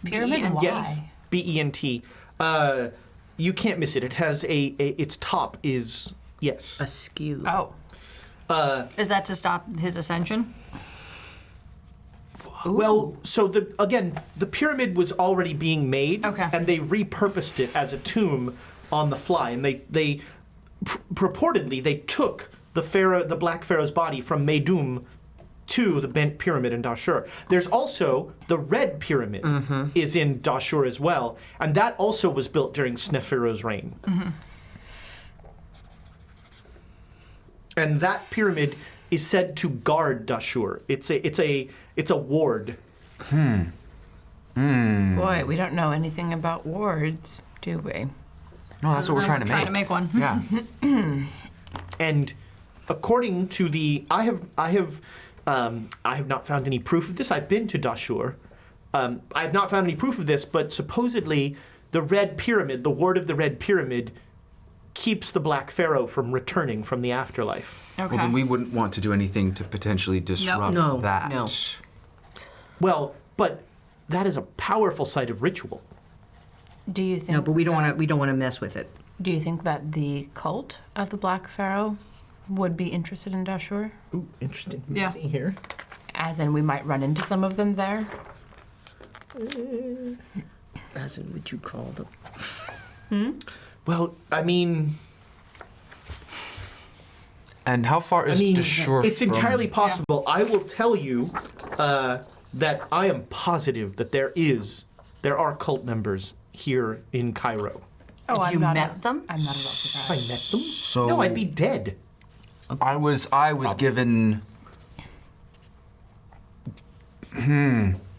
pyramid? B-E-N-T. Why? Yes, B-E-N-T. You can't miss it. It has its top is, yes. Askew. Oh. Is that to stop his ascension? Well, so the pyramid was already being made, Okay. and they repurposed it as a tomb on the fly, and they purportedly they took the Black Pharaoh's body from Meidum to the Bent Pyramid in Dashur. There's also the Red Pyramid is in Dashur as well, and that also was built during Sneferu's reign. And that pyramid is said to guard Dashur. It's a ward. Boy, we don't know anything about wards, do we? No, that's what we're trying to make. Trying to make one. Yeah. And according to I have not found any proof of this. I've been to Dashur. I have not found any proof of this, but supposedly the Red Pyramid, the ward of the Red Pyramid, keeps the Black Pharaoh from returning from the afterlife. Okay. Well, then we wouldn't want to do anything to potentially disrupt No, that. no. Well, but that is a powerful site of ritual. Do you think? No, but we don't want to mess with it. Do you think that the cult of the Black Pharaoh would be interested in Dashur? Ooh, interesting. Let me Yeah. see here. As in, we might run into some of them there. As in what you call them. Well, I mean, And how far is Dashur it's from... entirely possible. I will tell you that I am positive that there are cult members here in Cairo. Oh, You met them? I'm not at all If I surprised. met them? So No, I'd be dead. I was given...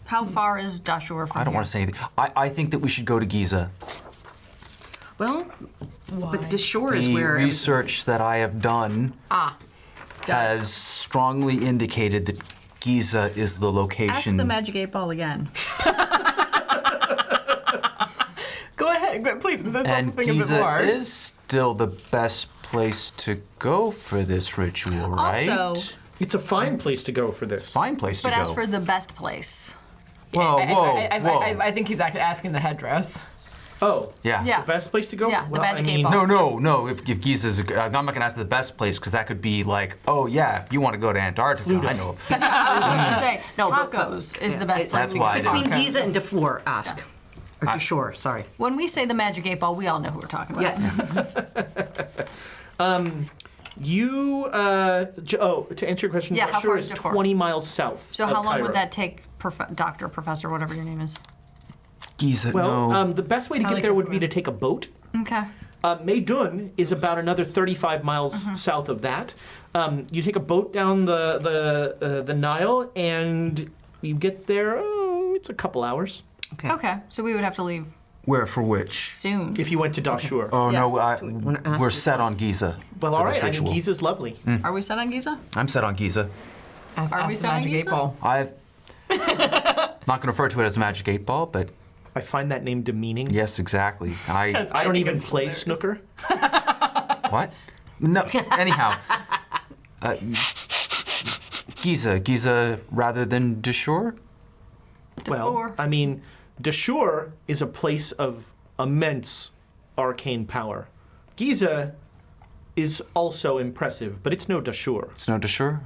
How far is Dashur from I don't here? want to say anything. I think that we should go to Giza. Well, Why? but Dashur is The where research that I have done has strongly indicated that Giza is the Ask location. the Magic 8 Ball again. Go ahead, please. Say and something a bit Giza more. is still the best place to go for this ritual, right? Also, It's a fine place to go for this. Fine place but to go. as for the best place. whoa, whoa, whoa. I think he's actually asking the headdress. Oh, yeah. Yeah. the best place to go? Yeah, the Well, Magic I 8 mean, Ball. No. If Giza's a good, I'm not gonna ask the best place because that could be like, oh yeah, if you want to go to Antarctica, I know. I was going to say, No, but- tacos is the best place That's to why I get didn't- between tacos. Giza and Dashur, ask. Or Dashur, sorry. When we say the Magic 8 Ball, we all know who we're talking about. Yes. to answer your question, Yeah, how Dashur far is is Dashur? 20 miles south. So of how long Cairo. would that take, Doctor, Professor, whatever your name is? Giza, Well, no. the best way to I get like there it would for be it. to take a boat. Okay. Meidun is about another 35 miles south of that. You take a boat down the Nile, and you get there. Oh, it's a couple hours Okay. So we would have to leave Where for which? soon. if you went to Dashur. Oh no, wanna ask we're her set on Giza. Well, for all this right. I mean, ritual. Giza's lovely. Are we set on Giza? I'm set on Giza. Ask, Are we ask the selling Magic Giza? 8 Ball. I've not going to refer to it as a magic 8 ball, but I find that name demeaning. yes, exactly. I I don't think even it's play hilarious. snooker. what? No. Anyhow, Giza rather than Dashur. Well, Dashur. I mean, Dashur is a place of immense arcane power. Giza is also impressive, but it's no Dashur. It's no Dashur.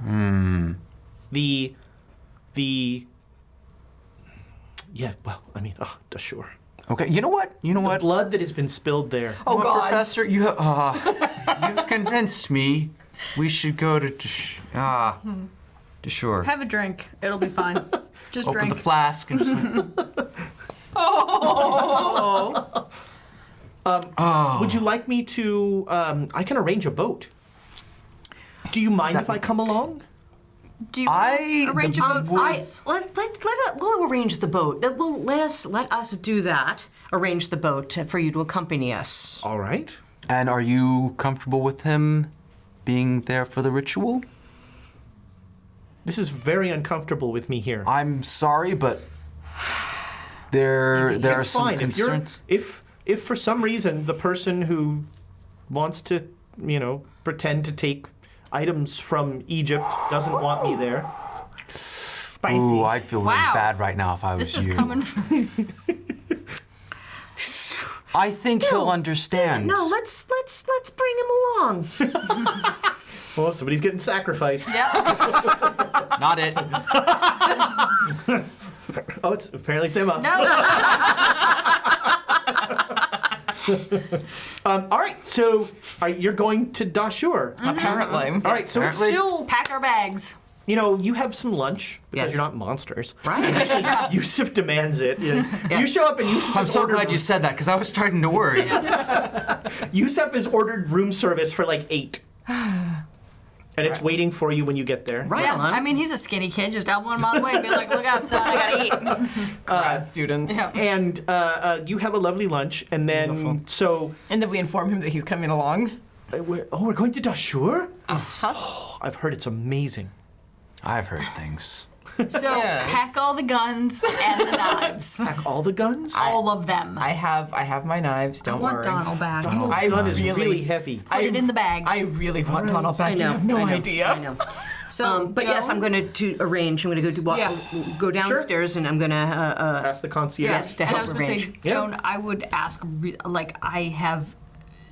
Yeah, well, I mean, Dashur. Okay. You know what? The blood that has been spilled there. Oh, Well, God. Professor, you've convinced me. We should go to Dashur. Have a drink. It'll be fine. Just Open drink. the flask and just like, Would you like me to? I can arrange a boat. Do you mind if I come along? Do you arrange a boat for us? We'll arrange the boat. Let us do that. Arrange the boat for you to accompany us. All right. And are you comfortable with him being there for the ritual? This is very uncomfortable with me here. I'm sorry, but There are It's some fine. concerns. If for some reason the person who wants to, pretend to take items from Egypt doesn't want me there, Spicy. Ooh, I'd feel really Wow. bad right now if I was This is you. coming from. I think he'll understand. No, let's bring him along. well, somebody's getting sacrificed. Yep. Not it. Oh, it's apparently it's Emma. No. All right, so you're going to Dashur. Apparently. All right, so it's Apparently. still, Pack our bags. you have some lunch because Yes. you're not monsters. Right. Yusuf demands it. You show up and Yusuf I'm has so ordered, glad you said that because I was starting to worry. Yusuf has ordered room service for like 8. And it's waiting for you when you get there. Right Yeah, on. I mean, he's a skinny kid. Just elbow him out of the way and be like, look out, son, I gotta eat. Grad students. Yeah. And you have a lovely lunch, and then And then we inform him that he's coming along. we're going to Dashur? Huh? I've heard it's amazing. I've heard things. So Yes. pack all the guns and the knives. Pack all the guns? All of them. I have my knives. I Don't want worry. Donald back. Donald's I gun is really- really heavy. Put it in the bag. I really want Donald back. I know. You have no I know, idea. I know. So, But yes, I'm going to arrange. I'm going to go downstairs, and I'm going to Ask the concierge. Yes, to and I help was going to say, arrange. Yeah. Joan, I would ask, I have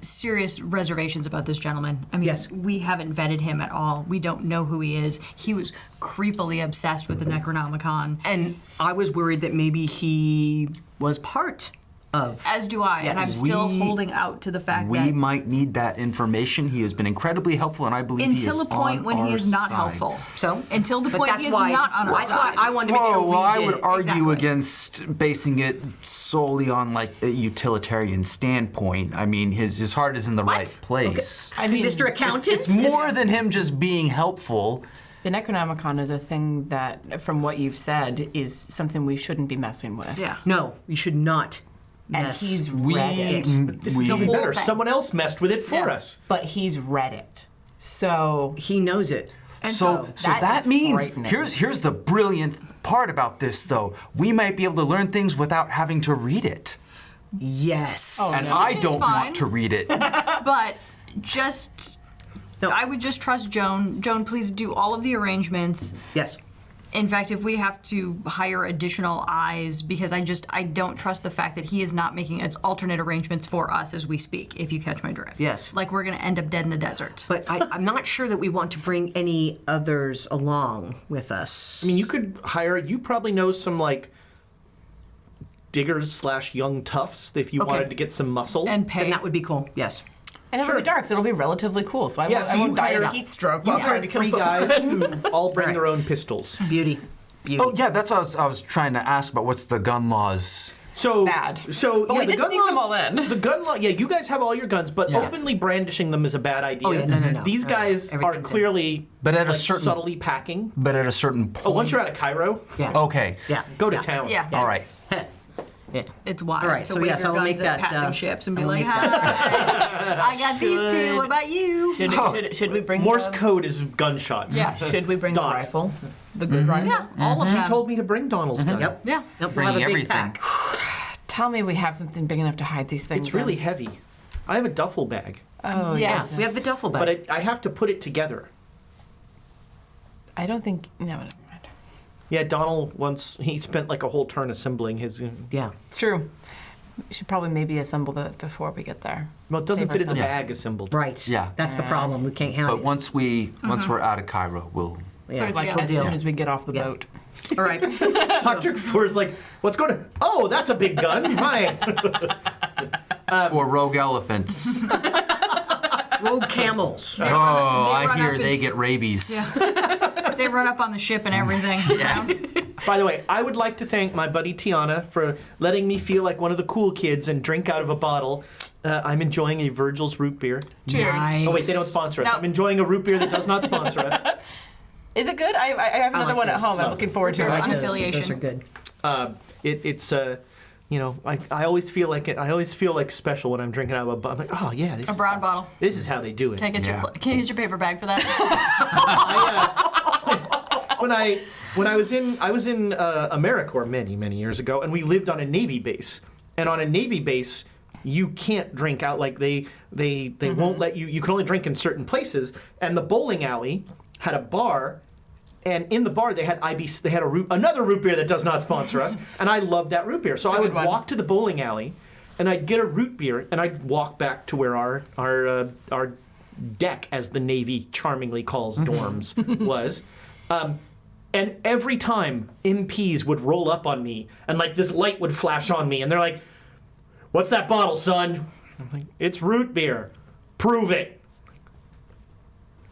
serious reservations about this gentleman. I mean, Yes. we haven't vetted him at all. We don't know who he is. He was creepily obsessed with the Necronomicon. And I was worried that maybe he was part of. As do I, and I'm Yes. still We- holding out to the fact We that might need that information. He has been incredibly helpful, and I believe he is until a point on when he our is not side. helpful. So Until the but point that's he is why, not on our that's side. why I wanted to make sure Whoa, well, I we would did. argue Exactly. against basing it solely on like a utilitarian standpoint. I mean, his heart is in the What? right place. I mean, Mr. Accountant? It's more than him just being helpful. The Necronomicon is a thing that, from what you've said, is something we shouldn't be messing with. Yeah. No, you should not. And mess. he's We, read it. This is even whole better. thing. Someone else messed with it for Yeah. us. But he's read it. So He knows it. so that that is means frightening. here's the brilliant part about this though. We might be able to learn things without having to read it. Yes. And no. I Which is don't fine. want to read it. But just, No. I would just trust Joan. Joan, please do all of the arrangements. Yes. In fact, if we have to hire additional eyes, because I don't trust the fact that he is not making alternate arrangements for us as we speak, if you catch my drift. Yes. Like we're going to end up dead in the desert. But I'm not sure that we want to bring any others along with us. I mean, you could hire, you probably know some like diggers / young toughs if you Okay. wanted to get some muscle. And pay. then that would be cool. Yes. and it'll be dark, so it'll be relatively cool. So I Yeah, won't, so I won't you die of hire- heat stroke you while hire trying to kill 3 someone. guys who all bring Right. their own pistols. Beauty. Beauty. Oh yeah, that's what I was trying to ask about. What's the gun laws? So Bad. So But yeah, we the did gun sneak laws, them all in. The gun law. Yeah, you guys have all your guns, but Yeah. openly brandishing them is a bad idea. Oh, yeah, no. These guys are Everything's in. clearly But at a like, certain- subtly packing. But at a certain point. Oh, once you're out of Cairo, Yeah. Okay. Yeah. go to Yeah. town. Yeah. All right. Yeah. It's wise All right, to so wave yes, your I'll guns make at that, passing ships and be I'll like, make that. "Hi, I got these two. What about you?" Should we bring Morse the, code is gunshots. Yes. Should we bring the Dot. rifle? The good rifle? Yeah, all of She them. told me to bring Donald's gun. Yep. Yeah. Yep. We'll Bringing have a big everything. pack. Tell me we have something big enough to hide these things. It's really in. heavy. I have a duffel bag, Oh Yes. We have the duffel bag. but I have to put it together. I don't think. No, never mind. Yeah, Donald once he spent like a whole turn assembling his. yeah. It's true. We should probably maybe assemble that before we get there. Well, it doesn't Save fit in the ourselves. bag assembled. Right. Yeah. That's the problem. We can't handle But it. once we're out of Cairo, we'll. Yeah. Put it Like together. as deal. soon as we get off the Yeah. boat. All right. Dr. Kapoor's like, what's going on? Oh, that's a big gun. My. for rogue elephants. Rogue camels. Oh, they I run hear up they and- get rabies. They run up on the ship and everything. Yeah. By the way, I would like to thank my buddy Tiana for letting me feel like one of the cool kids and drink out of a bottle. I'm enjoying a Virgil's root beer. Cheers. Oh wait, they don't sponsor us. No. I'm enjoying a root beer that does not sponsor us. Is it good? I have another like one at those. home. I'm looking forward to They're it. on- Those Unaffiliation. are good. It's you know, I always feel like I always feel like special when I'm drinking out of a bottle. I'm like, oh yeah, this A is brown how, bottle. This is how they do it. Can I get Yeah. can you get your paper bag for that? when I was in AmeriCorps many years ago, and we lived on a Navy base. And on a Navy base, you can't drink out. Like they won't let you. You can only drink in certain places. And the bowling alley had a bar. And in the bar, they had IBC. They had another root beer that does not sponsor us, and I loved that root beer. So I would walk to the bowling alley, and I'd get a root beer, and I'd walk back to where our deck, as the Navy charmingly calls dorms, was. And every time MPs would roll up on me, and like this light would flash on me, and they're like, "What's that bottle, son?" I'm like, "It's root beer. Prove it."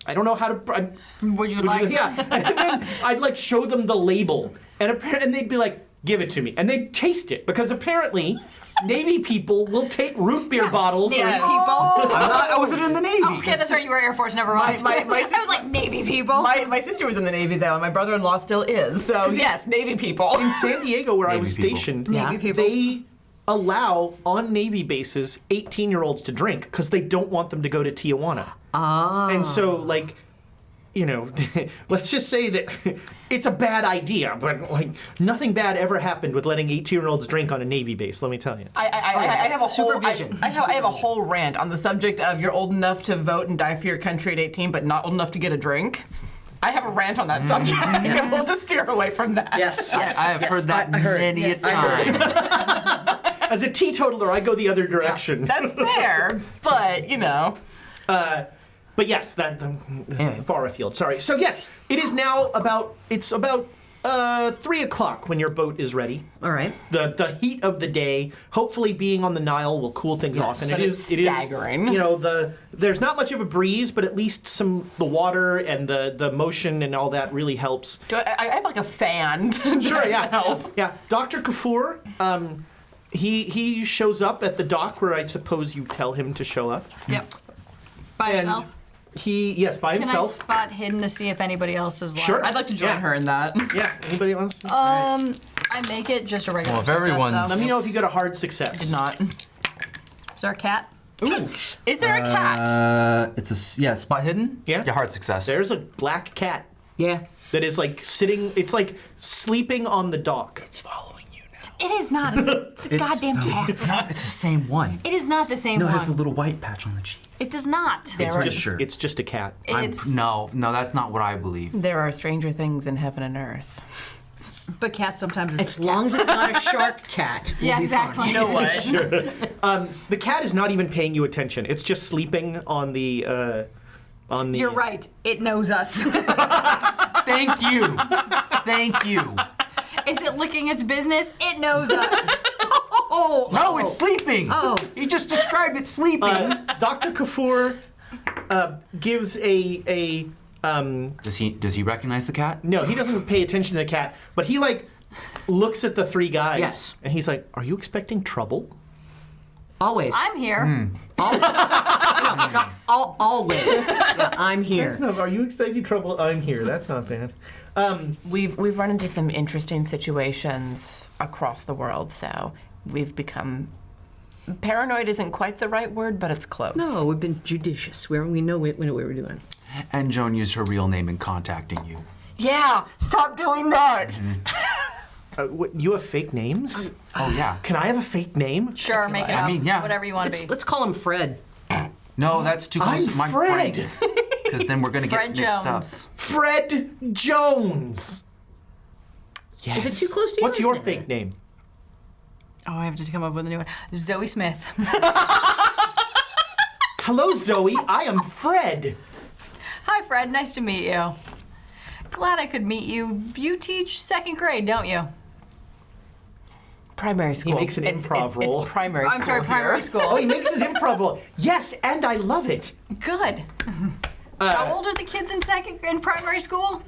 I don't know how to. Would you like? Yeah, and then I'd like show them the label, and they'd be like, "Give it to me," and they'd taste it because apparently Navy people will take root beer bottles. Yeah, or, people. I wasn't in the Navy. Okay, that's right. You were Air Force. Never mind. My I was like Navy people. My sister was in the Navy though, and my brother-in-law still is. So yes, Navy people. In San Diego, where I was Navy people. stationed, Navy people. they allow on Navy bases 18-year-olds to drink because they don't want them to go to Tijuana. And so, like, you know, let's just say that it's a bad idea, but like nothing bad ever happened with letting 18-year-olds drink on a Navy base. Let me tell you. I have a whole Supervision. I have a whole rant on the subject of you're old enough to vote and die for your country at 18, but not old enough to get a drink. I have a rant on that subject, and we'll just steer away from that. Yes. I have heard that many a time. As a teetotaler, I go the other direction. That's fair, but you know. But yes, that far afield. Sorry. So yes, it is now about 3 o'clock when your boat is ready. All right. The heat of the day, hopefully being on the Nile, will cool things off. And but it it's is staggering. You know, there's not much of a breeze, but at least the water and the motion and all that really helps. I have like a fan. Sure, yeah. Help. Yeah. Dr. Kafur, he shows up at the dock where I suppose you tell him to show up. Yep. By And himself. by Can I himself. spot hidden to see if anybody else is live? Sure. I'd like to join her in that. Yeah. Anybody else? I make it just a regular Well, if success, everyone's- though. Let me know if you got a hard success. Did not. Is there a cat? Ooh. Is there a cat? It's spot hidden. Yeah. Yeah, hard success. There's a black cat Yeah. that is like sitting. It's like sleeping on the dock. It's following you now. It is not. It's a goddamn cat. It's the same one. It is not the same No, it one. has the little white patch on the cheek. It does not. It's just a cat. No, that's not what I believe. There are stranger things in heaven and earth. But cats sometimes are As long as it's not a shark cat. we'll Yeah, be fine. exactly. You know what? The cat is not even paying you attention. It's just sleeping on the. You're right. It knows us. Thank you. Thank you. Is it licking its business? It knows us. No, it's sleeping. Oh. You just described it sleeping. Dr. Kafur gives a. Does he recognize the cat? No, he doesn't pay attention to the cat, but he like looks at the three guys. Yes. And he's like, "Are you expecting trouble?" Always. I'm here. Always. Yeah, I'm here. No, are you expecting trouble? I'm here. That's not bad. We've run into some interesting situations across the world, so we've become paranoid. Isn't quite the right word, but it's close. No, we've been judicious. We know what we were doing. And Joan used her real name in contacting you. Yeah, stop doing that. You have fake names? Oh yeah. Can I have a fake name? Sure, make it up. mean, yeah. Whatever you want to be. Let's call him Fred. No, that's too close I'm to my Fred. Because then we're gonna Fred get mixed Jones. Fred Jones. Yes. Is it too close to What's yours? your fake name? Oh, I have to come up with a new one. Zoe Smith. Hello, Zoe. I am Fred. Hi, Fred. Nice to meet you. Glad I could meet you. You teach second grade, don't you? Primary school. makes an improv role. It's primary school. I'm sorry, primary here. school. Oh, he makes his improv role. Yes, and I love it. Good. How old are the kids in primary school?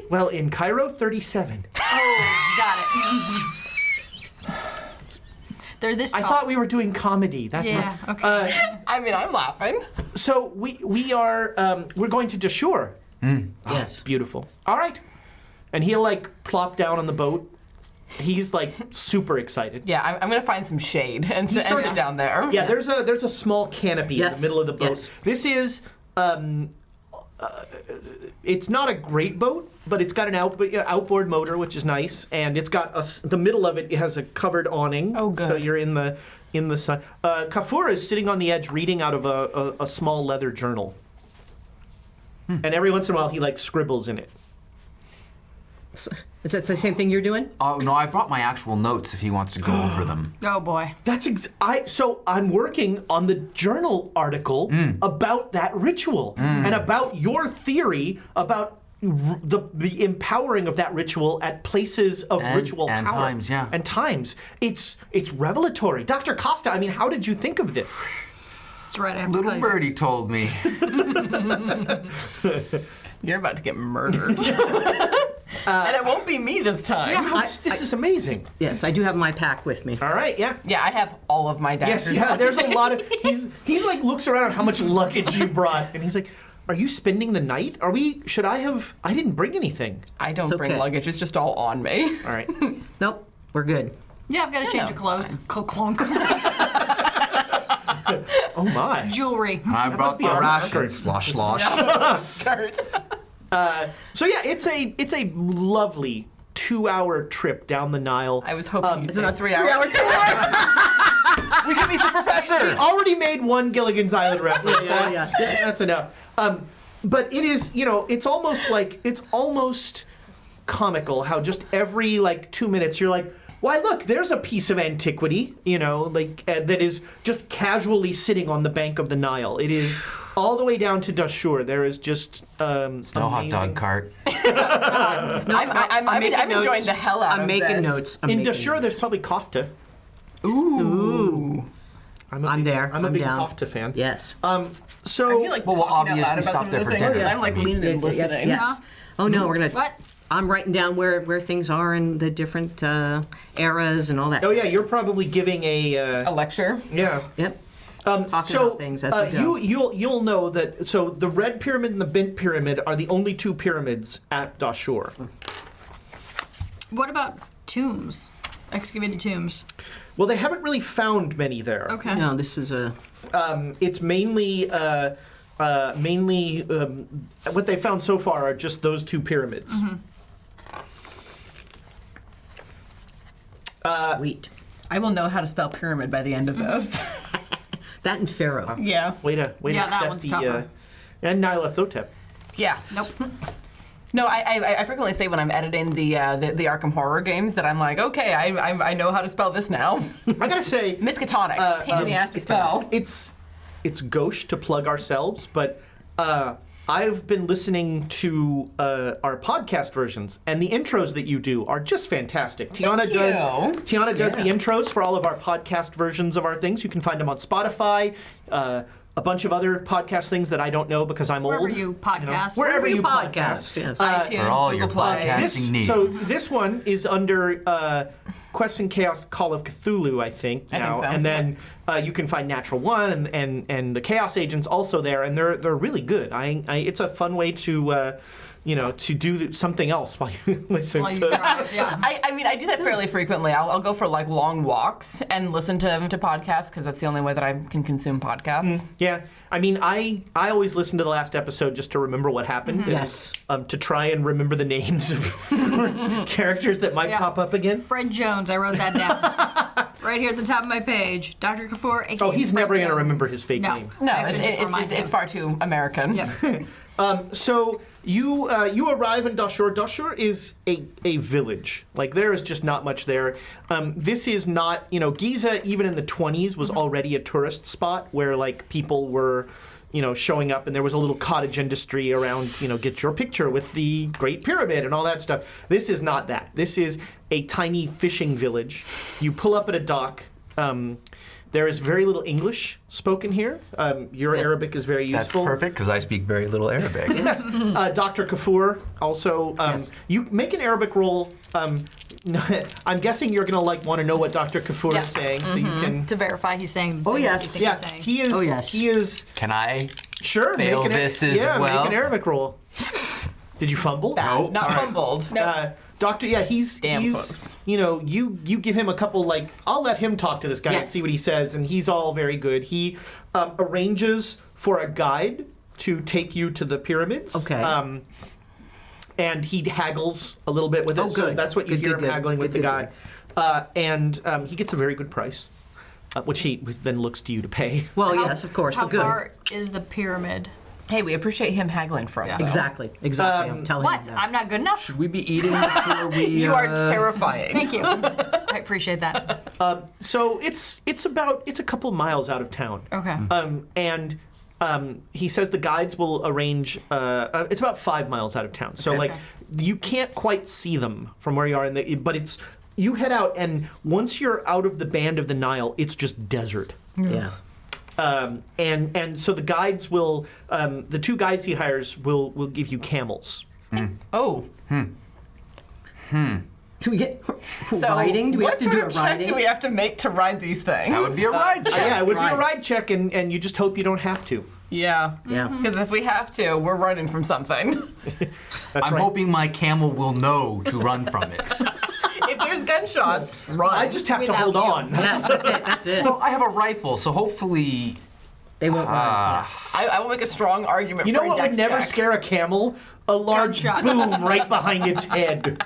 Well, in Cairo, 37. Oh, got it. They're this tall. I thought we were doing comedy. That's Yeah, what, okay. I mean, I'm laughing. So we are we're going to Dashur. Yes. Beautiful. All right. And he'll like plop down on the boat. He's like super excited. Yeah, I'm gonna find some shade and sit down there. Yeah, there's a small canopy in Yes. the middle of the boat. Yes. This is it's not a great boat, but it's got an outboard motor, which is nice, and it's got the middle of it has a covered awning. Oh, good. So you're in the sun. Kafur is sitting on the edge reading out of a small leather journal, and every once in a while he like scribbles in it. Is that the same thing you're doing? Oh no, I brought my actual notes if he wants to go over them. Oh boy. So I'm working on the journal article about that ritual and about your theory about the empowering of that ritual at places of ritual and power. times, yeah. And times. It's revelatory. Dr. Costa, I mean, how did you think of this? That's right. I have to Little tell you. birdie told me. You're about to get murdered. And it won't be me this time. Yeah, this is amazing. Yes, I do have my pack with me. All right, yeah. Yeah, I have all of my daggers. Yes, yeah, there's a lot of... He's like, looks around at how much luggage you brought, and he's like, are you spending the night? I didn't bring anything. I don't It's bring okay. luggage. It's just all on me. All right. Nope, we're good. Yeah, I've got to change no, of clothes. Clunk. Oh, my. Jewelry. I brought be the our rations. skirt. Slosh. Skirt. So yeah, it's a lovely 2-hour trip down the Nile. I was hoping you'd Is it say a 3-hour We can meet the professor. Already made one Gilligan's Island reference. Yeah, That's enough. But it is, it's almost comical how just every 2 minutes you're like, why look, there's a piece of antiquity, that is just casually sitting on the bank of the Nile. It is all the way down to Dashur. There is just No hot dog cart. I'm enjoying the hell out I'm of making this. notes. In Dashur, there's probably kofta. Ooh. I'm there. I'm a big down. kofta fan. Yes. So I feel like Well, we'll talking out loud obviously about stop some of there the for things, dinner. and I'm like leaning and listening. Yes. Oh no, we're gonna. What? I'm writing down where things are and the different eras and all that. oh yeah, you're probably giving A lecture. yeah. Yep. So about things as we go. you'll know that. So the Red Pyramid and the Bent Pyramid are the only two pyramids at Dashur. What about tombs? Excavated tombs. Well, they haven't really found many there. Okay. No, this is a. It's mainly what they found so far are just those two pyramids. Sweet. I will know how to spell pyramid by the end of this. That and Pharaoh. Yeah. Way to Yeah, that set one's the tougher. and Nyarlathotep. Yeah. Nope. No, I frequently say when I'm editing the Arkham Horror games that I'm like, okay, I know how to spell this now. I gotta say, Miskatonic. Pain in the ass to spell. it's gauche to plug ourselves, but I've been listening to our podcast versions, and the intros that you do are just fantastic. Tiana does the intros for all of our podcast versions of our things. You can find them on Spotify, a bunch of other podcast things that I don't know because I'm Wherever old. you podcast. Wherever you podcast. Yes. iTunes, For all Google your Play. podcasting needs. So this one is under Quest and Chaos Call of Cthulhu, I think now, so. and then you can find Natural One and the Chaos Agents also there, and they're really good. It's a fun way to to do something else while you listen While you to. drive, yeah. I mean, I do that fairly frequently. I'll go for like long walks and listen to podcasts because that's the only way that I can consume podcasts. Yeah, I mean, I always listen to the last episode just to remember what happened. and, Yes. to try and remember the names of characters that might Yeah. pop up again. Fred Jones, I wrote that down. Right here at the top of my page. Dr. Kafur, aka Oh, he's Fred never going to Jones. remember his fake No. name. No, I have to just remind him. it's far too American. Yep. So you arrive in Dashur. Dashur is a village. Like there is just not much there. This is not, Giza even in the 20s was already a tourist spot where like people were, showing up, and there was a little cottage industry around, get your picture with the Great Pyramid and all that stuff. This is not that. This is a tiny fishing village. You pull up at a dock. There is very little English spoken here. Your Arabic is very That's useful. perfect because I speak very little Arabic. Dr. Kafur, also, you make an Arabic roll. I'm guessing you're going to want to know what Dr. Kafur Yes. is saying, so you can. To verify he's saying Oh, things yes. that you think Yeah, he's saying. he is. Oh, yes. He is. Can I? Sure. Fail make an, this as yeah, well? make an Arabic roll. Did you fumble? Bad. Not fumbled. Doctor, yeah, he's Damn folks. you give him a couple I'll let him talk to this guy and Yes. see what he says, and he's all very good. He arranges for a guide to take you to the pyramids. Okay. and he haggles a little bit with it. Oh, So good. that's what you Good, hear good, him good. haggling with Good, the guy. And he gets a very good price, which he then looks to you to pay. Well, yes, of course, How but good. far is the pyramid? Hey, we appreciate him haggling for us. though. Exactly. I'm telling What? you that. I'm not good enough? Should we be eating before we? You are terrifying. Thank you. I appreciate that. So it's a couple miles out of town. Okay. And he says the guides will arrange. It's about 5 miles out of town, so like you can't quite see them from where you are. But it's you head out, and once you're out of the band of the Nile, it's just desert. Yeah. And so the guides will, the 2 guides he hires will give you camels. Oh. Do we get So riding? Do we have what to sort do a of check riding? do we have to make to ride these things? That would be a ride check. Yeah, it would be a Right. ride check, and you just hope you don't have to. Yeah. Yeah. Because if we have to, we're running from something. I'm right. hoping my camel will know to run from it. If there's gunshots, run. I just have to Without hold you. on. Yes, that's it. That's it. Well, I have a rifle, so hopefully. They won't ride. I will make a strong argument You know for a what would dex never check. scare a camel? A large Gunshot. boom right behind its head.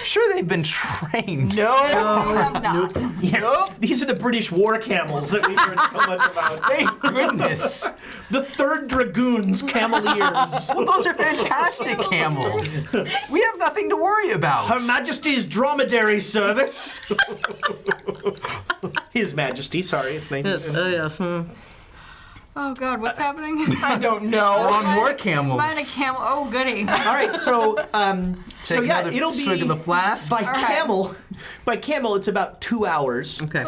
Sure, they've been trained. No. You have not. Yes, Nope. these are the British war camels that we've heard so much about. Thank goodness. The 3rd Dragoons Cameliers. Well, those are fantastic camels. We have nothing to worry about. Her Majesty's Dromedary Service. His Majesty, sorry, its name. Yes. Oh, yes. Oh God, what's happening? I don't We're know. on war camels. Mine a camel. Oh goody. All right, so Take yeah, another it'll swig be of the flask. by right. camel. By camel, it's about 2 hours Okay.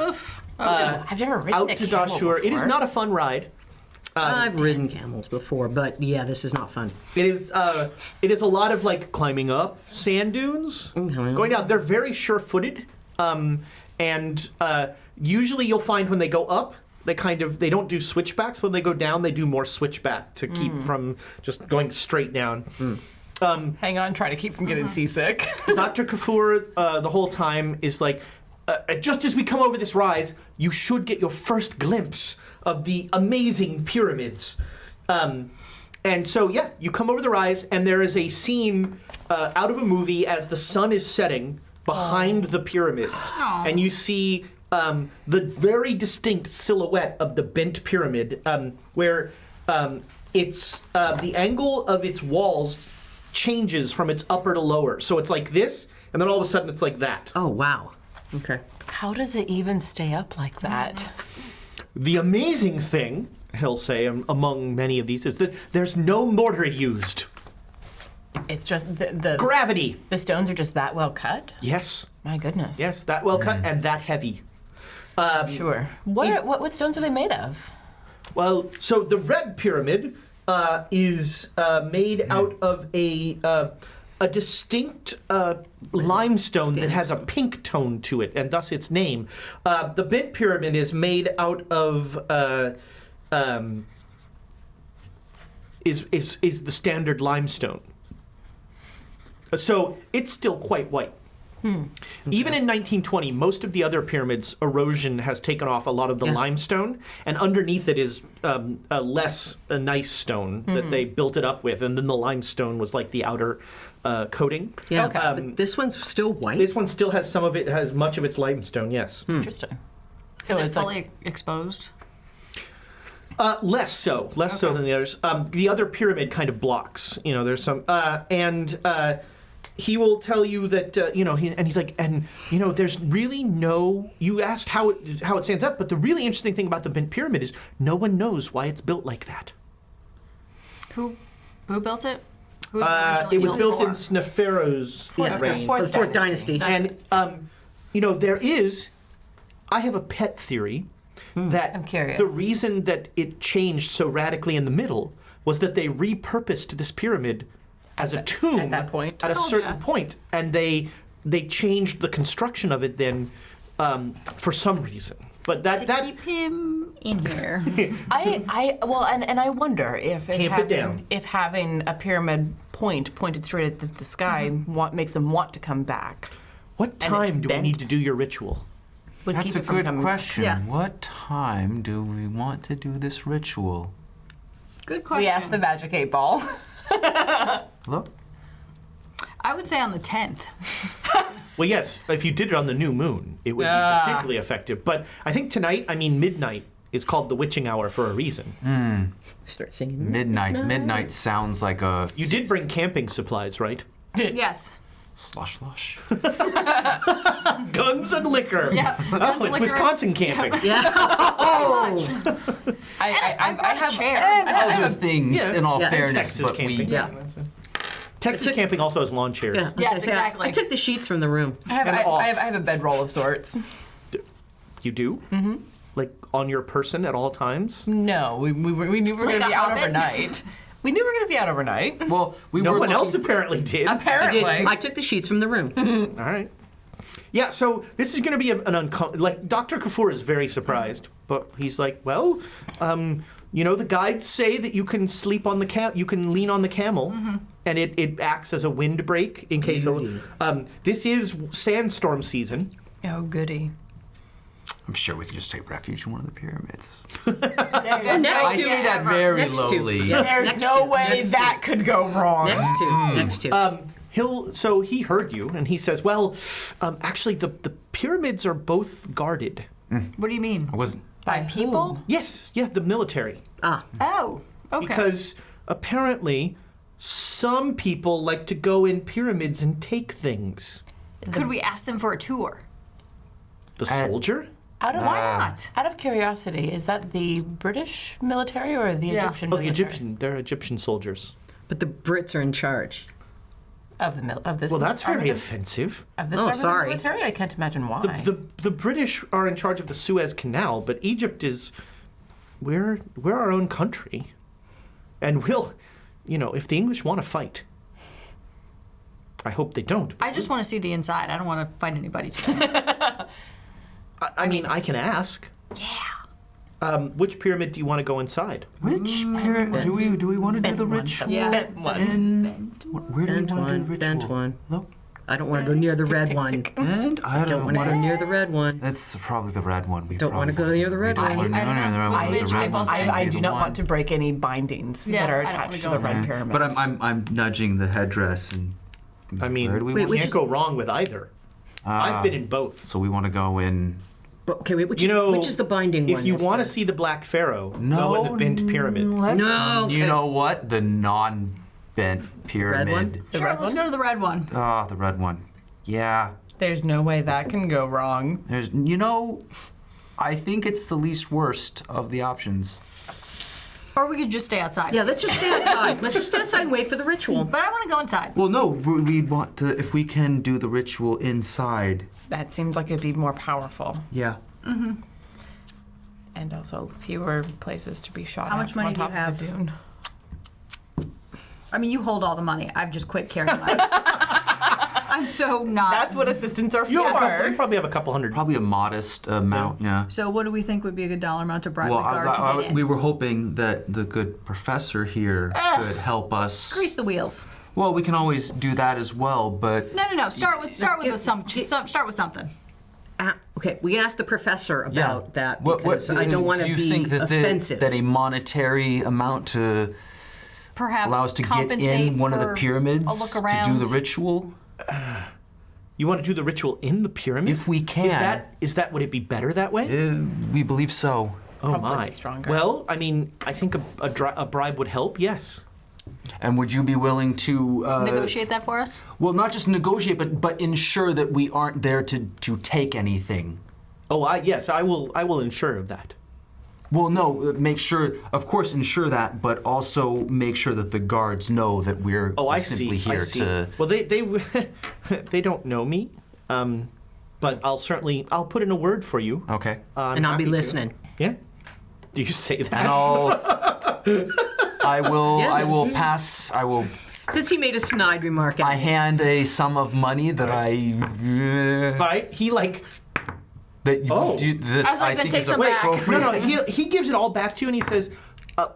I've never ridden out a to camel Dashur. It is before. not a fun ride. I've ridden camels before, but yeah, this is not fun. It is a lot of like climbing up sand dunes, going down. They're very sure-footed, and usually you'll find when they go up, they don't do switchbacks. When they go down, they do more switchback to keep from just going straight down. Hang on, try to keep from getting seasick. Dr. Kafur the whole time is like, just as we come over this rise, you should get your first glimpse of the amazing pyramids. And so, yeah, you come over the rise, and there is a scene out of a movie as the sun is setting behind the pyramids. Aw. And you see the very distinct silhouette of the bent pyramid, where it's the angle of its walls changes from its upper to lower. So it's like this, and then all of a sudden it's like that. Oh, wow. Okay. How does it even stay up like that? The amazing thing, he'll say, among many of these, is that there's no mortar used. It's just the Gravity. The stones are just that well cut. Yes. My goodness. Yes, that well cut and that heavy. Sure. What stones are they made of? Well, so the red pyramid is made out of a distinct limestone that has a pink tone to it, and thus its name. The bent pyramid is made out of is the standard limestone. So it's still quite white. Even in 1920, most of the other pyramids, erosion has taken off a lot of the limestone, and underneath it is a less nice stone that they built it up with, and then the limestone was like the outer coating. Yeah. Okay. But this one's still white. This one still has some of it, has much of its limestone, yes. Interesting. So Is it it's fully like exposed? Less so than the others. The other pyramid kind of blocks. You know, there's some, he will tell you that he's like, there's really no. You asked how it stands up, but the really interesting thing about the bent pyramid is no one knows why it's built like that. Who built it? Who was It was originally built in for? Sneferu's reign. For the fourth dynasty. And I have a pet theory that I'm curious. the reason that it changed so radically in the middle was that they repurposed this pyramid as a tomb at that point. at a Told certain ya. point, and they changed the construction of it then for some reason. But To keep him in here. I wonder if Tamp it down. having a pyramid pointed straight at the sky makes them want to come back. what time do we bent. need to do your ritual? Would That's keep a it from good coming- question. Yeah. What time do we want to do this ritual? Good question. We asked the magic 8 ball. Hello? I would say on the 10th. Well, yes, if you did it on the new moon, it would be particularly effective. But I think tonight, midnight, is called the witching hour for a reason. Start singing. Midnight sounds like a You did bring camping supplies, right? Yes. slush. Guns and liquor. Yeah. Oh, it's Wisconsin camping. Yeah. I have a chair. And other things, in all Yeah. fairness, Texas but camping. we. Yeah. Texas camping also has lawn chairs. Yeah. I was Yes, gonna say, exactly. I took the sheets from the room. I have a bedroll of sorts. You do? Mm-hmm. Like on your person at all times? No, we knew we were going Like to be a out hobbit? overnight. We knew we were going to be out overnight. Well, we No were one else looking- apparently did. I Apparently. did. I took the sheets from the room. All right. Yeah, so this is going to be like Dr. Kafur is very surprised, but he's like, well, the guides say that you can sleep on the you can lean on the camel, and it acts as a windbreak in case this is sandstorm season. Oh, goody. I'm sure we can just take refuge in one of the pyramids. Next I to say that very Next to. lowly. Yeah. There's Next no to. way Next to. that could go wrong. Next to. So he heard you, and he says, well, actually, the pyramids are both guarded. What do you mean? I wasn't. By people? Yes, yeah, the military. Oh, okay. Because apparently some people like to go in pyramids and take things. Could we ask them for a tour? The soldier? Why not? Out of curiosity, is that the British military or the Yeah. Egyptian Oh, the military? they're Egyptian soldiers. But the Brits are in charge. Of this Well, that's arm very of the- offensive. Of this Oh, arm of the sorry. military? I can't imagine why. The British are in charge of the Suez Canal, but Egypt is we're our own country. And we'll, if the English want to fight, I hope they don't. I just want to see the inside. I don't want to fight anybody today. I mean, I can ask. Yeah. Which pyramid do you want to go inside? Which pyramid do we want to do the ritual? Yeah. Bent Where do we want to do the ritual? Bent one. Look. I don't want to go near the red one. And I Don't want to go near the red one. That's probably the red one. We Don't wanna probably go near the red we don't one. wanna I don't go near the know. red one. Was The red Mitch one's able to- I the do not one. want to break any bindings Yeah, that are I don't attached to wanna the go red there. pyramid. But I'm nudging the headdress and. I mean, where do we we want can't go wrong with either. I've been in both. So we want to go in. But, okay, wait, which is the binding one? If you That's want to the- see the Black Pharaoh, go in the bent pyramid. No, You okay. know what? The non-bent pyramid. one? Sure, let's go to the red one. Ah, the red one. Yeah. There's no way that can go wrong. There's. I think it's the least worst of the options. Or we could just stay outside. Yeah, let's just stay outside. Let's just stay outside and wait for the ritual. But I want to go inside. Well, no, we'd want to, if we can do the ritual inside. That seems like it'd be more powerful. Yeah. And also fewer places to be shot How at much from money on do top you of the dune. I mean, you hold all the money. I've just quit carrying mine. I'm so not. That's what assistants are You for. probably have a couple hundred. Probably a modest amount, yeah. So what do we think would be a good dollar amount to bribe Well, the guard to get in? we were hoping that the good professor here could help us. Grease the wheels. Well, we can always do that as well, but No. Start with start with something. Okay, we can ask the professor about that What- because I don't want to do you be think that offensive. that a monetary amount to Perhaps allow us to get compensate in one of the for pyramids a look to around. do the ritual? You want to do the ritual in the pyramid? If we can. Is that would it be better that way? We believe so. Oh Probably my. be stronger. Well, I mean, I think a bribe would help. Yes. And would you be willing to Negotiate that for us? Well, not just negotiate, but ensure that we aren't there to take anything. Oh, yes, I will ensure of that. Well, no, make sure, of course, ensure that, but also make sure that the guards know that we're Oh, I simply see. here I see. to. Well, they they don't know me, but I'll put in a word for you. Okay. and I'll happy be to. listening. Yeah. Do you say that? And I Yes. will pass. Since he made a snide remark, I hand a sum of money that All right. He like that Oh. that I was like, then think take is some back. appropriate. no. He gives it all back to you, and he says,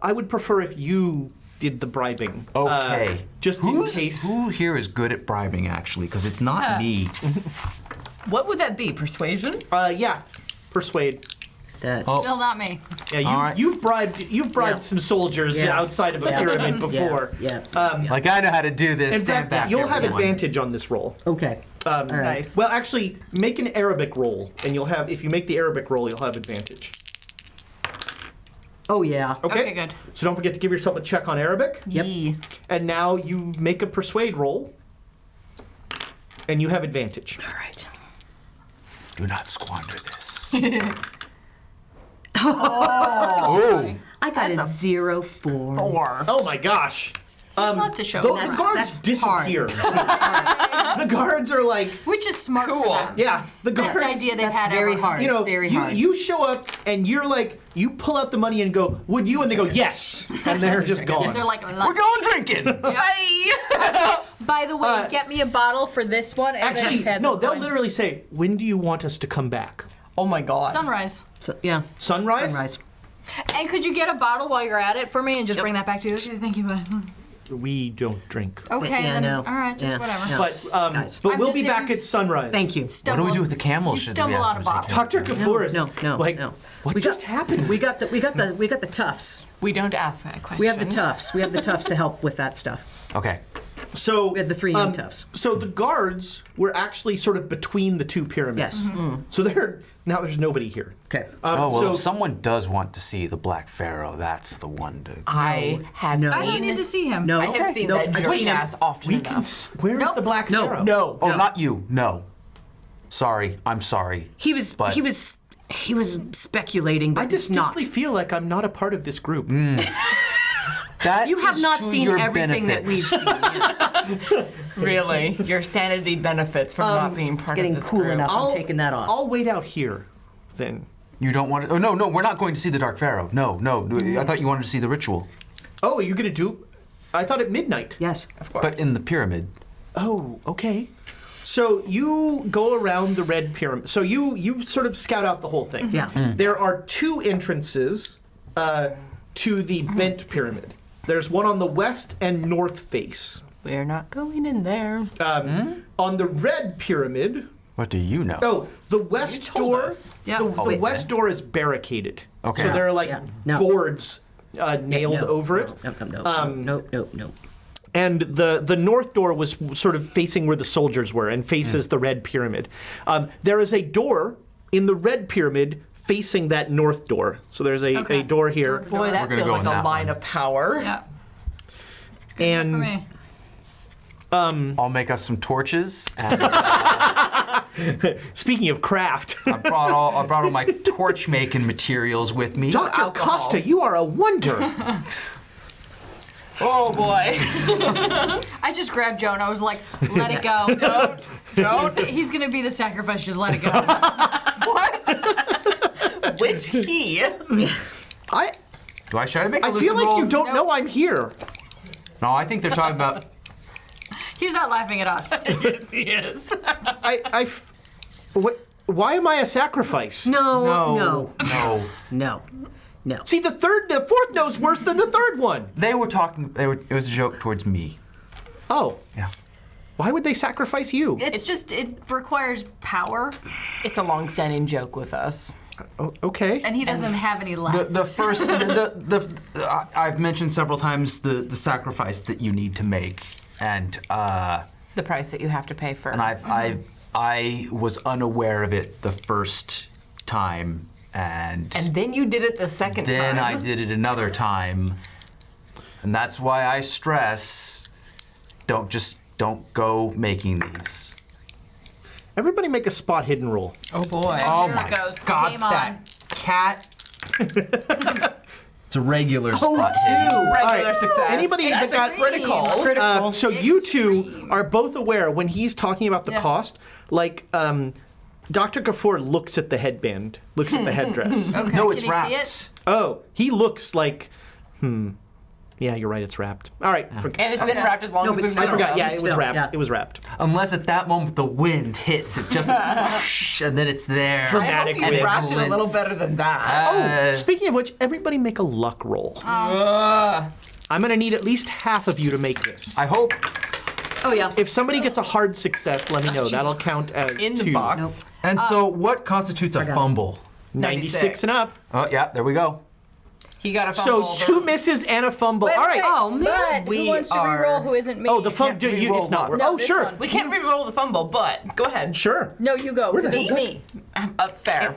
"I would prefer if you did the bribing." Okay. Just in case. Who here is good at bribing, actually? Because it's not me. What would that be? Persuasion? Yeah. Persuade. That's Still not me. Yeah, All right. you've bribed Yeah. some soldiers Yeah. outside of a pyramid before. Yeah. Like I know how to do this. In Stand fact, back, you'll have everyone. advantage on this roll. Okay. All right. Nice. Well, actually, make an Arabic roll, and you'll have. If you make the Arabic roll, you'll have advantage. Oh yeah. Okay. Okay, good. So don't forget to give yourself a check on Arabic. Yep. Yee. And now you make a persuade roll, and you have advantage. All right. Do not squander this. Oh. I got a 0-4. 4. Oh my gosh. I'd love to show The, that. the guards that's disappear. The guards are like, Which is smart for Cool. them. yeah, the guards. Best idea they've That's had very ever. hard. You know, very you, hard. you show up and you're like, you pull out the money and go, would you? And they go, yes. And they're just gone. They're like, We're going drinking. by the way, get me a bottle for this one. And then Actually, just had no, some they'll coin. literally say, when do you want us to come back? Oh my god. Sunrise. So, yeah. Sunrise? Sunrise. And could you get a bottle while you're at it for me and just bring that back to you? Okay, thank you. We don't drink. Okay, Yeah, then. no. All right, just Yeah, whatever. no. But we'll I'm be just- back if you at sunrise. Thank you. What do we do with the camels? You should stumble we ask out them of to take bottles. care of? Dr. Kafouris. No. Like, no. what We just got, happened? We got the toughs. We don't ask that question. We have the toughs. We have the toughs to help with that stuff. Okay. So We had the 3 young toughs. So the guards were actually sort of between the two pyramids. Yes. So now there's nobody here. Okay. Oh well, so if someone does want to see the Black Pharaoh, that's the one to. I have No. seen. I don't need to see him. No. I have seen No, that I've jerk seen him. ass often we can. enough. Where's Nope. the Black No. Pharaoh? No. Oh, No. not you. No. Sorry. I'm sorry. He was speculating, but I it's not. distinctly feel like I'm not a part of this group. That You have is not to seen your everything that we've benefit. seen. Yes. Really, your sanity benefits from not being part Getting of this cool group. enough. I'm taking that off. I'll wait out here, then. You don't want to. Oh no, we're not going to see the Dark Pharaoh. No. I thought you wanted to see the ritual. Oh, you're gonna do? I thought at midnight. Yes. Of course. But in the pyramid. Oh, okay. So you go around the red pyramid. So you sort of scout out the whole thing. Yeah. There are 2 entrances to the bent pyramid. There's one on the west and north face. We're not going in there. On the red pyramid, What do you know? oh, the west told door. us. Yeah. The, Oh, the wait, west door is barricaded. Okay. So there are like Yeah. No. boards nailed No, over it. No. And the north door was sort of facing where the soldiers were and faces the red pyramid. There is a door in the red pyramid facing that north door. So there's a door here. Boy, that We're gonna feels go like in a that line one. of power. Yeah. And For me. I'll make us some torches. And speaking of craft, I brought all my torch making materials with me. Dr. alcohol. Costa, you are a wonder. Oh boy. I just grabbed Joe and I was like, let it go. Don't. He's going to be the sacrifice. Just let it go. Which he? I Do I try to make a I listen feel like roll? you don't know I'm here. No, I think they're talking about. He's not laughing at us. Yes, he is. Why am I a sacrifice? No. See, the fourth no's worse than the third one. They were talking. It was a joke towards me. Oh, Yeah. why would they sacrifice you? It requires power, It's a long-standing joke with us. Okay. and he doesn't have any left. The first. I've mentioned several times the sacrifice that you need to make, and The price that you have to pay for. I was unaware of it the first time, and then you did it the second then time. I did it another time, and that's why I stress: don't go making these. Everybody make a spot hidden roll. Oh boy. Oh Here my it goes. God, Game on. that cat! It's a regular spot. All Regular right. success. Anybody that got critical. so you two Extreme. are both aware when he's talking about the Yeah. cost, like Dr. Gafour looks at the headband, looks at the headdress. Okay. No, Can it's he see wrapped. it? Oh, he looks like, yeah, you're right, it's wrapped. All right, And it's been wrapped as long No, as but we've still- I known. forgot. Yeah, it was Still, wrapped. yeah. It was wrapped. Unless at that moment the wind hits, it just whoosh, and then it's there. I Dramatic hope you wind. wrapped it a little better than that. Oh, speaking of which, everybody make a luck roll. Ugh. I'm gonna need at least half of you to make this. I hope. Oh yeah. If somebody gets a hard success, let me know. That'll count as In the 2. box. And so, what constitutes a fumble? 96 and up. Oh yeah, there we go. He got a fumble. So 2 misses and a fumble. All right. Oh, man. But who wants to re-roll who isn't me? Oh, the fumble. It's not. No, Oh, this sure. one. We can't re-roll the fumble, but go ahead. Sure. No, you go, because it's me. Fair.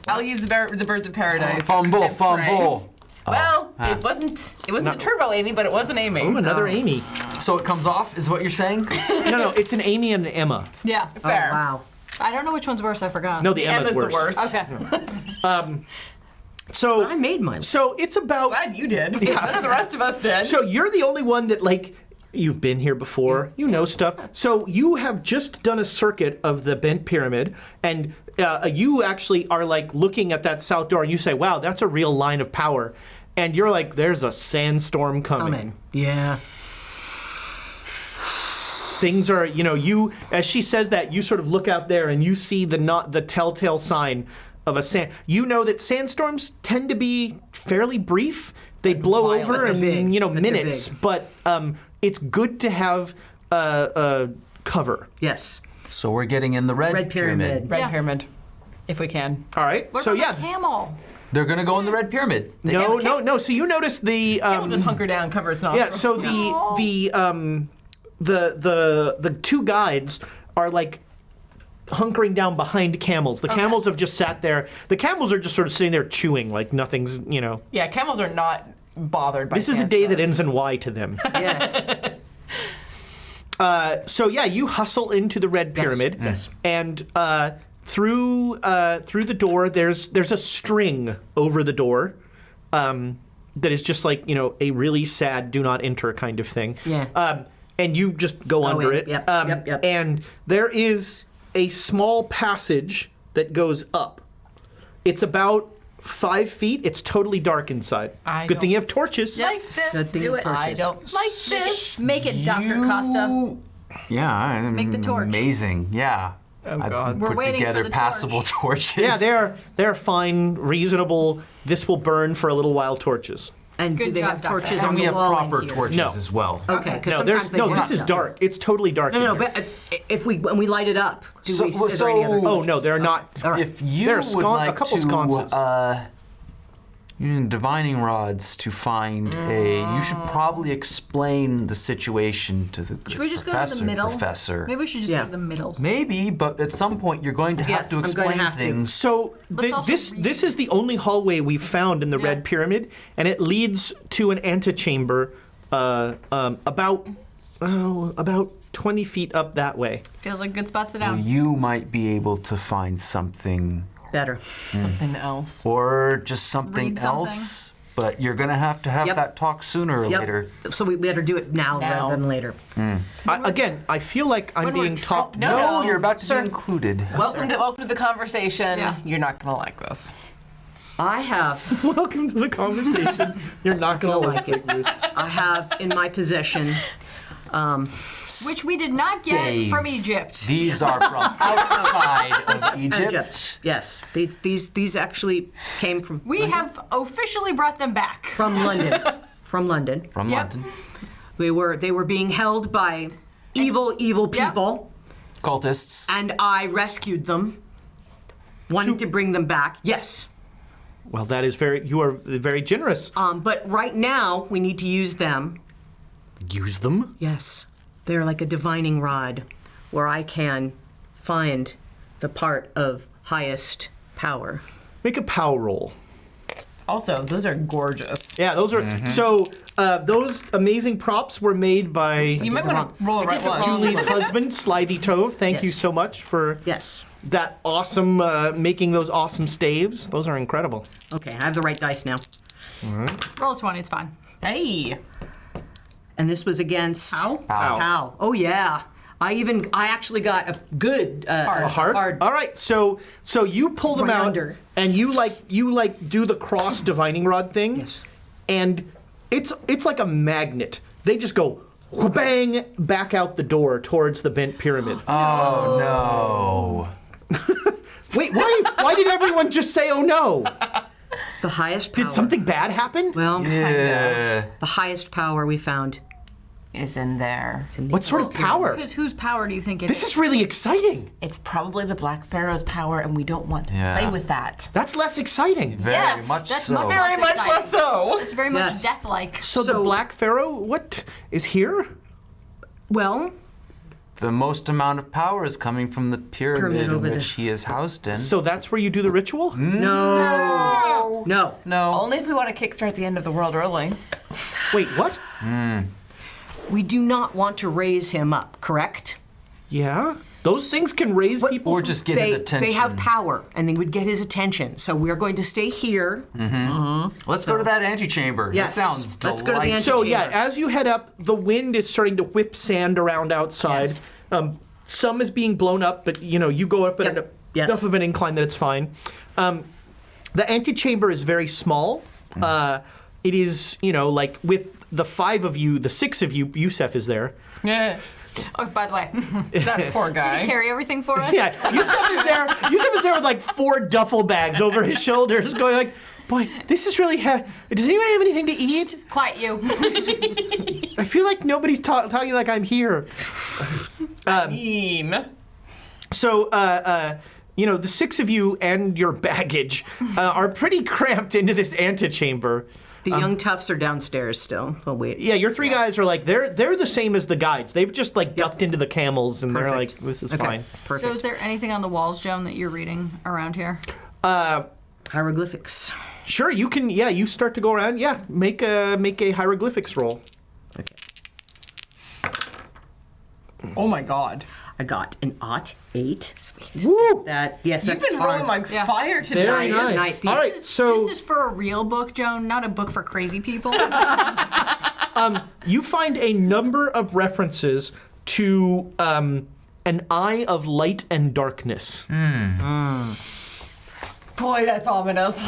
I'll use the birds of paradise. Fumble, and pray. fumble. Well, it wasn't a turbo Amy, but it was an Amy. Oh, another Amy. So it comes off, is what you're saying? No, it's an Amy and an Emma. Yeah. Fair. Wow. I don't know which one's worse, I forgot. No, the Emma's Emma's worse. the worst. Okay. So I made mine. So it's about. Glad you did. None of the rest of us did. So you're the only one that you've been here before. You know stuff. So you have just done a circuit of the bent pyramid, and you actually are looking at that south door, and you say, "Wow, that's a real line of power." And you're like, "There's a sandstorm coming." Yeah. Things are, you as she says that, you sort of look out there and you see the telltale sign of a sand. You know that sandstorms tend to be fairly brief. They blow Wild, over but they're in big. But they're minutes, big. but it's good to have cover. Yes. So we're getting in the red pyramid. Red Yeah. pyramid, if we can. All right. What so about yeah, the camel? They're gonna go in the red pyramid. no. So you notice the We'll just hunker down, cover its yeah. nostrils. So the two guides are hunkering down behind camels. The camels have just sat there. The camels are just sort of sitting there chewing like nothing's. Yeah, camels are not bothered by This is a day that sandstorms. ends in Y to them. Yes. So yeah, you hustle into the red pyramid, yes. and through the door, there's a string over the door, that is just a really sad "do not enter" kind of thing. Yeah. And you just go under in. it. Yep, yep. And there is a small passage that goes up. It's about 5 feet. It's totally dark inside. Good thing you have torches. Like this. Good thing Do it. torches. I don't Like this. Make it, Dr. Costa. Yeah, Make the torch. Amazing. Yeah. Oh, I God. We're put waiting for together the passable torch. torches. Yeah, they're fine, reasonable. This will burn for a little while. Torches. And do Good they job, have Doctor. torches And on we the have wall proper in here? torches No. as well. Okay, because No, sometimes they this is dark. It's totally dark. No, in here. but when we light it up, is there any other? Oh no, they're not. If you There are would like a couple to sconces. using divining rods to find you should probably explain the situation to the Should we just go to professor. the middle? Professor. Maybe we should just Yeah. go to the middle. Maybe, but at some point you're going to have Yes, to I'm going to explain have to. things. So Let's also this read this it. is the only hallway we've found in the Yeah. Red Pyramid, and it leads to an antechamber about 20 feet up that way. Feels like a good spot to sit Well, down. you might be able to find something, Better. Something else. or just something Read something. else. But you're going to have Yep. that talk sooner or Yep. later. So we better do it now rather than later. I feel like I'm when we're being talked. No, You're about to sir. be included. Welcome to the conversation. Yeah. You're not gonna like this. I have Welcome to the conversation. You're not gonna like it, Ruth. I have in my possession Which we did not get from Staves. Egypt. These are from outside of Egypt. Yes, these actually came from We have officially brought them back. from London. From London. From Yep. London. They were being held by evil people, Cultists. and I rescued them. Wanted to bring them back. Yes. Well, that is you are very generous. But right now we need to use them. Use them. Yes. They're like a divining rod where I can find the part of highest power. Make a power roll. Also, those are gorgeous. Yeah, those are so. Those amazing props were made by You might want to roll a right one. Julie's husband, Slithy Tove. Thank you Yes. so much for Yes. that awesome making those awesome staves. Those are incredible. Okay, I have the right dice now. Roll a 20, it's fine. Hey. And this was against Ow. Ow. Ow. Oh yeah. I actually got a good A heart. All right, so you pull them Right out under. and you do the cross divining rod thing. Yes. And it's like a magnet. They just go bang back out the door towards the bent pyramid. Oh no. Wait, why did everyone just say oh no? The highest power. Did something bad happen? Well, Yeah. the highest power we found is in there. What sort of power? Because whose power do you think it is? This is really exciting. It's probably the Black Pharaoh's power, and we don't want to play with that. That's less exciting. Very much that's so. much Very much exciting. less so. It's very much Yes. death-like. So the Black Pharaoh, what is here? Well, The most amount of power is coming from the pyramid Pyramid in over which he is housed in. So that's where you do the ritual? no. No. Only if we want to kickstart the end of the world early. Wait, what? We do not want to raise him up, correct? Yeah? Those things can raise people. Or just get his attention. They have power, and they would get his attention. So we're going to stay here. Let's go to that antechamber. Yes. That sounds Let's go to the delightful. So yeah, chamber. as you head up, the wind is starting to whip sand around outside. Some is being blown up, but you go up at enough of an incline that it's fine. The antechamber is very small. It is, like with the 5 of you, the 6 of you, Yusef is there. Yeah. Oh, by the way, That poor did he guy. carry everything for us? Yeah, Yusef is there. Yusef is there with like 4 duffel bags over his shoulders, going like, "Boy, this is really heavy. Does anyone have anything to eat? Quiet you. I feel like nobody's talking like I'm here." Mean. So, the 6 of you and your baggage are pretty cramped into this antechamber. The young toughs are downstairs still. Oh, wait. Yeah, your 3 guys are like they're the same as the guides. They've just like ducked into the camels, and they're like, Perfect. "This is Okay, fine." perfect. So is there anything on the walls, Joan, that you're reading around here? Hieroglyphics. Sure, you can. Yeah, you start to go around. Yeah, make a hieroglyphics roll. Okay. Oh my God. I got an 8. Sweet. Woo! That, yes, You've that's been hard. rolling like fire today. Very nice. Tonight, these- All right, so This is for a real book, Joan, not a book for crazy people. you find a number of references to an eye of light and darkness. Boy, that's ominous.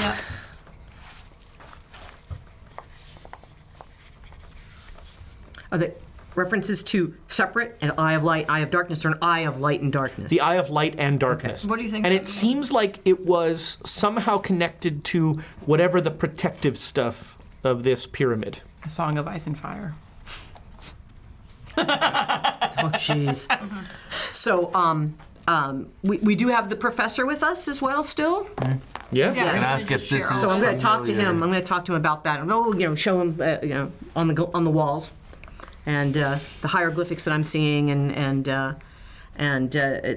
Are they references to separate, an eye of light, eye of darkness, or an eye of light and darkness? The eye of light and darkness. What do you think And that it seems like it was somehow connected to whatever the protective stuff of this pyramid. A Song of Ice and Fire. Oh, jeez. So, we do have the professor with us as well still. Yeah. Yeah. And ask if this is So I'm going to talk to familiar. him. I'm going to talk to him about that. And show him, on the walls, and the hieroglyphics that I'm seeing, and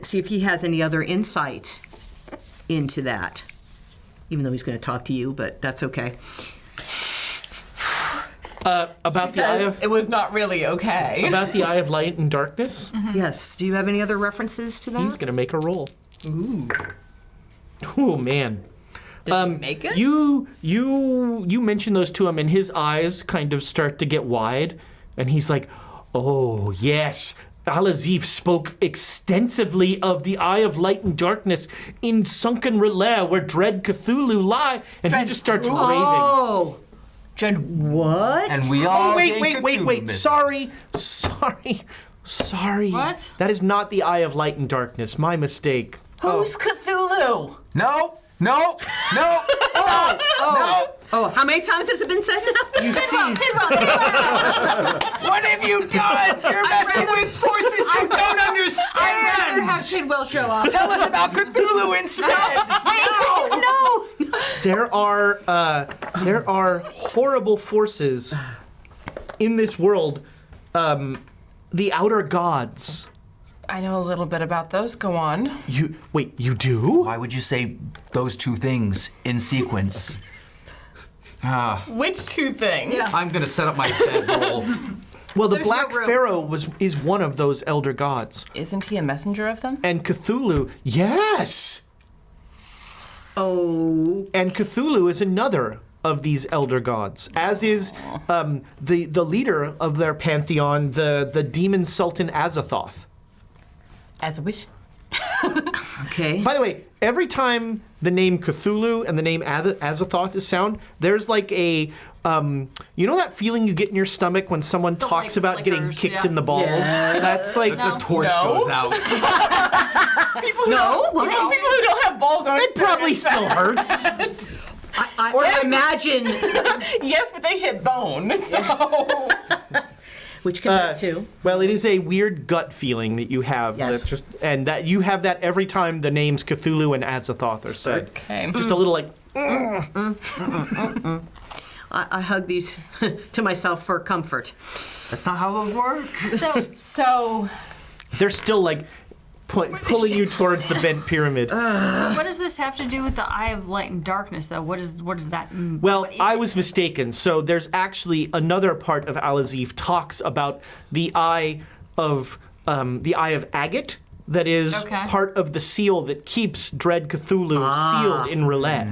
see if he has any other insight into that. Even though he's going to talk to you, but that's okay. About the eye Says of it was not really okay. about the eye of light and darkness. Yes. Do you have any other references to that? He's gonna make a roll. Ooh, man. Did he make it? You mention those to him, and his eyes kind of start to get wide, and he's like, "Oh yes, Al-Azif spoke extensively of the eye of light and darkness in sunken relay where dread Cthulhu lie," and he just starts raving. Oh. Jen, What? And we all Oh wait, think wait! Cthulhu mythos. Sorry. What? That is not the eye of light and darkness. My mistake. who's Cthulhu? No! Stop! No! Oh, how many times has it been said now? You see, What have you done? You're messing with forces you don't I'd rather understand! have Tidwell show up. Tell us about Cthulhu instead! No. there are horrible forces in this world. The outer gods. I know a little bit about those. Go on. You do? Why would you say those 2 things in sequence? Which 2 things? I'm gonna set up my bedroll. Well, the There's no Black room. Pharaoh is one of those elder gods, Isn't he a messenger of them? and Cthulhu, yes, Oh. and Cthulhu is another of these elder gods, as is the leader of their pantheon, the demon Sultan Azathoth. As a wish. Okay. By the way, every time the name Cthulhu and the name Azathoth is sound, there's like a, that feeling you get in your stomach when someone talks light about getting flickers, kicked yeah. in the balls? Yeah. That's like, No. The torch No. goes out. People who No, don't, what? people who don't have balls don't it probably experience still that. hurts. I imagine. Yes, but they hit bone, so. Which compared to? Well, it is a weird gut feeling that you have. Yes. That you have that every time the names Cthulhu and Azathoth are said. Okay. Just a little like. I hug these to myself for comfort. That's not how those work. So They're still like pulling you towards the bent pyramid. So what does this have to do with the Eye of Light and Darkness, though? What does that? Well, what is I it? was mistaken. So there's actually another part of Al-Azif talks about the eye of agate. That is Okay. part of the seal that keeps Dread Cthulhu sealed in Roulette.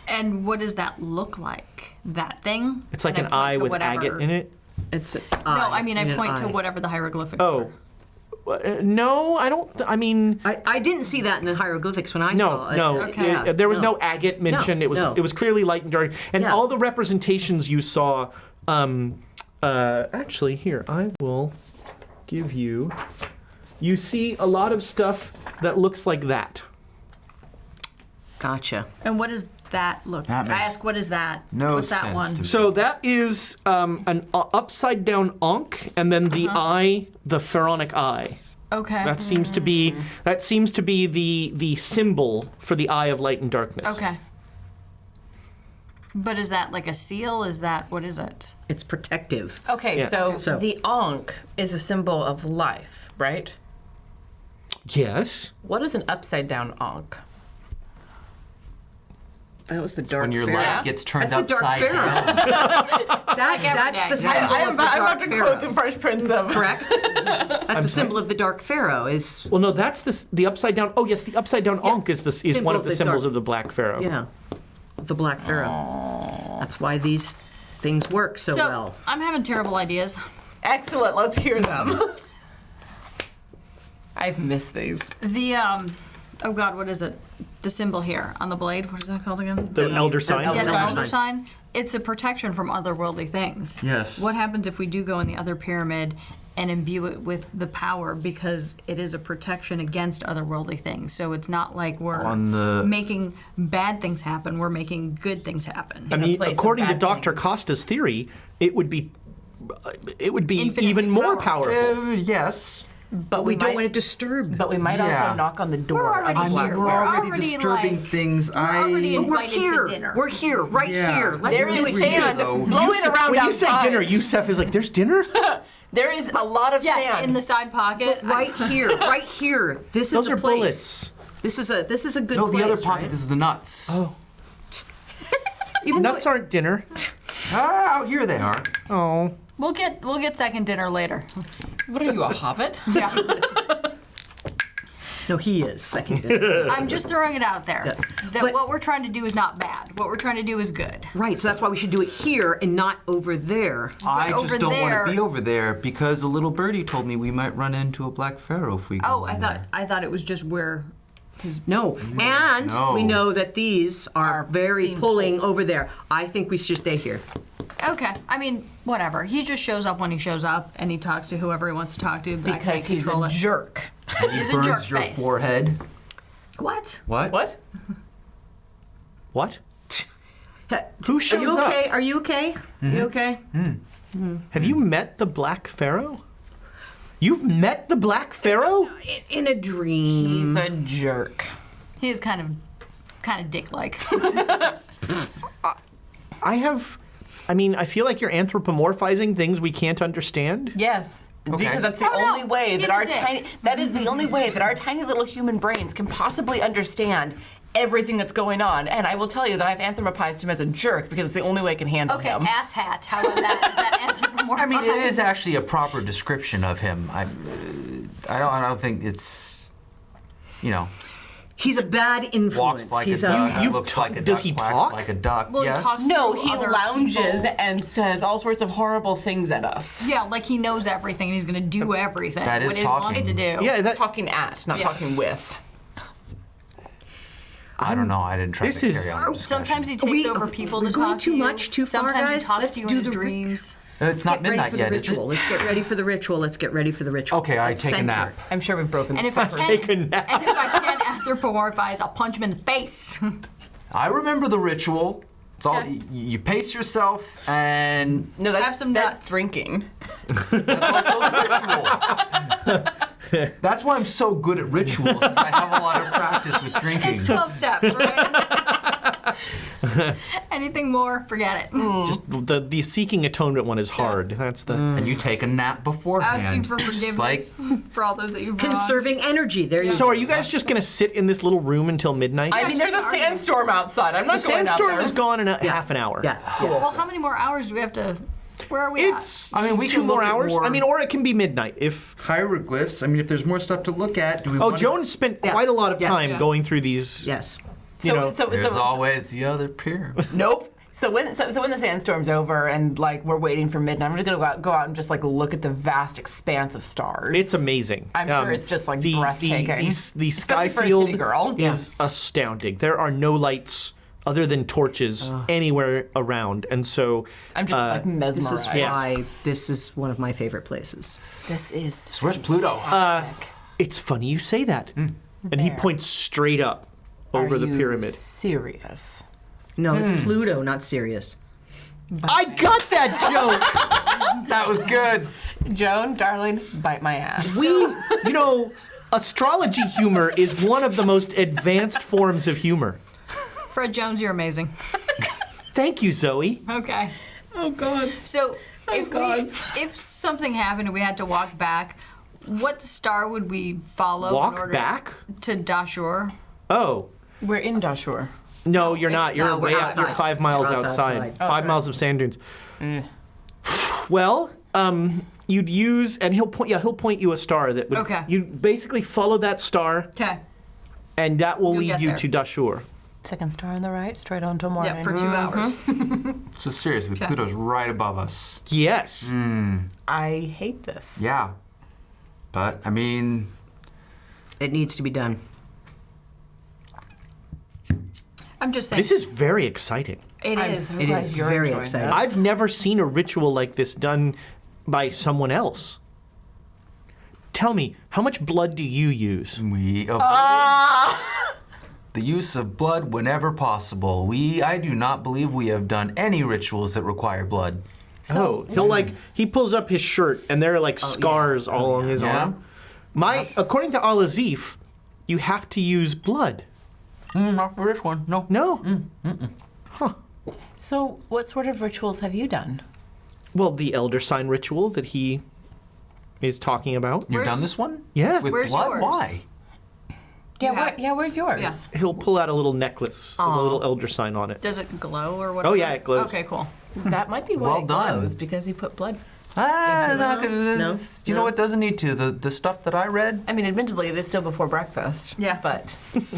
And what does that look like? That thing? It's like And an I point eye to with whatever. agate in it. It's No, I mean I point to whatever the hieroglyphics are. Oh. No, I don't. I mean, I didn't see that in the hieroglyphics when I no, saw it. no. Okay. There was no agate mentioned. It was clearly light and dark, and Yeah. all the representations you saw. Actually, here I will give you. You see a lot of stuff that looks like that. Gotcha. And what does that look That like? I makes ask, what is that? no What's that sense one? to me. So that is an upside down ankh, and then the eye, the pharaonic eye. Okay. That seems to be the symbol for the eye of light and darkness. Okay. But is that like a seal? Is that, what is it? It's protective. okay, Yeah. so the Ankh is a symbol of life, right? Yes. What is an upside down Ankh? That was the dark When your pharaoh. light gets turned That's the dark upside pharaoh. down. That's the symbol I'm of the about dark to pharaoh. quote the Fresh Prince of. Correct? That's the symbol of the dark pharaoh. Is Well, no, that's the upside down. Oh, yes, the upside down ankh is Symbol one of of the the symbols dark- of the Black Pharaoh. yeah, the black pharaoh. That's why these things work so So well. I'm having terrible ideas. Excellent, let's hear them. I've missed these. The oh God, what is it? The symbol here on the blade. What is that called again? The elder sign. Yeah, the elder elder sign. It's a protection from otherworldly things. Yes. What happens if we do go in the other pyramid and imbue it with the power, because it is a protection against otherworldly things? So it's not like we're On the- making bad things happen. We're making good things happen. I mean, place of according to bad Dr. things. Costa's theory, it would be Infinitely even more powerful. powerful. Yes. But We don't want it disturbed. But we might Yeah. also knock on the door. We're already of here. We're already already, disturbing like- things. we're already I. in- We're invited to here. dinner. We're here, right Yeah. here. Let's There do is it. sand though. blowing around When you say outside. dinner, Yusef is like, "There's dinner." There is a lot of Yes, sand. in the side pocket. Right here, right here. This Those is a are place. bullets. This is a good No, place. the other pocket. right? This is the nuts. Oh, Even nuts though, aren't dinner. Ah, out here they are. Oh, We'll get second dinner later. What are you, a hobbit? Yeah. no, he is second. I'm just throwing it out there. Yes. That But- what we're trying to do is not bad. What we're trying to do is good. Right, so that's why we should do it here and not over there. I over just don't want there- to be over there because a little birdie told me we might run into a Black Pharaoh if we go. Oh, in I thought it was just where his. No, and No. we know that these are very pulling over there. I think we should stay here. Okay, I mean, whatever. He just shows up when he shows up, and he talks to whoever he wants to talk to. But I can't Because he's control a it. jerk. And he He's a burns jerk your face. forehead. What? What? What? what? Who Are shows you up? okay? Are you okay? You okay? Have you met the Black Pharaoh? You've met the Black Pharaoh? In a dream. He's a jerk. He is kind of dick-like. I mean, I feel like you're anthropomorphizing things we can't understand. Yes. Okay. Because that's the Oh, no. only way He's that a our dick. that is the only way that our tiny little human brains can possibly understand everything that's going on. And I will tell you that I've anthropomorphized him as a jerk because it's the only way I can handle Okay, him. asshat. How about that? Is that anthropomorphized? I mean, it is actually a proper description of him. I don't think it's, you know, He's a bad influence. walks like He's a duck, you've looks ta- like a duck, does he quacks talk? like a duck. Well, he yes. talks- No, to he other lounges people. and says all sorts of horrible things at us. Yeah, like he knows everything. He's going to do everything. That is what he wants to talking. do. Yeah, that, Talking at, not Yeah. talking with. I don't know. I didn't try This to is- carry on the discussion. Sometimes he takes over people we're to going talk too to you. much, too far, Sometimes guys. he talks Let's to you do in his the dreams. It's not Get ready midnight for the yet, is ritual. it? Let's get ready for the ritual. Let's get ready for the ritual. Okay, I Let's take a center. nap. I'm sure we've broken And this if I first. can, Take a nap. and if I can anthropomorphize, I'll punch him in the face. I remember the ritual. It's all Okay. you pace yourself, and No, Have that's some that's nuts. drinking. that's also the ritual. That's why I'm so good at rituals, is I have a lot of practice with drinking. It's 12 steps, right? Anything more, forget it. Just the seeking atonement one is hard. That's the. And you take a nap beforehand. Asking for It's like, forgiveness for all those that you've wronged. Conserving energy. There you So go. are you guys just gonna sit in this little room until midnight? I mean, there's a sandstorm outside. I'm not the going out sandstorm there. is gone in half an hour. Yeah. Well, how many more hours do we have to... Where are we It's. I mean, we two can more look at hours. more- I mean, or it can be midnight if. hieroglyphs. I mean, if there's more stuff to look at, do we Oh, want Joan spent quite a lot of Yes. time Yeah. going through these. Yes. You know, There's always the other pyramid. Nope. So when the sandstorm's over and like we're waiting for midnight, I'm just gonna go out and just like look at the vast expanse of stars. It's amazing. I'm sure it's just, like, breathtaking. The sky Especially for a field city girl. is astounding. There are no lights other than torches anywhere around, and so I'm just like This mesmerized. is Yeah. why this is one of my favorite places. This is So where's Pluto? it's funny you say that. And he points straight up over the pyramid. Serious. No, it's Pluto, not Sirius. I got that joke. That was good. Joan, darling, bite my ass. You know, astrology humor is one of the most advanced forms of humor. Fred Jones, you're amazing. Thank you, Zoe. Okay. Oh God. So if something happened and we had to walk back, what star would we follow in Walk order back? to Dashur? Oh. We're in Dashur. No, you're not. You're no, we're way out. You're outside. 5 miles We're outside. outside. 5 miles of sand dunes. Well, you'd use, and he'll point you a star that would. Okay. You basically follow that star, Okay. and that will You'll lead get you there. to Dashur. Second star on the right, straight on to morning. Yeah, for 2 hours. So seriously, Pluto's right above us. Yes. I hate this. Yeah. But, I mean, It needs to be done. I'm just saying. This is very exciting. It I'm is. so It glad is you're very enjoying exciting. this. I've never seen a ritual like this done by someone else. Tell me, how much blood do you use? We avoid the use of blood whenever possible. I do not believe we have done any rituals that require blood. He pulls up his shirt and there are like scars all along his Yeah. arm. According to Al Azif, you have to use blood. Not for this one, no. No. So, what sort of rituals have you done? Well, the elder sign ritual that he is talking about. You've Where's- done this one? Yeah. With Where's blood? yours? Why? Where's yours? Yeah. He'll pull out a little necklace with a little elder sign on it. Does it glow or whatever? Oh, yeah, it glows. Okay, cool. That might be why Well it done. glows, because he put blood. Not gonna, No? You know what doesn't need to? The stuff that I read? I mean, admittedly, it is still before breakfast. Yeah. But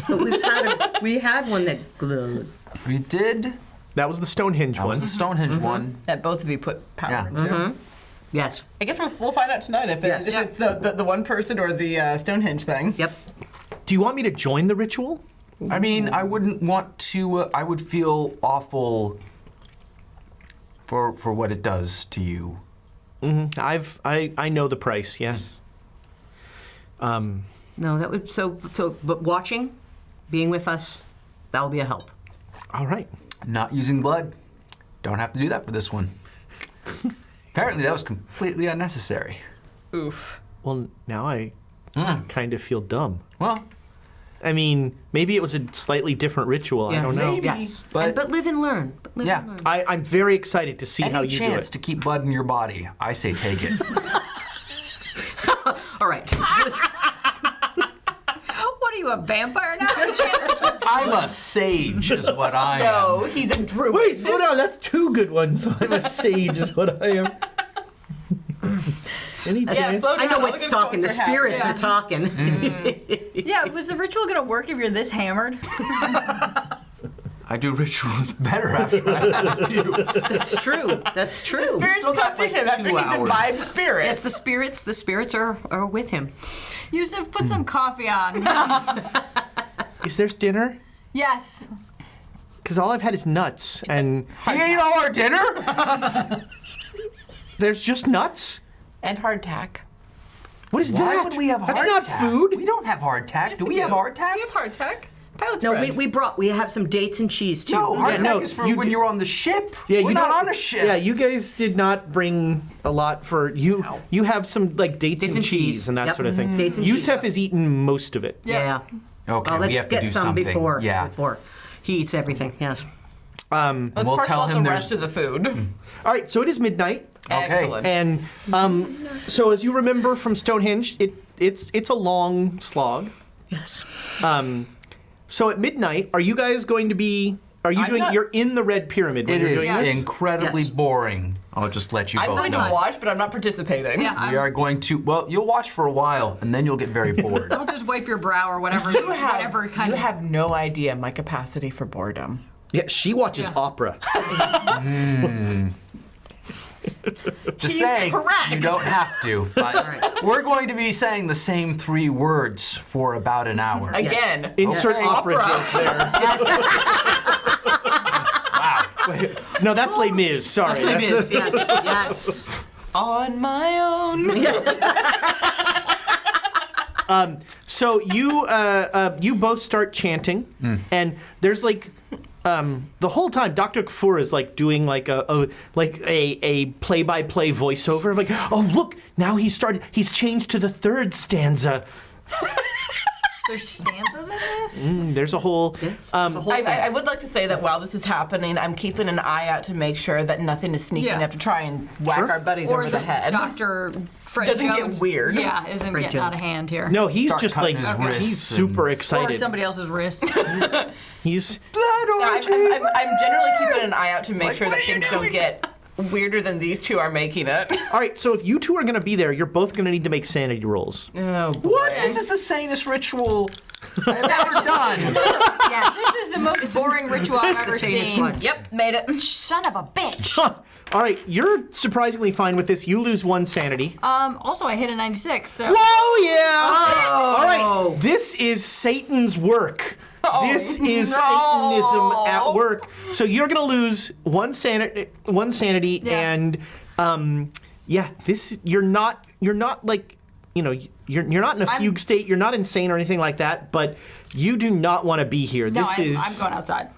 But we had one that glowed. We did. That was the Stonehenge That one. was the Stonehenge one. That both of you put power Yeah. into. Yes. I guess we'll find out tonight if, Yes. if it's the one person or the Stonehenge thing. Yep. Do you want me to join the ritual? I mean, I wouldn't want to. I would feel awful for what it does to you. I know the price, yes. No, that would but watching, being with us, that will be a help. All right. Not using blood. Don't have to do that for this one. Apparently, that was completely unnecessary. Oof. Well, now I kind of feel dumb. Well, I mean, maybe it was a slightly different ritual. I don't know. Maybe, Yes. but- But live and learn. But live Yeah. and learn. I'm very excited to see how any you do chance it. to keep blood in your body, I say take it. All right. What are you, a vampire now? I'm a sage, is what I am. No, he's a druid. Wait, slow down. That's two good ones. I'm a sage, is what I am. Any chance? slow I know down. what's Look at talking. The what's her hat. spirits Yeah. are talking. Yeah, was the ritual gonna work if you're this hammered? I do rituals better after I have a few. That's true. That's true. Spirits still come got, to like, him after 2 he's hours. imbibed spirits. Yes, the spirits are with him. Yusuf, put some coffee on. Is there dinner? Yes. Because all I've had is nuts, and He ate all our dinner? there's just nuts. and hardtack. What is Why that? would we have That's hardtack? not food. We don't have hardtack. Do we have hardtack? You have hardtack. Pilot's No, bread. we have some dates and cheese too. No, hardtack no, is for you when do- you're on the ship. Yeah, We're you not don't- on a ship. Yeah, you guys did not bring a lot for you. You have some like dates and cheese and that Yep. sort of thing. Dates and Yusef cheese. has eaten most of it. Yeah. Okay, Let's we have to get do some something. before. Yeah. Before he eats everything. Yes. Let's We'll parcel tell out him the there's- rest of the food. All right, so it is midnight, Excellent. and so as you remember from Stonehenge, it's a long slog. Yes. So at midnight, are you guys going to be? Are you I'm doing? not- You're in the red pyramid when It you're is doing this. incredibly Yes. boring. I'll just let you I'm both going know. to watch, but I'm not participating. Yeah, We are going to. Well, you'll watch for a while, and then you'll get very bored. I'll just wipe your brow or whatever. Whatever kind You of. have no idea my capacity for boredom. Yeah, she watches opera. Just saying, you don't have to. But we're going to be saying the same 3 words for about an hour. Again. Insert okay. opera joke there. Wait, no, that's Les Mis. Sorry, Yes. Yes. On my own. So you both start chanting, and there's like the whole time Dr. Kafur is like doing like a play-by-play voiceover of like, oh look, now he's changed to the 3rd stanza. There's stanzas in this? There's a whole I would like to say that while this is happening, I'm keeping an eye out to make sure that nothing is sneaking Yeah. up to try and whack Sure. our buddies Or over the that head. Dr. Fred Doesn't get Jones, weird. Yeah, isn't Fred getting out of Jones. hand here. no, he's Start just cutting like his wrists he's super Or excited. somebody else's wrists. He's I'm generally keeping an eye out to make sure that things don't get weirder than these two are making it. all right. So if you two are gonna be there, you're both gonna need to make sanity rolls. Oh, boy. What? This is the sanest ritual I've ever done. Yes. This is the most boring ritual I've ever the sanest seen. one. Yep, made it. Son of a bitch. All right, you're surprisingly fine with this. You lose 1 sanity. Also, I hit a 96, so. Whoa, yeah! All right, this is Satan's work. This is Satanism at work. So you're gonna lose 1 sanity, Yeah. and this you're not like you're not in a fugue state. You're not insane or anything like that. But you do not want to be here. No, This I'm going outside.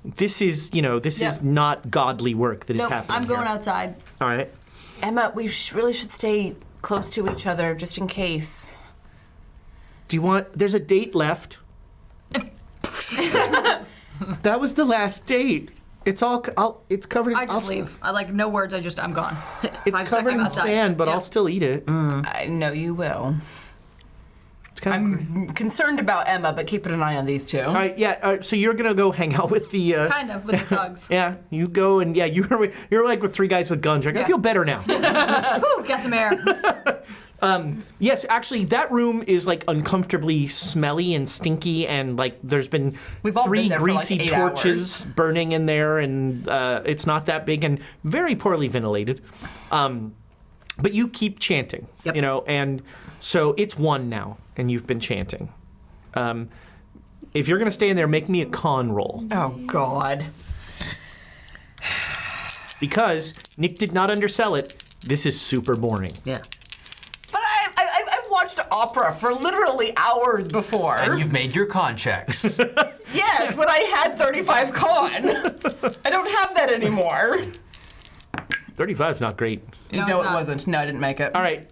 This is is not godly work that is No, happening. I'm going here. outside. All right. Emma, we really should stay close to each other just in case. Do you want? There's a date left. That was the last date. It's all. It's covered. I just leave. I like no words. I'm gone. It's 5 covered in seconds outside. sand, but Yeah. I'll still eat it. I know you will. It's kind of. I'm concerned about Emma, but keeping an eye on these two. All right. Yeah. So you're gonna go hang out with the. Kind of with the thugs. Yeah. You go and you're like with 3 guys with guns. You're like, I feel better now. Whew, got some air. Yes, actually, that room is like uncomfortably smelly and stinky, and like there's been We've all 3 been there for, like, greasy 8 torches burning in there, and it's not that big and very poorly ventilated. But you keep chanting, Yep. and so it's 1 now, and you've been chanting. If you're gonna stay in there, make me a con roll, Oh, God. because Nick did not undersell it. This is super boring. Yeah. But I've watched opera for literally hours before. And you've made your con checks. Yes, when I had 35 con. I don't have that anymore. 35's not great. No, No, it's it not. wasn't. No, I didn't make it. All right.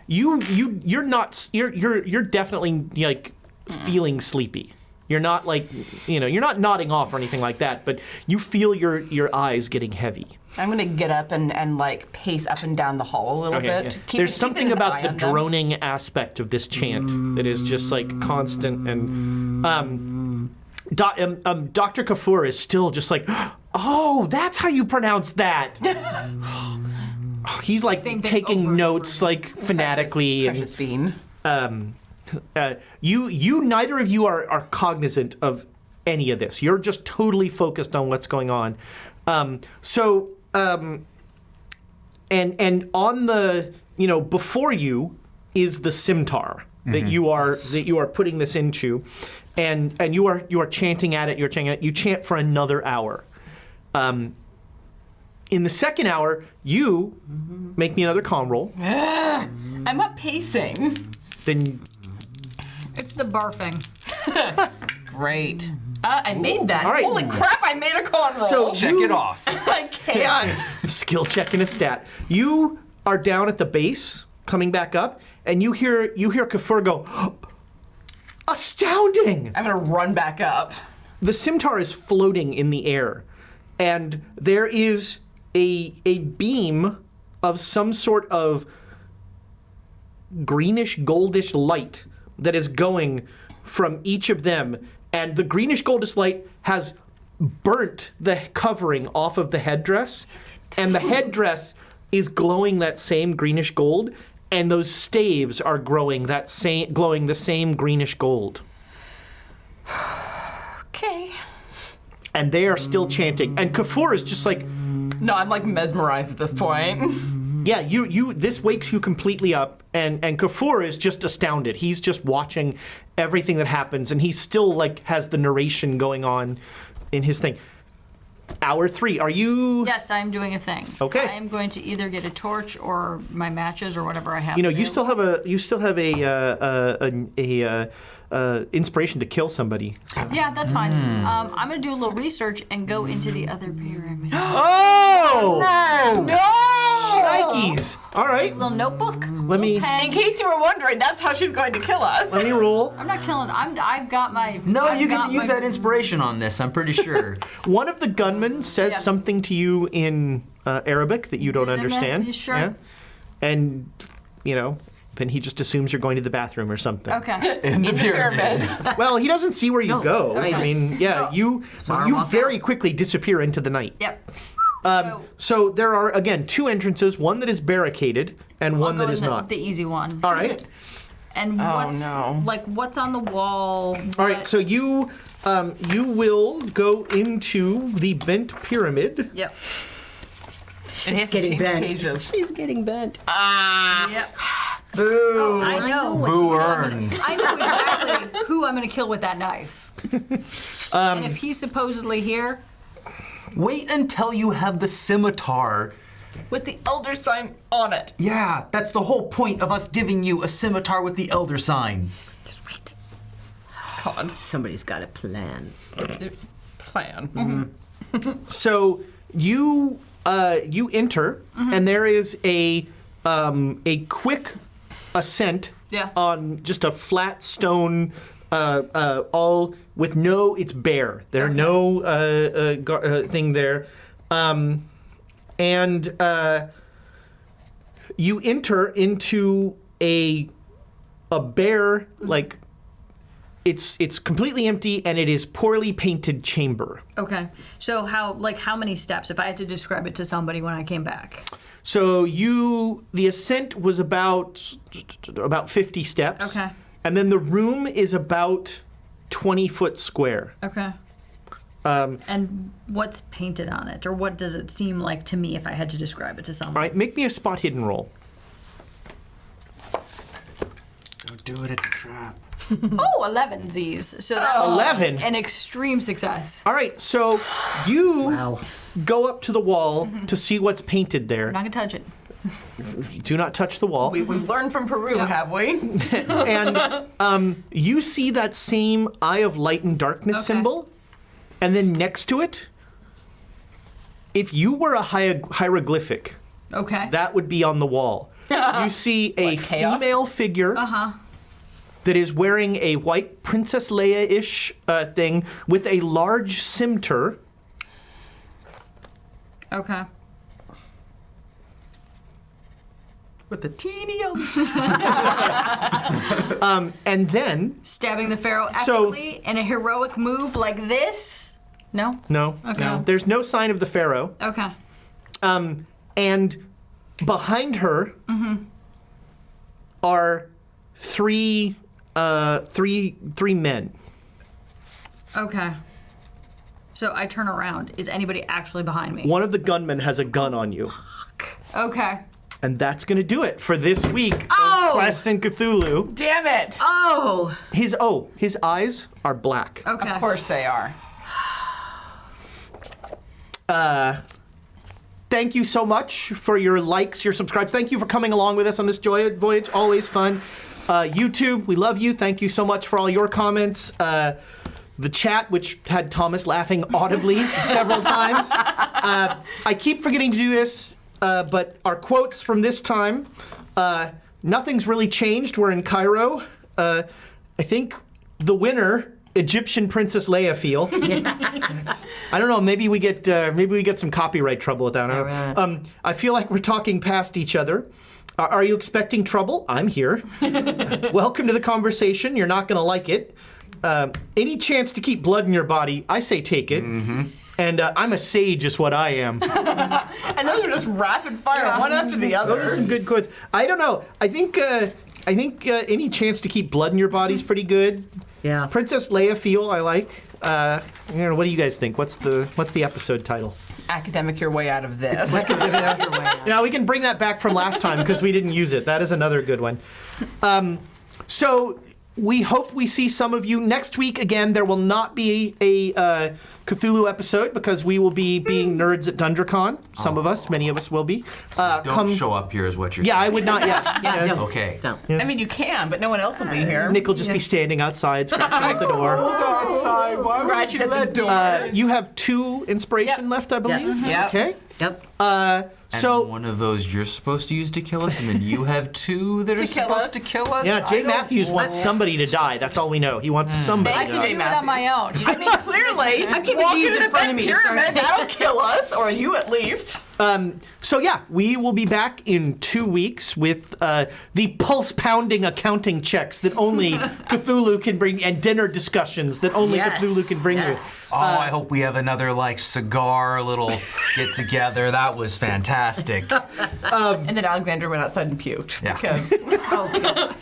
You're not. You're definitely like feeling sleepy. You're not like you're not nodding off or anything like that. But you feel your eyes getting heavy. I'm gonna get up and like pace up and down the hall a little Okay, bit. yeah. There's something keeping an about eye the on them. droning aspect of this chant that is just like constant and. Dr. Kafur is still just like, oh, that's how you pronounce that. He's like Same thing over taking and notes like fanatically. Precious bean. You neither of you are cognizant of any of this. You're just totally focused on what's going on. And on the before you is the scimitar that you are putting this into, and you are chanting at it. You're chanting at it. You chant for another hour. In the second hour, you make me another con roll. I'm not pacing. Then It's the barfing. Great. I made that. All right. Holy crap, I made a con roll. So Check you- it off. I can't. Skill check and a stat. You are down at the base, coming back up, and you hear Kafur go, astounding! I'm going to run back up. The scimitar is floating in the air, and there is a beam of some sort of greenish goldish light that is going from each of them, and the greenish goldish light has burnt the covering off of the headdress, and the headdress is glowing that same greenish gold, and those staves are glowing the same greenish gold. Okay. And they are still chanting. And Kafur is just like, No, I'm like mesmerized at this point. yeah, this wakes you completely up, and Kafur is just astounded. He's just watching everything that happens, and he still like has the narration going on in his thing. Hour 3, are you? Yes, I'm doing a thing. Okay. I am going to either get a torch or my matches or whatever I have. You know, to you do. still have a inspiration to kill somebody. So. Yeah, that's fine. I'm gonna do a little research and go into the other pyramid. Oh! No! Nikes! All right, Little notebook. let me pen. In case you were wondering, that's how she's going to kill us. let me roll. I'm not killing. I've got my. No, I've you get got to use my- that inspiration on this, I'm pretty sure. One of the gunmen says Yeah. something to you in Arabic that you don't understand. You sure? Yeah? And, you know, then he just assumes you're going to the bathroom or something. Okay. In the pyramid. Well, he doesn't see where you go. okay. I mean, yeah, So- you walk very quickly disappear into the night. Yep. So there are, again, 2 entrances, one that is barricaded and one I'll go that is in the, not. the easy one. All right. And what's no. what's on the wall? All right, so you will go into the bent pyramid. Yep. And he has to getting change bent. pages. She's getting bent. Yep. Boo. Oh, I know. Boo earns. I know exactly who I'm going to kill with that knife. And if he's supposedly here, Wait until you have the scimitar. With the elder sign on it. Yeah, that's the whole point of us giving you a scimitar with the elder sign. Just wait. God. Somebody's got a plan. Plan. So you enter, and there is a quick ascent Yeah. on just a flat stone, all with no. It's bare. There are no thing there, and you enter into a bare like. It's completely empty, and it is poorly painted chamber. okay. So how many steps? If I had to describe it to somebody when I came back. So the ascent was about 50 steps. Okay. And then the room is about 20 foot square. Okay. And what's painted on it, or what does it seem like to me if I had to describe it to someone? All right, make me a spot hidden roll. Don't do it, it's a trap. Oh, 11 Z's. So that's 11? an extreme success. All right, so you go up to the wall to see what's painted there. I'm not gonna touch it. Do not touch the wall. We've learned from Peru, have we? And you see that same Eye of Light and Darkness Okay. symbol, and then next to it, if you were a hieroglyphic, Okay. that would be on the wall. You see a Like chaos? female figure that is wearing a white Princess Leia-ish thing with a large scimitar. Okay. With the teeny elder And then, Stabbing the Pharaoh So- epically in a heroic move like this? No? no, Okay. there's no sign of the Pharaoh. Okay. And behind her are three men. Okay. So I turn around. Is anybody actually behind me? One of the gunmen has a gun on you. Okay. And that's going to do it for this week Oh! of Quests in Cthulhu. Damn it. Oh! His eyes are black. Okay. Of course they are. Thank you so much for your likes, your subscribes. Thank you for coming along with us on this voyage. Always fun. YouTube, we love you. Thank you so much for all your comments. the chat, which had Thomas laughing audibly several times. I keep forgetting to do this, but our quotes from this time, nothing's really changed. We're in Cairo. I think the winner, Egyptian Princess Leia, feel. I don't know. Maybe we get some copyright trouble with that. I feel like we're talking past each other. Are you expecting trouble? I'm here. Welcome to the conversation. You're not going to like it. Any chance to keep blood in your body, I say take it. And I'm a sage is what I am. And those are just rapid fire, one after the other. Those are some good quotes. I don't know. I think any chance to keep blood in your body is pretty good. Yeah. Princess Leia feel I like. What do you guys think? What's the episode title? Academic your way out of this. Yeah, we can bring that back from last time because we didn't use it. That is another good one. So we hope we see some of you next week. Again, there will not be a Cthulhu episode because we will be being nerds at DundraCon. Some of us, many of us will be. Don't show up here is what you're Yeah, saying. I would not yet. Yeah, don't. Okay. Don't. Yes. I mean, you can, but no one else will be here. Nick will just be standing outside, scratching at the door. outside. Why Scratching at the door. You have 2 inspiration left, I believe. Yes. Yep. Okay. Yep. So one of those you're supposed to use to kill us, and then you have 2 that are kill supposed us. to kill us. yeah, Jay Matthews wants somebody to die. That's all we know. He wants somebody I to can die. do it on my own. I mean, clearly, I'm keeping walking these in at front that of me to start. pyramid, that'll kill us, or you at least. So yeah, we will be back in 2 weeks with the pulse-pounding accounting checks that only Cthulhu can bring, and dinner discussions that only Yes. Cthulhu can bring Yes. Oh, I hope we have another cigar little get together. That was fantastic. And then Alexander went outside and puked Yeah. because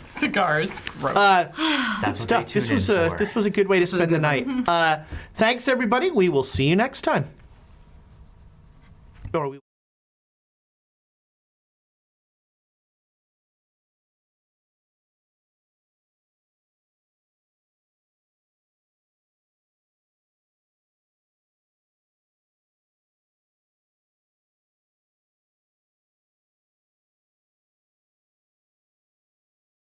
cigars. Gross. That's what they stuff. This tuned was in for. this was a good way to spend the night. Thanks everybody. We will see you next time. Or we